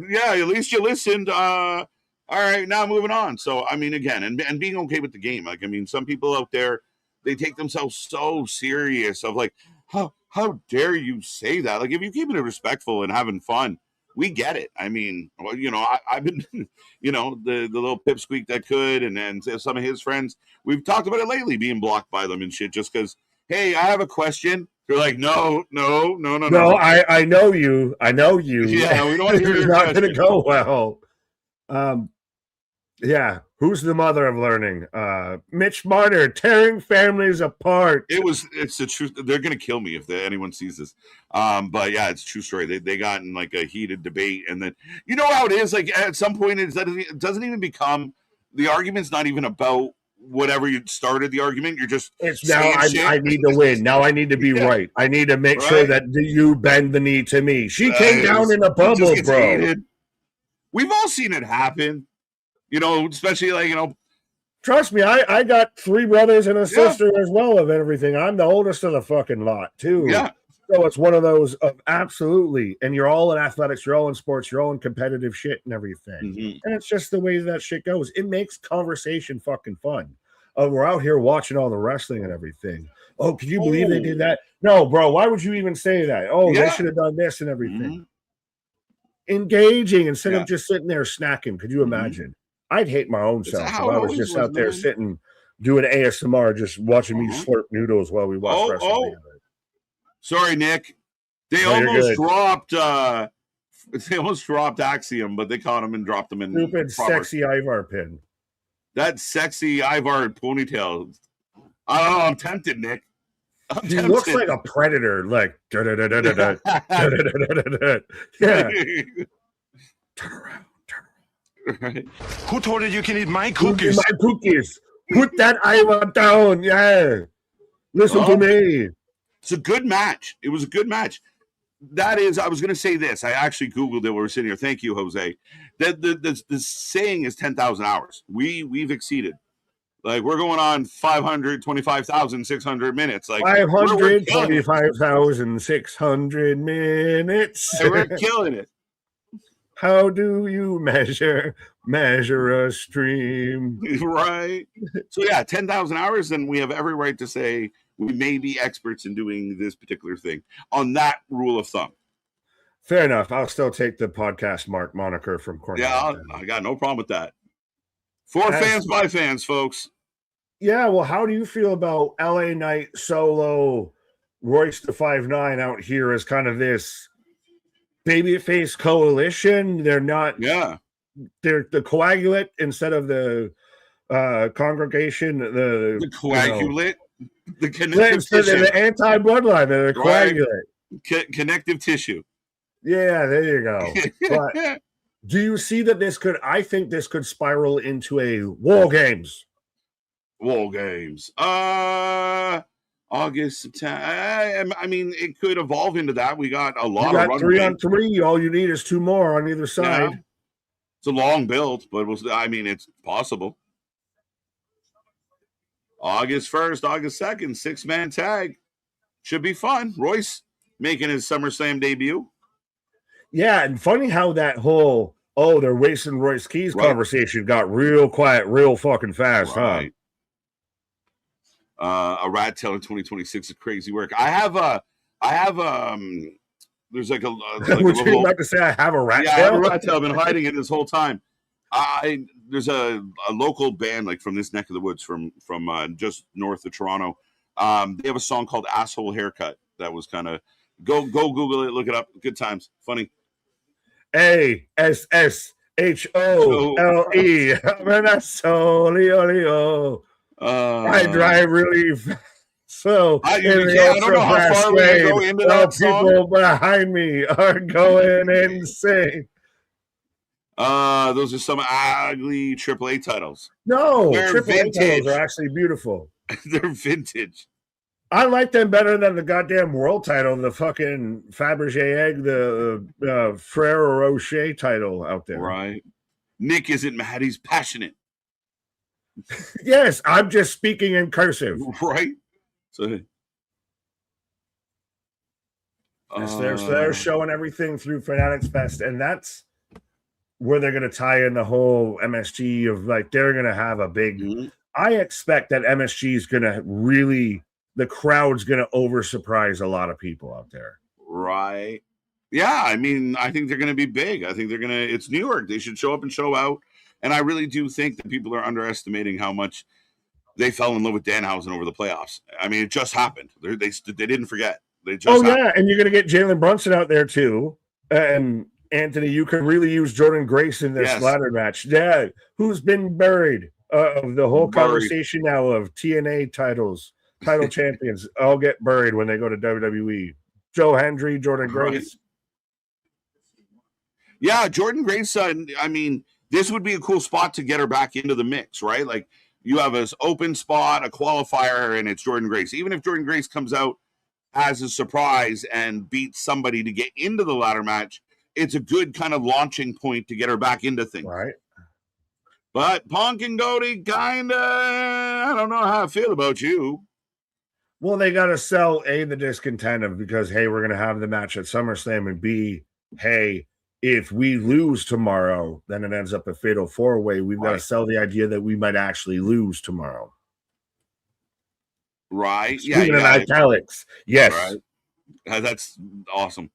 Yeah, at least you listened. All right, now moving on. So, I mean, again, and being okay with the game. Like, I mean, some people out there, they take themselves so serious of like, how dare you say that? Like, if you keep it respectful and having fun, we get it. I mean, well, I've been, the little pipsqueak that could, and then some of his friends, we've talked about it lately, being blocked by them and shit, just because, hey, I have a question. They're like, no. I know you. Yeah, we don't want to hear it's not going to go well. Yeah. Who's the mother of learning? Mitch Marner, tearing families apart. It's the truth. They're going to kill me if anyone sees this. But yeah, it's a true story. They got in like a heated debate, and then how it is. Like at some point, it doesn't even become, the argument's not even about whatever you started the argument. You're just it's now I need to win. Now I need to be right. I need to make sure that you bend the knee to me. She came down in a bubble, bro. Hated. We've all seen it happen. You know, especially like, you know. Trust me, I got 3 brothers and a sister as well of everything. I'm the oldest of the fucking lot, too. Yeah. So it's one of those absolutely. And you're all in athletics, you're all in sports, you're all in competitive shit and everything. Mm-hmm. And it's just the way that shit goes. It makes conversation fucking fun. We're out here watching all the wrestling and everything. Oh, can you believe they did that? No, bro, why would you even say that? Oh, they should have done this and everything. Engaging instead of just sitting there snacking. Could you imagine? I'd hate my own self if I was just out there sitting doing ASMR, just watching me slurp noodles while we watch wrestling together. Sorry, Nick. They almost dropped Axiom, but they caught him and dropped him in. Stupid sexy Ivar pin. That sexy Ivar ponytail. I don't know. I'm tempted, Nick. He looks like a predator. Like yeah. Turn around. Right. Who told you can eat my cookies? My cookies. Put that Ivar down. Yeah. Listen to me. It's a good match. It was a good match. That is, I was going to say this. I actually Googled it while we're sitting here. Thank you, Jose. The saying is 10,000 hours. We've exceeded. Like, we're going on 525,600 minutes. Like 525,600 minutes. And we're killing it. How do you measure a stream? Right. So, yeah, 10,000 hours, and we have every right to say we may be experts in doing this particular thing on that rule of thumb. Fair enough. I'll still take the podcast moniker from Cornell. Yeah, I got no problem with that. For fans, by fans, folks. Yeah, well, how do you feel about LA Knight, Solo, Royce the 5'9" out here as kind of this babyface coalition? They're not. Yeah. They're the coagulate instead of the congregation. The coagulate. The connective tissue. The anti-bloodline. They're the coagulate. Connective tissue. Yeah, there you go. But do you see that this could? I think this could spiral into a War Games. War Games. August, September. I mean, it could evolve into that. We got a lot of 3-on-3. All you need is 2 more on either side. Yeah. It's a long build, but it's possible. August 1st, August 2nd, 6-man tag. Should be fun. Royce making his SummerSlam debut. Yeah, and funny how that whole, they're wasting Royce Keys conversation got real quiet, real fucking fast, huh? A rat tail in 2026 is crazy work. There's like a would you like to say I have a rat tail? I have a rat tail. I've been hiding it this whole time. There's a local band like from this neck of the woods from just north of Toronto. They have a song called Asshole Haircut that was kind of go Google it, look it up. Good times. Funny. ASSHOLE. I drive really fast. So I don't know how far we go into that song. People behind me are going insane. Those are some ugly AAA titles. No, AAA titles are actually beautiful. They're vintage. I like them better than the goddamn world title, the fucking Fabergé egg, the Ferrero Rocher title out there. Right. Nick isn't mad, he's passionate. Yes, I'm just speaking in cursive. Right. So they're showing everything through Fanatics Fest, and that's where they're going to tie in the whole MSG of like they're going to have a big. Mm-hmm. I expect that MSG is going to really. The crowd's going to over surprise a lot of people out there. Right. Yeah. I mean, I think they're going to be big. I think it's New York. They should show up and show out. And I really do think that people are underestimating how much they fell in love with Danhausen over the playoffs. I mean, it just happened. They didn't forget. They just happened. And you're going to get Jalen Brunson out there too. And Anthony, you can really use Jordan Grace in this ladder match. Yeah. Who's been buried of the whole conversation now of TNA title champions all get buried when they go to WWE. Joe Hendry, Jordan Grace. Yeah, Jordan Grace. I mean, this would be a cool spot to get her back into the mix, right? Like You have this open spot, a qualifier, and it's Jordan Grace. Even if Jordan Grace comes out as a surprise and beats somebody to get into the ladder match, it's a good kind of launching point to get her back into things. Right. But Punk and Cody, kind of, I don't know how I feel about you. Well, they got to sell A, the discontent of because, hey, we're going to have the match at SummerSlam, and B, hey, if we lose tomorrow, then it ends up a fatal four-way. We've got to sell the idea that we might actually lose tomorrow. Right. Speaking in italics. Yes. Right. That's awesome.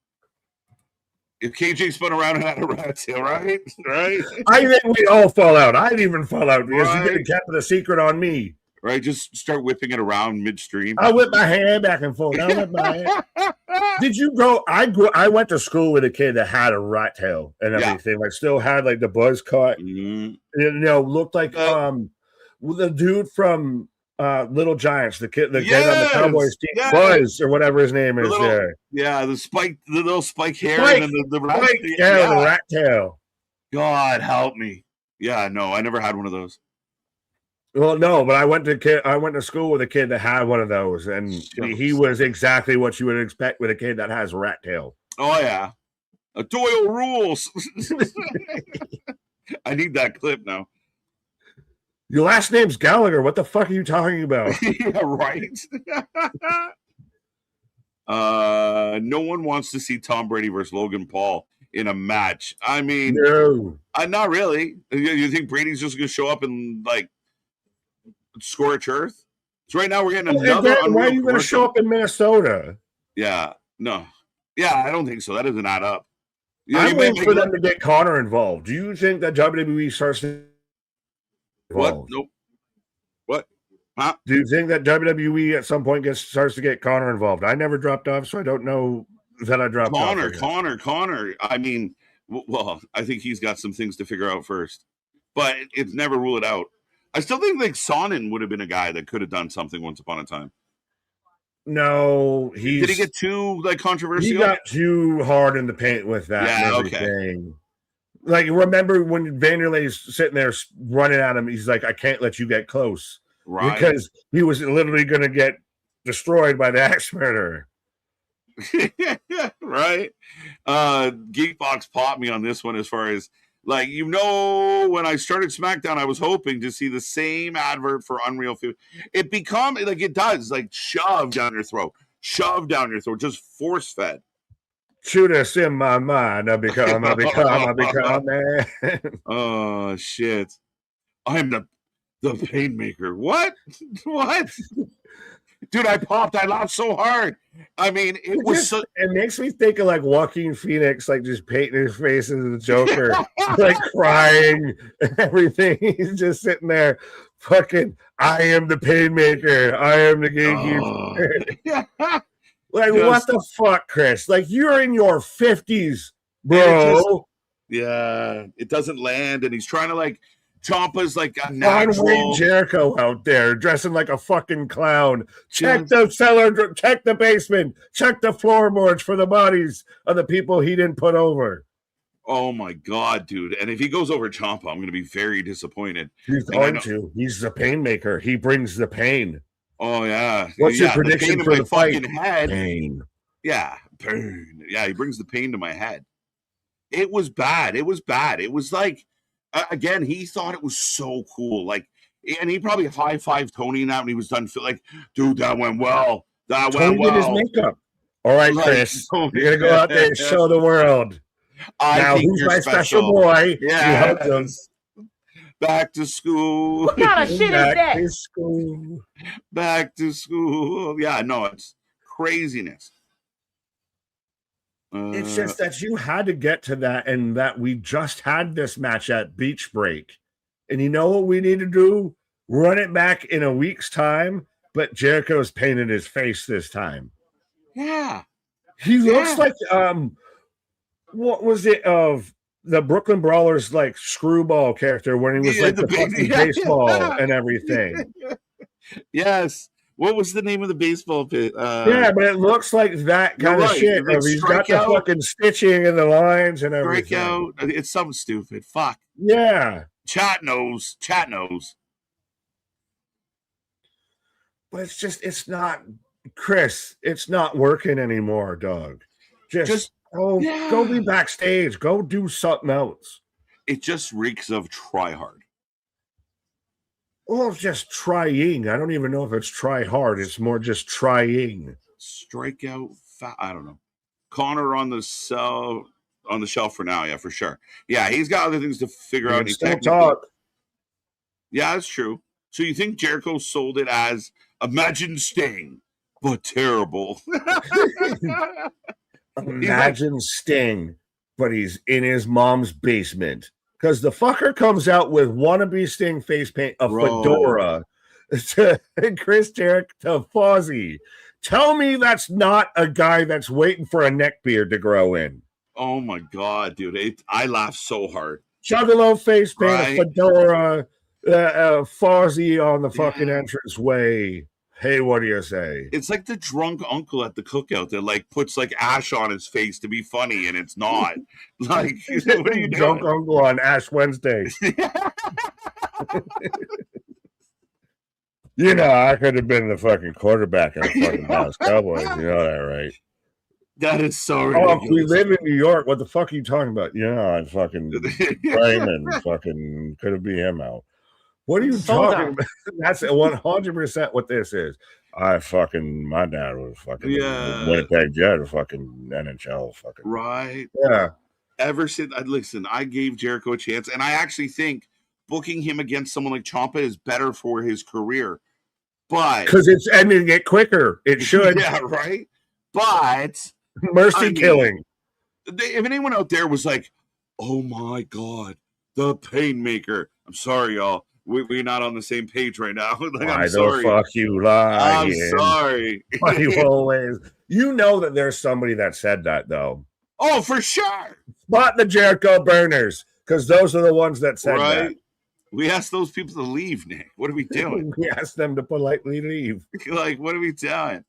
If KJ spun around and had a rat tail, right? Right. I think we all fall out. I'd even fall out because you didn't keep the secret on me. Right. Just start whipping it around midstream. I whip my hair back and forth. I whip my hair. Did you go? I went to school with a kid that had a rat tail and everything. Like still had like the buzz cut. Mm-hmm. You know, looked like the dude from Little Giants, the kid on the Cowboys team, Buzz or whatever his name is. Yeah, the little spike hair, and then the rat tail. The rat tail. God help me. Yeah, no, I never had one of those. Well, no, but I went to school with a kid that had one of those, and he was exactly what you would expect with a kid that has a rat tail. Oh yeah, a Doyle rules. I need that clip now. Your last name's Gallagher. What the fuck are you talking about? Yeah, right. No one wants to see Tom Brady versus Logan Paul in a match. I mean, no, not really. You think Brady's just going to show up and like scorch earth? So right now we're getting another. Why are you going to show up in Minnesota? Yeah, no, yeah, I don't think so. That doesn't add up. I'm waiting for them to get Connor involved. Do you think that WWE starts to? What? Nope. What? Huh? Do you think that WWE at some point starts to get Connor involved? I never dropped off, so I don't know that I dropped off. Connor. I mean, well, I think he's got some things to figure out first, but it's never rule it out. I still think like Sonnen would have been a guy that could have done something once upon a time. No, did he get too like controversial? He got too hard in the paint with that and everything. Okay. Like, remember when Vanderlei's sitting there running at him, he's like, I can't let you get close. Right. Because he was literally going to get destroyed by the axe murderer. Right. Geekbox popped me on this one as far as, like, when I started SmackDown, I was hoping to see the same advert for Unreal Food. It does, like, shoved down your throat, just force-fed. Shoot us in my mind. I become man. Oh shit! I'm the pain maker. What? What? Dude, I popped. I laughed so hard. I mean, it makes me think of like Joaquin Phoenix, like just painting his face as the Joker, like crying and everything. He's just sitting there, fucking. I am the pain maker. I am the gatekeeper. Like, what the fuck, Chris? Like, you're in your 50s, bro. It doesn't land, and he's trying to, like, Ciampa's like a natural. Wayne Jericho out there dressing like a fucking clown. Check the cellar, check the basement, check the floorboards for the bodies of the people he didn't put over. Oh, my God, dude. And if he goes over Ciampa, I'm going to be very disappointed. He's going to. He's the pain maker. He brings the pain. Oh yeah. What's your prediction for the fight? Head. Pain. Yeah, pain. Yeah, he brings the pain to my head. It was bad. It was like, again, he thought it was so cool. Like, and he probably high-fived Tony and that when he was done. Like, dude, that went well. Tony did his makeup. All right, Chris, you're gonna go out there and show the world. Now, who's my special boy? Yeah. Back to school. What kind of shit is that? Back to school. Yeah, no, it's craziness. It's just that you had to get to that, and that we just had this match at Beach Break. And you know what we need to do? Run it back in a week's time, but Jericho's painted his face this time. Yeah. He looks like, what was it of the Brooklyn Brawlers, like Screwball character when he was like the fucking baseball and everything. Yes. What was the name of the baseball pit? Yeah, but it looks like that kind of shit. He's got the fucking stitching and the lines and everything. Strikeout. It's something stupid. Fuck. Yeah. Chat knows. But it's not, Chris. It's not working anymore, dog. Just go be backstage. Go do something else. It just reeks of try hard. Well, it's just trying. I don't even know if it's try hard. It's more just trying. Strikeout. I don't know. Connor on the shelf for now. Yeah, for sure. Yeah, he's got other things to figure out. Still talk. Yeah, that's true. So you think Jericho sold it as Imagine Sting, but terrible. Imagine Sting, but he's in his mom's basement. Because the fucker comes out with wannabe Sting face paint, a fedora, to Chris Jericho, to Fozzy. Tell me that's not a guy that's waiting for a neck beard to grow in. Oh my God, dude. I laughed so hard. Juggalo face paint, a fedora, Fozzy on the fucking entranceway. Hey, what do you say? It's like the drunk uncle at the cookout that like puts like ash on his face to be funny, and it's not. Like, what are you doing? Drunk uncle on Ash Wednesday. You know, I could have been the fucking quarterback in the fucking Dallas Cowboys. You know that, right? That is so ridiculous. Oh, we live in New York. What the fuck are you talking about? You know, I fucking Raymond fucking could have beat him out. What are you talking about? That's 100% what this is. My dad was fucking Winnipeg Jet or fucking NHL fucking. Right. Yeah. Ever since, listen, I gave Jericho a chance, and I actually think booking him against someone like Ciampa is better for his career. But because it's ending it quicker. It should. Yeah, right? But killing. If anyone out there was like, oh my God, the Painmaker. I'm sorry, y'all. We're not on the same page right now. Like, I'm sorry. Fuck you, lying. I'm sorry. You know that there's somebody that said that, though. Oh, for sure. Spot the Jericho burners, because those are the ones that said that. We asked those people to leave, Nick. What are we doing? We asked them to politely leave. Like, what are we doing?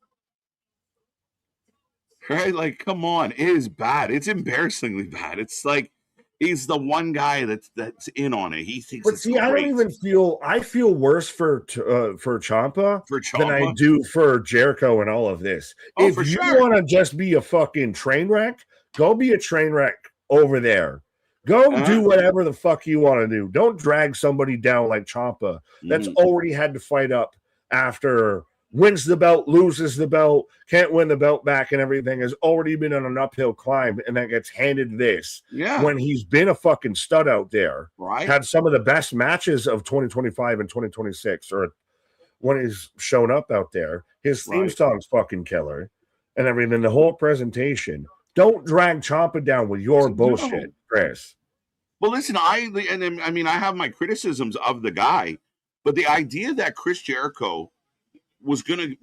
Right? Like, come on. It is bad. It's embarrassingly bad. It's like, he's the one guy that's in on it. He thinks. But see, I don't even feel. I feel worse for Ciampa than I do for Jericho and all of this. Oh, if you want to just be a fucking train wreck, go be a train wreck over there. Go do whatever the fuck you want to do. Don't drag somebody down like Ciampa that's already had to fight up after wins the belt, loses the belt, can't win the belt back, and everything has already been on an uphill climb, and then gets handed this. Yeah. When he's been a fucking stud out there. Right. Had some of the best matches of 2025 and 2026, or when he's shown up out there. His theme song's fucking killer and everything. The whole presentation. Don't drag Ciampa down with your bullshit, Chris. Well, listen, I have my criticisms of the guy, but the idea that Chris Jericho was gonna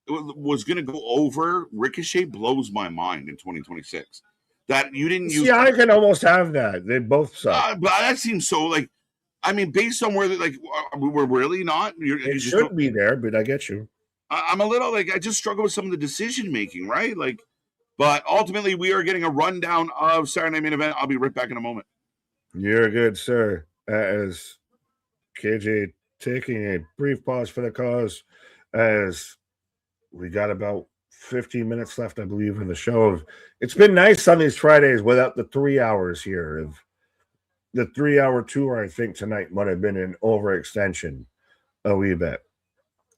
go over Ricochet blows my mind in 2026. That you didn't use. Yeah, I can almost have that. They both suck. But that seems so like. I mean, based on where we're really not. It should be there, but I get you. I'm a little like I just struggle with some of the decision making, right? Like, but ultimately, we are getting a rundown of Saturday Night Main Event. I'll be right back in a moment. You're good, sir. As KJ taking a brief pause for the cause, as we got about 15 minutes left, I believe, in the show. It's been nice on these Fridays without the 3 hours here. The 3-hour tour, I think, tonight might have been an overextension a wee bit.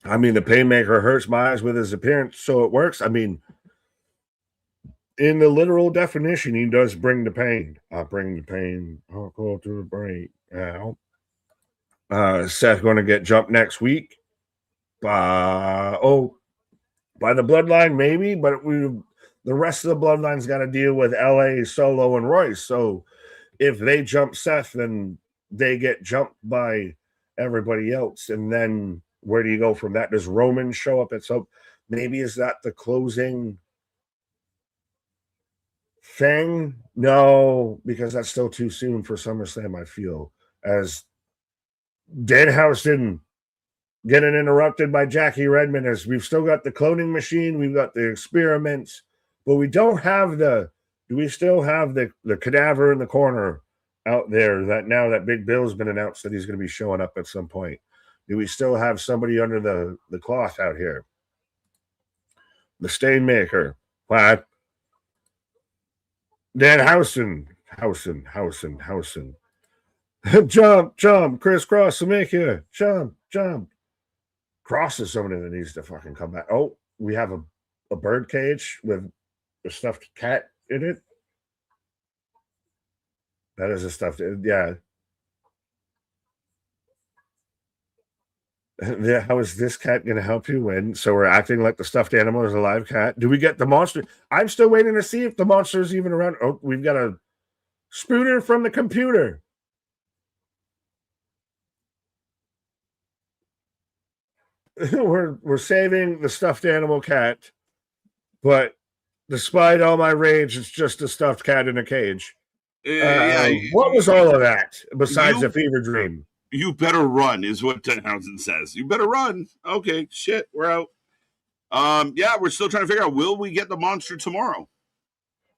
I mean, the Painmaker hurts my eyes with his appearance, so it works. I mean, in the literal definition, he does bring the pain. I bring the pain. I'll go to the brain. Seth going to get jumped next week. By the Bloodline, maybe, but the rest of the Bloodline's got to deal with LA, Solo, and Royce. So if they jump Seth, then they get jumped by everybody else. And then where do you go from that? Does Roman show up at some? Maybe is that the closing thing? No, because that's still too soon for SummerSlam, I feel. As Deadhouse didn't getting interrupted by Jackie Redmond, as we've still got the cloning machine, we've got the experiments, but we don't have do we still have the cadaver in the corner out there that now that Big Bill's been announced that he's going to be showing up at some point? Do we still have somebody under the cloth out here? The stain maker. What? Dan Housen. Jump, crisscross to make you. Jump. Cross is somebody that needs to fucking come back. Oh, we have a bird cage with a stuffed cat in it. That is a stuffed, yeah. Yeah, how is this cat going to help you win? So we're acting like the stuffed animal is a live cat. Do we get the monster? I'm still waiting to see if the monster is even around. Oh, we've got a spooner from the computer. We're saving the stuffed animal cat, but despite all my rage, it's just a stuffed cat in a cage. What was all of that besides a fever dream? You better run, is what Denhausen says. You better run. Okay, shit, we're out. Yeah, we're still trying to figure out, will we get the monster tomorrow?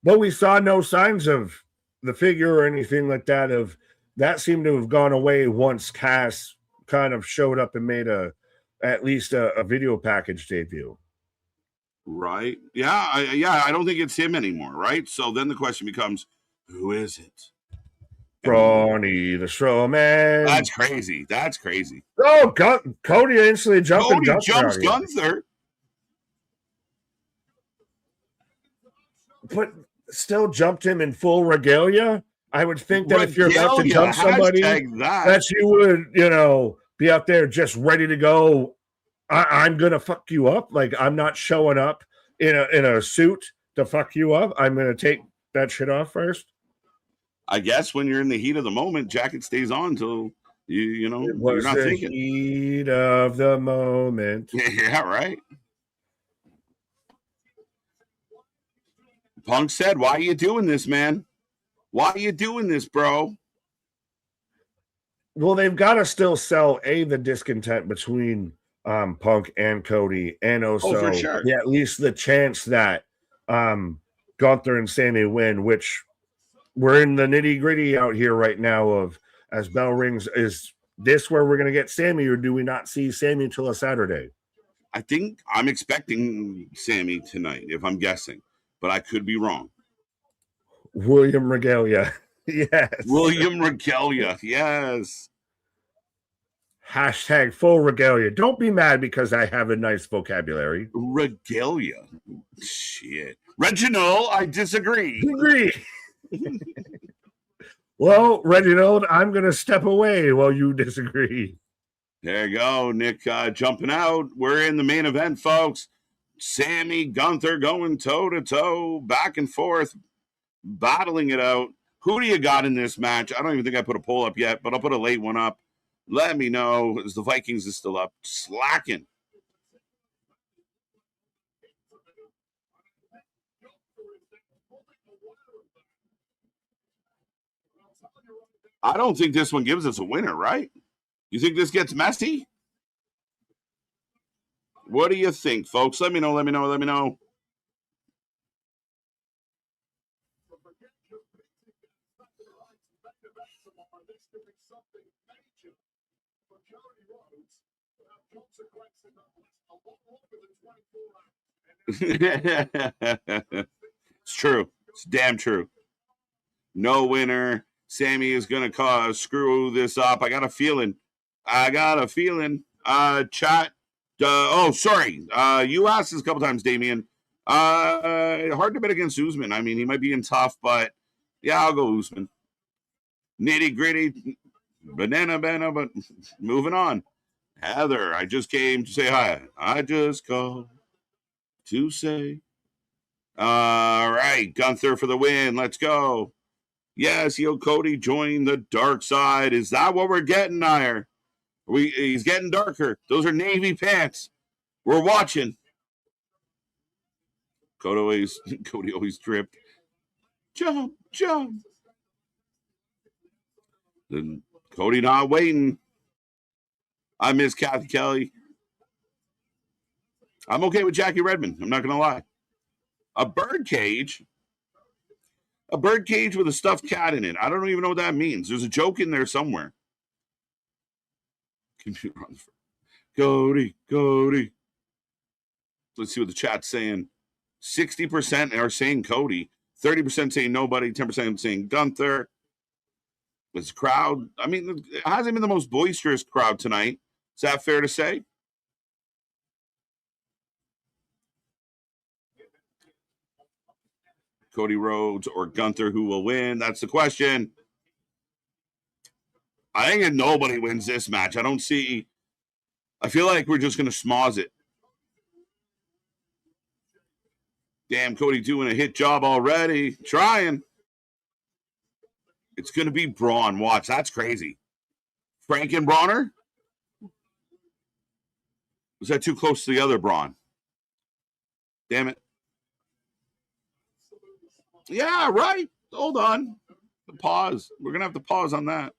But we saw no signs of the figure or anything like that. Of that seemed to have gone away once Cass kind of showed up and made at least a video package debut. Right. Yeah, I don't think it's him anymore, right? So then the question becomes, who is it? Brawny the Strowman. That's crazy. Oh, Cody instantly jumping. Cody jumps Gunther. But still jumped him in full regalia. I would think that if you're about to jump somebody, that you would, be out there just ready to go. I'm gonna fuck you up. Like, I'm not showing up in a suit to fuck you up. I'm gonna take that shit off first. I guess when you're in the heat of the moment, jacket stays on till you're not thinking. Heat of the moment. Yeah, right. Punk said, "Why are you doing this, man? Why are you doing this, bro?" Well, they've got to still sell the discontent between Punk and Cody, and also for sure. at least the chance that Gunther and Sammy win, which we're in the nitty gritty out here right now of as bell rings. Is this where we're going to get Sammy, or do we not see Sammy until a Saturday? I think I'm expecting Sammy tonight, if I'm guessing, but I could be wrong. William Regalia. Yes. William Regalia. Yes. Hashtag full regalia. Don't be mad because I have a nice vocabulary. Regalia. Shit. Reginald, I disagree. Agree. Well, Reginald, I'm going to step away while you disagree. There you go, Nick jumping out. We're in the main event, folks. Sammy, Gunther going toe-to-toe, back and forth, battling it out. Who do you got in this match? I don't even think I put a poll up yet, but I'll put a late one up. Let me know, as the Vikings is still up, slacking. I don't think this one gives us a winner, right? You think this gets messy? What do you think, folks? Let me know. It's true. It's damn true. No winner. Sammy is going to screw this up. I got a feeling. Chat. Sorry. You asked this a couple times, Damien. Hard to bet against Usman. I mean, he might be in tough, but yeah, I'll go Usman. Nitty gritty. Banana, but moving on. Heather, I just came to say hi. I just called to say. All right. Gunther for the win. Let's go. Yes, Cody joined the dark side. Is that what we're getting, Nair? He's getting darker. Those are navy pants. We're watching. Cody always tripped. Jump. Then Cody not waiting. I miss Kathy Kelly. I'm okay with Jackie Redmond. I'm not going to lie. A bird cage with a stuffed cat in it. I don't even know what that means. There's a joke in there somewhere. Computer on the Cody. Let's see what the chat's saying. 60% are saying Cody, 30% saying nobody, 10% saying Gunther. This crowd, I mean, it hasn't been the most boisterous crowd tonight. Is that fair to say? Cody Rhodes or Gunther, who will win? That's the question. I think if nobody wins this match, I feel like we're just going to schmoz it. Damn, Cody doing a hit job already. Trying. It's going to be Braun. Watch, that's crazy. Frankenbrawner? Was that too close to the other Braun? Damn it. Yeah, right. Hold on. The pause. We're going to have to pause on that.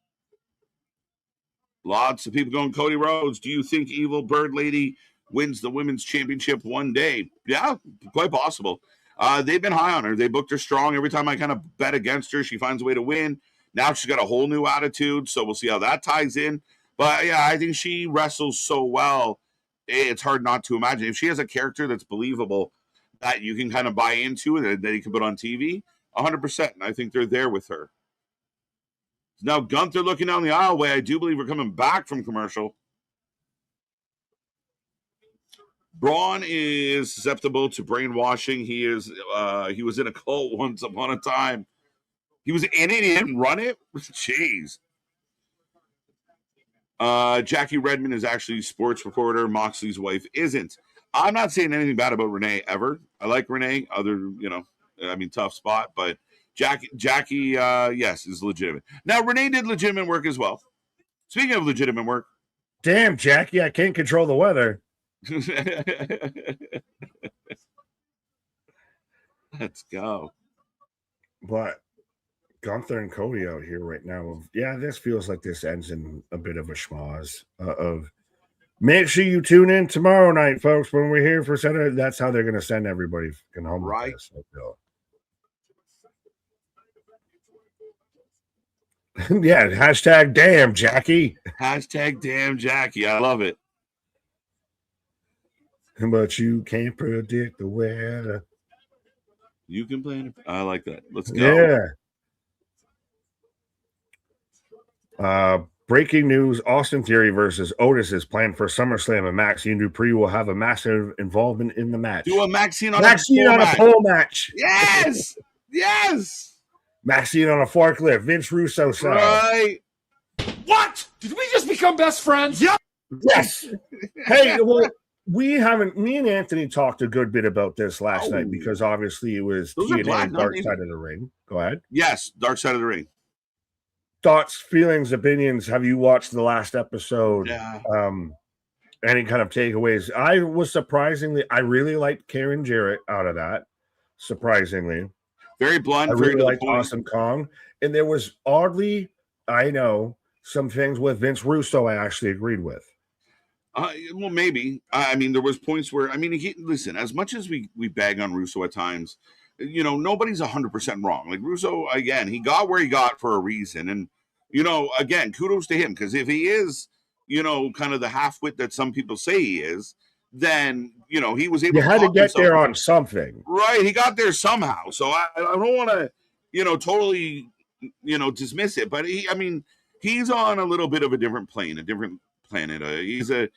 Lots of people going Cody Rhodes. Do you think Evil Bird Lady wins the women's championship one day? Yeah, quite possible. They've been high on her. They booked her strong. Every time I kind of bet against her, she finds a way to win. Now she's got a whole new attitude, so we'll see how that ties in. But, yeah, I think she wrestles so well, it's hard not to imagine. If she has a character that's believable that you can kind of buy into and that you can put on TV, 100%. And I think they're there with her. Now, Gunther looking down the aisleway. I do believe we're coming back from commercial. Braun is susceptible to brainwashing. He was in a cult once upon a time. He was in it, he didn't run it? Jeez. Jackie Redmond is actually a sports reporter. Moxley's wife isn't. I'm not saying anything bad about Renee ever. I like Renee. Tough spot, but Jackie, yes, is legitimate. Now, Renee did legitimate work as well. Speaking of legitimate work. Damn, Jackie, I can't control the weather. Let's go. But Gunther and Cody out here right now. Yeah, this feels like this ends in a bit of a schmoz of make sure you tune in tomorrow night, folks, when we're here for Saturday. That's how they're going to send everybody home. Right. Yeah, hashtag damn Jackie. Hashtag damn Jackie. I love it. But you can't predict the weather. You can plan. I like that. Let's go. Yeah. Breaking news: Austin Theory versus Otis is planned for SummerSlam, and Maxine Dupree will have a massive involvement in the match. Do a Maxine on a pole match. Yes. Yes. Maxine on a forklift. Vince Russo style. Right. What? Did we just become best friends? Yep. Yes. Hey, well, me and Anthony talked a good bit about this last night because obviously it was TNA Dark Side of the Ring. Go ahead. Yes, Dark Side of the Ring. Thoughts, feelings, opinions. Have you watched the last episode? Yeah. Any kind of takeaways? I really liked Karen Jarrett out of that. Surprisingly. Very blunt. I really liked Awesome Kong. And there was oddly, I know, some things with Vince Russo I actually agreed with. Well, maybe. I mean, there was points where, listen, as much as we bag on Russo at times, nobody's 100% wrong. Like Russo, again, he got where he got for a reason. And, again, kudos to him. Because if he is, kind of the half-wit that some people say he is, then, he was able to get there on something. Right. He got there somehow. So I don't want to, totally, dismiss it. But he's on a little bit of a different plane, a different planet. He's a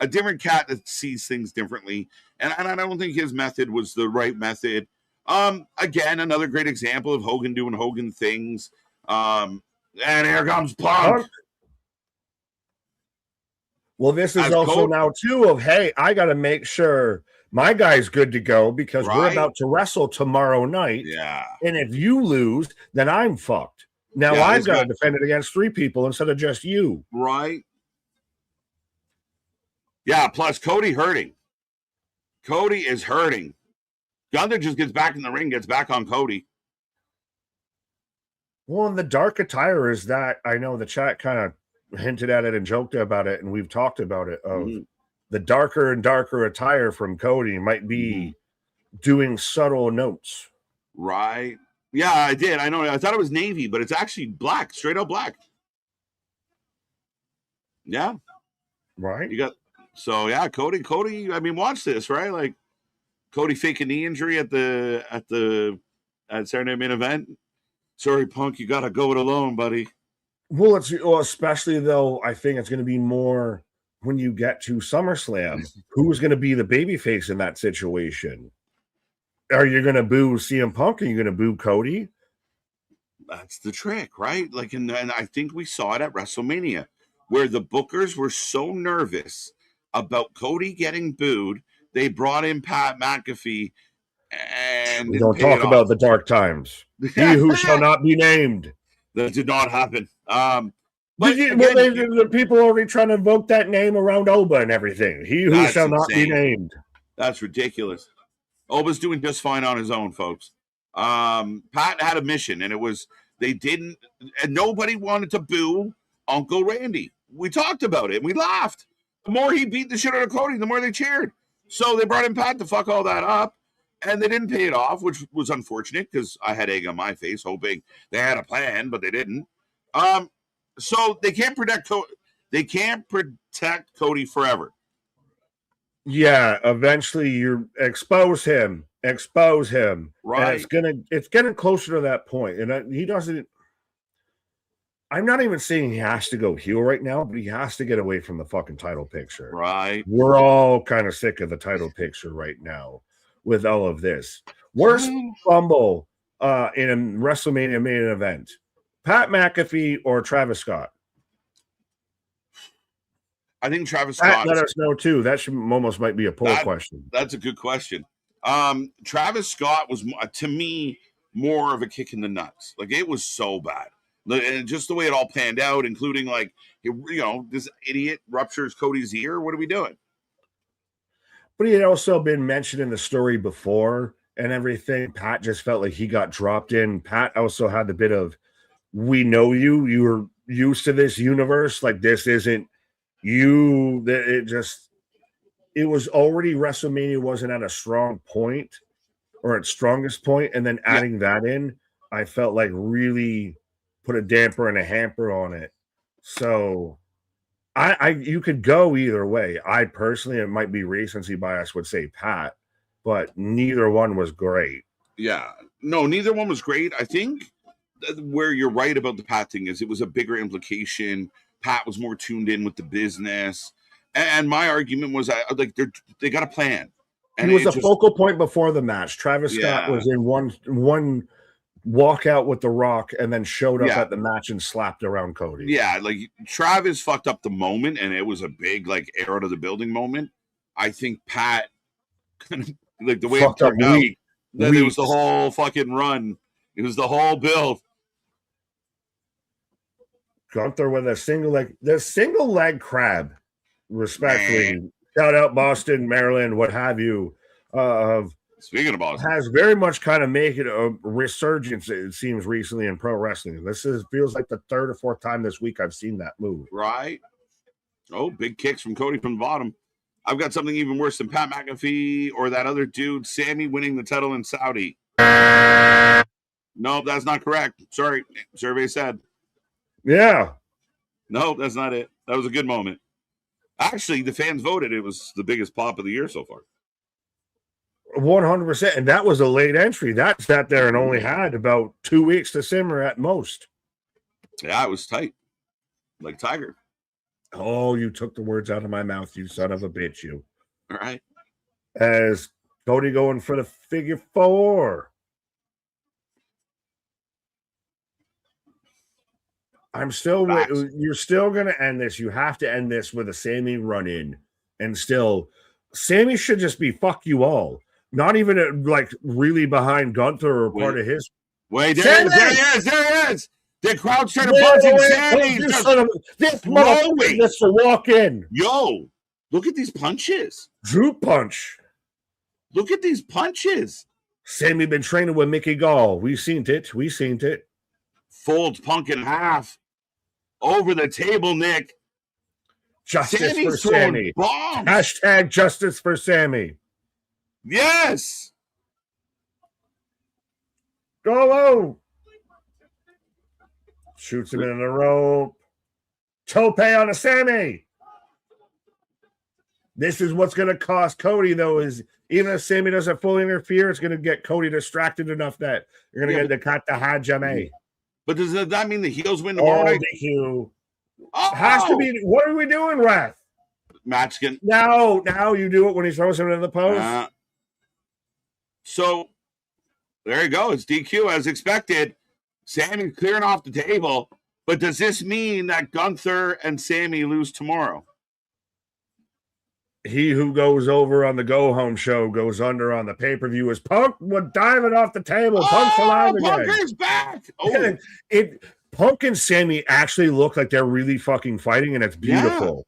different cat that sees things differently. And I don't think his method was the right method. Again, another great example of Hogan doing Hogan things. And here comes Punk. Well, this is also now too of, hey, I got to make sure my guy's good to go because we're about to wrestle tomorrow night. Yeah. And if you lose, then I'm fucked. Now I've got to defend it against 3 people instead of just you. Right. Yeah, plus Cody hurting. Cody is hurting. Gunther just gets back in the ring, gets back on Cody. Well, and the dark attire is that, I know the chat kind of hinted at it and joked about it, and we've talked about it, of the darker and darker attire from Cody might be doing subtle notes. Right. Yeah, I did. I know. I thought it was navy, but it's actually black, straight up black. Yeah. Right. You got So yeah, Cody. I mean, watch this, right? Like Cody fake a knee injury at Saturday Night Main Event. Sorry, Punk, you gotta go it alone, buddy. Well, especially though, I think it's going to be more when you get to SummerSlam. Who's going to be the babyface in that situation? Are you going to boo CM Punk? Are you going to boo Cody? That's the trick, right? Like, and I think we saw it at WrestleMania, where the bookers were so nervous about Cody getting booed, they brought in Pat McAfee and We don't talk about the dark times. He who shall not be named. That did not happen. But the people are already trying to invoke that name around Oba and everything. He who shall not be named. That's ridiculous. Oba's doing just fine on his own, folks. Pat had a mission, and it was and nobody wanted to boo Uncle Randy. We talked about it, and we laughed. The more he beat the shit out of Cody, the more they cheered. So they brought in Pat to fuck all that up. And they didn't pay it off, which was unfortunate because I had egg on my face, hoping they had a plan, but they didn't. So they can't protect Cody forever. Yeah, eventually you expose him, right? And it's getting closer to that point, and he doesn't. I'm not even saying he has to go heel right now, but he has to get away from the fucking title picture. Right? We're all kind of sick of the title picture right now. With all of this, worst fumble in a WrestleMania main event, Pat McAfee or Travis Scott? I think Travis Scott. Let us know too. That should almost might be a poll question. That's a good question. Travis Scott was, to me, more of a kick in the nuts. Like, it was so bad, and just the way it all panned out, including like, this idiot ruptures Cody's ear. What are we doing? But he had also been mentioned in the story before and everything. Pat just felt like he got dropped in. Pat also had the bit of, we know you. You were used to this universe. Like, this isn't you. It was already WrestleMania wasn't at a strong point or its strongest point. And then adding that in, I felt like really put a damper and a hamper on it. So you could go either way. I personally, it might be recency bias, would say Pat, but neither one was great. Yeah, no, neither one was great. I think where you're right about the Pat thing is it was a bigger implication. Pat was more tuned in with the business, and my argument was like they got a plan. And he was a focal point before the match. Travis Scott was in one walk out with The Rock and then showed up at the match and slapped around Cody. Yeah, like Travis fucked up the moment and it was a big like arrow to the building moment. I think Pat like the way fucked it turned up out, then it was the whole fucking run. It was the whole build. Gunther with a single leg crab. Respectfully. Shout out Boston, Maryland, what have you. Speaking of Boston, has very much kind of made it a resurgence, it seems, recently in pro wrestling. Feels like the third or fourth time this week I've seen that move. Right. Oh, big kicks from Cody from the bottom. I've got something even worse than Pat McAfee or that other dude, Sammy, winning the title in Saudi. Nope, that's not correct. Sorry. Survey said. Yeah. No, that's not it. That was a good moment. Actually, the fans voted. It was the biggest pop of the year so far. 100%. And that was a late entry. That sat there and only had about 2 weeks to simmer at most. Yeah, it was tight. Like Tiger. Oh, you took the words out of my mouth, you son of a bitch, you. All right. As Cody going for the figure four. You're still going to end this. You have to end this with a Sammy run-in. And still, Sammy should just be fuck you all. Not even like really behind Gunther or part of his. Wait, there he is. The crowd's trying to punch him. Sammy. This motherfucker gets to walk in. Yo, look at these punches. Drew punch. Look at these punches. Sammy been training with Mickey Gall. We seen it. Folds Punk in half. Over the table, Nick. Justice for Sammy. Bombs. Hashtag justice for Sammy. Yes. Go. Shoots him in the rope. Tope on a Sammy. This is what's going to cost Cody, though, is even if Sammy doesn't fully interfere, it's going to get Cody distracted enough that you're going to get the cut the Hajime. But does that mean the heels win tomorrow night? DQ. Has to be. What are we doing, Wrath? Match can. Now you do it when he throws him in the post. So there you go. It's DQ as expected. Sammy's clearing off the table. But does this mean that Gunther and Sammy lose tomorrow? He who goes over on the go home show goes under on the pay-per-view is Punk diving off the table. Punk's alive again. Punker's back. Punk and Sammy actually look like they're really fucking fighting, and it's beautiful.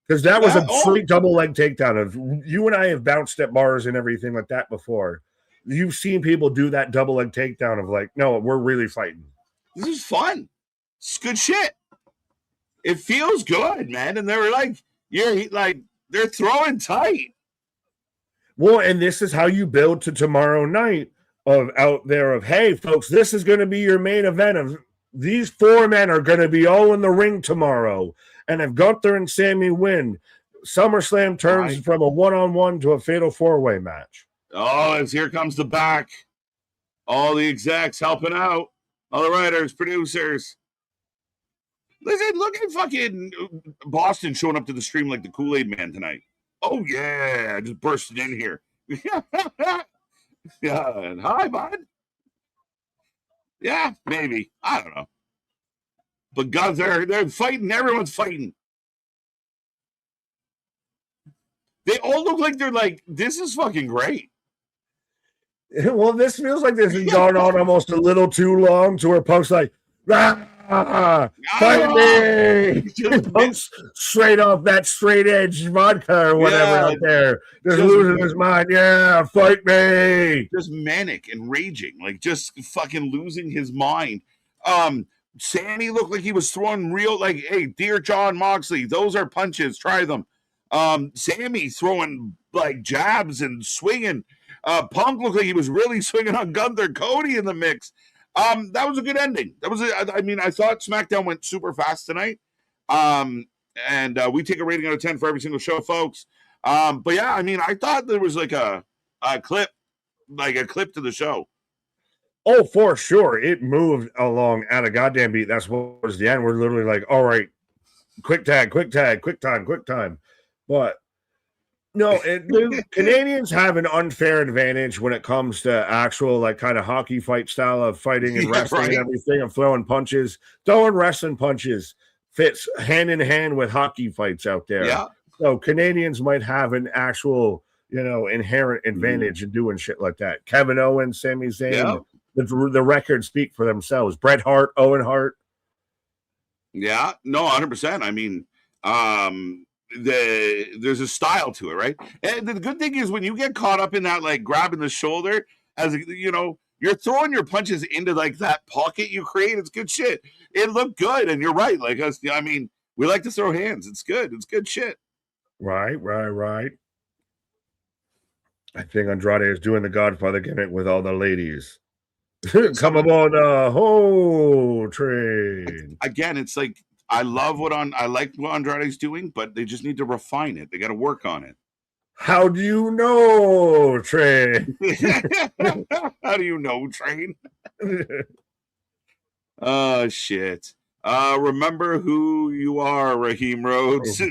Because that was a straight double leg takedown. Of you and I have bounced at bars and everything like that before. You've seen people do that double leg takedown of like, no, we're really fighting. This is fun. It's good shit. It feels good, man. And they were like, they're throwing tight. Well, and this is how you build to tomorrow night of hey, folks, this is going to be your main event of these four men are going to be all in the ring tomorrow. And if Gunther and Sammy win, SummerSlam turns from a one-on-one to a fatal four-way match. Oh, as here comes the back. All the execs helping out. All the writers, producers. Listen, look at fucking Boston showing up to the stream like the Kool-Aid Man tonight. Oh, yeah. Just bursting in here. Yeah. And hi, bud. Yeah, maybe. I don't know. But Gunther, they're fighting. Everyone's fighting. They all look like they're like, this is fucking great. Well, this feels like this has gone on almost a little too long to where Punk's like, fight me! Punk's straight off that straight edge vodka or whatever out there. Just losing his mind. Yeah, fight me. Just manic and raging. Like just fucking losing his mind. Sammy looked like he was throwing real, like, hey, dear John Moxley, those are punches. Try them. Sammy throwing like jabs and swinging. Punk looked like he was really swinging on Gunther. Cody in the mix. That was a good ending. I thought SmackDown went super fast tonight. And we take a rating out of 10 for every single show, folks. But yeah, I thought there was like a clip to the show. Oh, for sure. It moved along at a goddamn beat. That's what was the end. We're literally like, all right, quick tag, quick time. But no, the Canadians have an unfair advantage when it comes to actual, like, kind of hockey fight style of fighting and wrestling and everything, and throwing punches. Throwing wrestling punches fits hand in hand with hockey fights out there. Yeah. So Canadians might have an actual, inherent advantage in doing shit like that. Kevin Owens, Sami Zayn. Yeah. The records speak for themselves. Bret Hart, Owen Hart. Yeah, no, 100%. There's a style to it, right? And the good thing is when you get caught up in that, like grabbing the shoulder, as you're throwing your punches into like that pocket you create. It's good shit. It looked good, and you're right. Like us, we like to throw hands. It's good. It's good shit. Right. I think Andrade is doing the Godfather gimmick with all the ladies. Come aboard the whole train. Again, it's like I like what Andrade's doing, but they just need to refine it. They got to work on it. How do you know, Train? How do you know, Train? Oh shit. Remember who you are, Raheem Rhodes.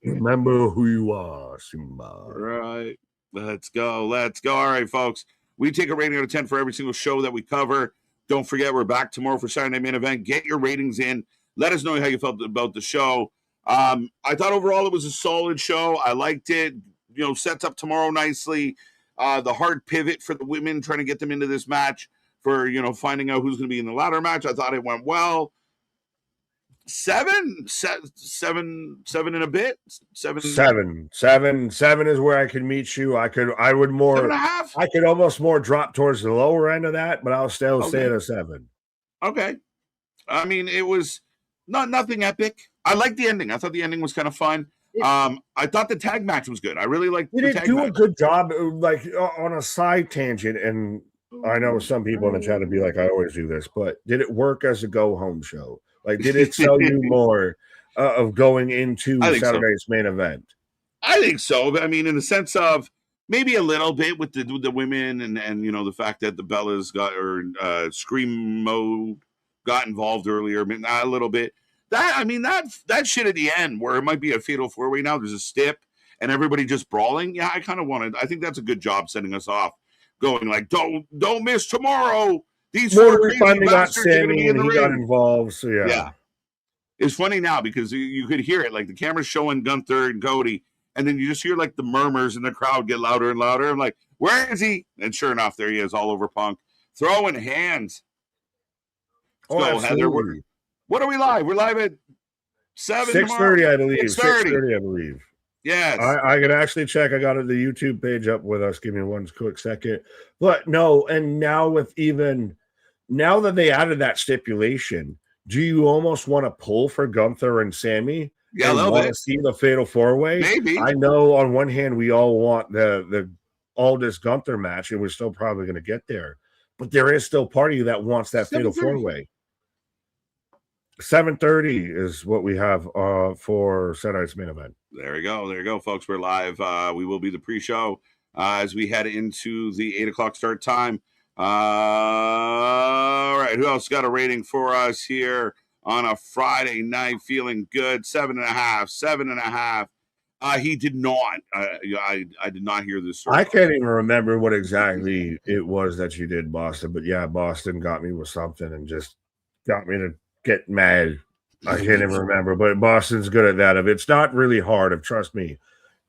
Remember who you are, Simba. Right. Let's go. All right, folks. We take a rating out of 10 for every single show that we cover. Don't forget, we're back tomorrow for Saturday Night Main Event. Get your ratings in. Let us know how you felt about the show. I thought overall it was a solid show. I liked it. Sets up tomorrow nicely. The hard pivot for the women, trying to get them into this match for, finding out who's going to be in the ladder match. I thought it went well. Seven and a bit. Seven is where I could meet you. I would more. 7.5. I could almost more drop towards the lower end of that, but I'll still stay at a 7. Okay. It was nothing epic. I liked the ending. I thought the ending was kind of fun. I thought the tag match was good. I really liked the tag match. Did it do a good job, like on a side tangent? And I know some people in the chat would be like, I always do this, but did it work as a go-home show? Like, did it sell you more of going into Saturday's main event? I think so. I mean, in the sense of maybe a little bit with the women and the fact that the Bellas Screamo got involved earlier. I mean, a little bit. That shit at the end where it might be a fatal 4-way now. There's a stip and everybody just brawling. Yeah, I kind of wanted. I think that's a good job setting us off, going like, don't miss tomorrow. These four crazy finally got bastards are going to be Sammy in and the he got ring. involved. So Yeah. It's funny now because you could hear it, like the camera's showing Gunther and Cody, and then you just hear like the murmurs in the crowd get louder and louder. I'm like, where is he? And sure enough, there he is, all over Punk, throwing hands. Oh, so, Heather, what are we live? We're live at 6:30, I believe. 6:30, I believe. Yes. I can actually check. I got the YouTube page up with us. Give me one quick second. But no, and now now that they added that stipulation, do you almost want to pull for Gunther and Sammy? Yeah, and a little want bit. to see the fatal 4-way? Maybe. I know on one hand we all want the Aldis Gunther match, and we're still probably going to get there. But there is still part of you that wants that fatal 4-way. 7:30 is what we have for Saturday's main event. There you go, folks. We're live. We will be the pre-show as we head into the 8 o'clock start time. All right, who else got a rating for us here on a Friday night? Feeling good. 7.5. He did not. I did not hear this. I can't even remember what exactly it was that you did, Boston. But yeah, Boston got me with something and just got me to get mad. I can't even remember, but Boston's good at that. If it's not really hard, trust me,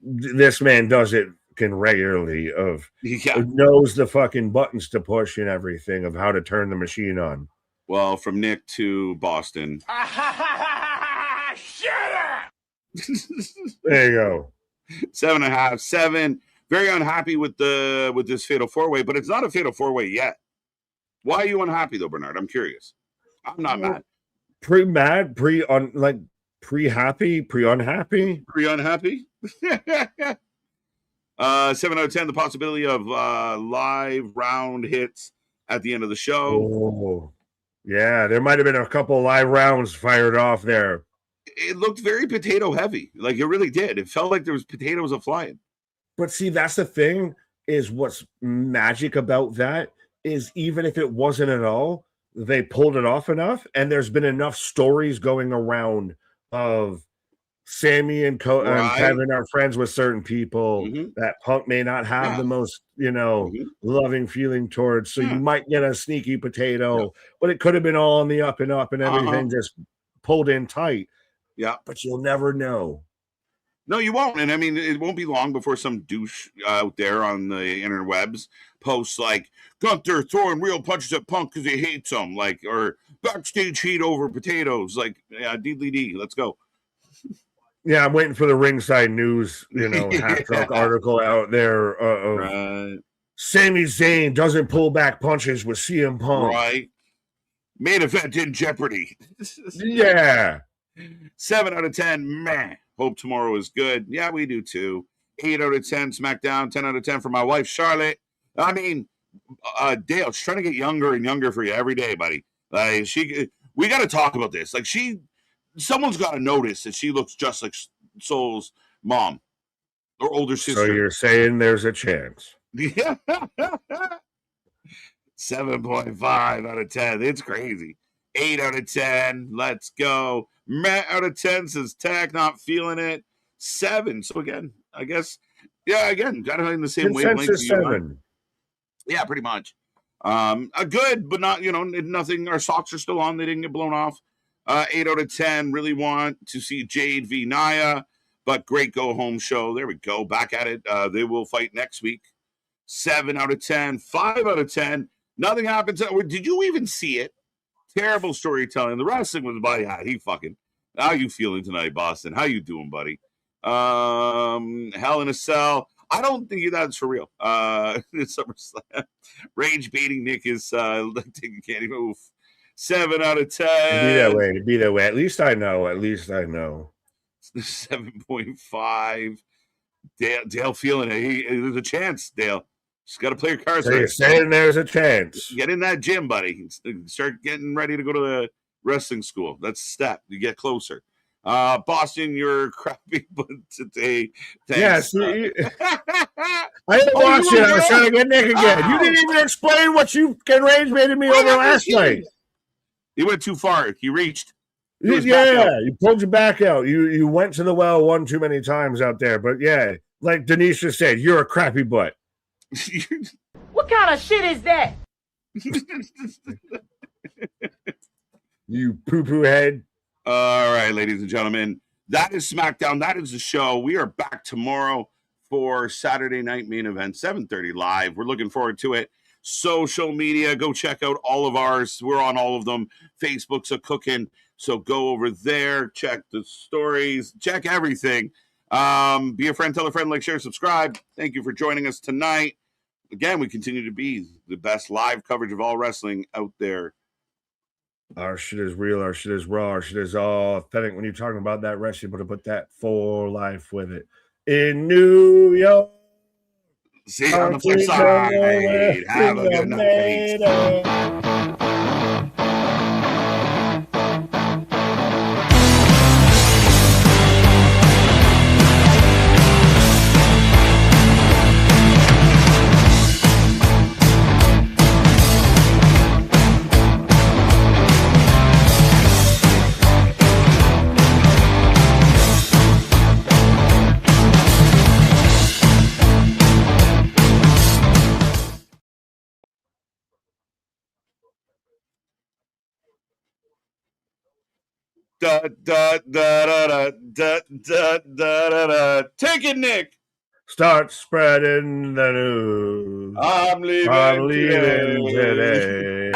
this man does it regularly. Knows the fucking buttons to push and everything of how to turn the machine on. Well, from Nick to Boston. Shut up! There you go. 7.5, 7. Very unhappy with this fatal 4-way, but it's not a fatal 4-way yet. Why are you unhappy though, Bernard? I'm curious. I'm not mad. Pre-mad, pre-happy, pre-unhappy. Pre-unhappy? 7 out of 10, the possibility of live round hits at the end of the show. Oh, yeah, there might have been a couple live rounds fired off there. It looked very potato heavy. Like it really did. It felt like there was potatoes a-flying. But see, that's the thing, is what's magic about that is even if it wasn't at all, they pulled it off enough, and there's been enough stories going around of Sammy and Kevin are friends with certain people that Punk may not have the most, loving feeling towards. So you might get a sneaky potato, but it could have been all on the up and up and everything just pulled in tight. Yeah. But you'll never know. No, you won't. And I mean, it won't be long before some douche out there on the interwebs posts like Gunther throwing real punches at Punk because he hates him, like, or backstage heat over potatoes. Like, yeah, D. Let's go. Yeah, I'm waiting for the Ringside News, half drunk article out there of Sami Zayn doesn't pull back punches with CM Punk. Right. Main event in jeopardy. Yeah. 7 out of 10. Meh. Hope tomorrow is good. Yeah, we do too. 8 out of 10 SmackDown. 10 out of 10 for my wife, Charlotte. I mean, Dale, she's trying to get younger and younger for you every day, buddy. We got to talk about this. Like someone's got to notice that she looks just like Soul's mom or older sister. So you're saying there's a chance? Yeah. 7.5 out of 10. It's crazy. 8 out of 10. Let's go. Matt out of 10 says tag, not feeling it. 7. So again, I guess, again, got it in the same wavelength. 7. Yeah, pretty much. A good, but not, nothing. Our socks are still on. They didn't get blown off. 8 out of 10. Really want to see Jade v. Nia, but great go home show. There we go. Back at it. They will fight next week. 7 out of 10. 5 out of 10. Nothing happens. Did you even see it? Terrible storytelling. The wrestling was by he fucking. How you feeling tonight, Boston? How you doing, buddy? Hell in a Cell. I don't think that's for real. It's SummerSlam. Rage baiting Nick is taking candy move. 7 out of 10. It'd be that way. At least I know. 7.5. Dale feeling it. There's a chance, Dale. Just got to play your cards. So you're saying there's a chance. Get in that gym, buddy. Start getting ready to go to the wrestling school. That's a step. You get closer. Boston, you're crappy, but today, Yes. thanks. I didn't watch you it. were I was there? trying to get Nick again. Oh. You didn't even explain what you arranged me over last night. You went too far. You reached. Yeah, you pulled your back out. You went to the well one too many times out there. But yeah, like Denise just said, you're a crappy butt. What kind of shit is that? You poo-poo head. All right, ladies and gentlemen, that is SmackDown. That is the show. We are back tomorrow for Saturday Night Main Event, 7:30 live. We're looking forward to it. Social media, go check out all of ours. We're on all of them. Facebook's a cooking, so go over there, check the stories, check everything. Be a friend, tell a friend, like, share, subscribe. Thank you for joining us tonight. Again, we continue to be the best live coverage of all wrestling out there. Our shit is real. Our shit is raw. Our shit is authentic. When you're talking about that wrestling, but to put that for life with it. In New York. See you on the flip side. Have a good night. Da, da, da, da, da, da, da, da, da. Take it, Nick. Start spreading the news. I'm leaving today.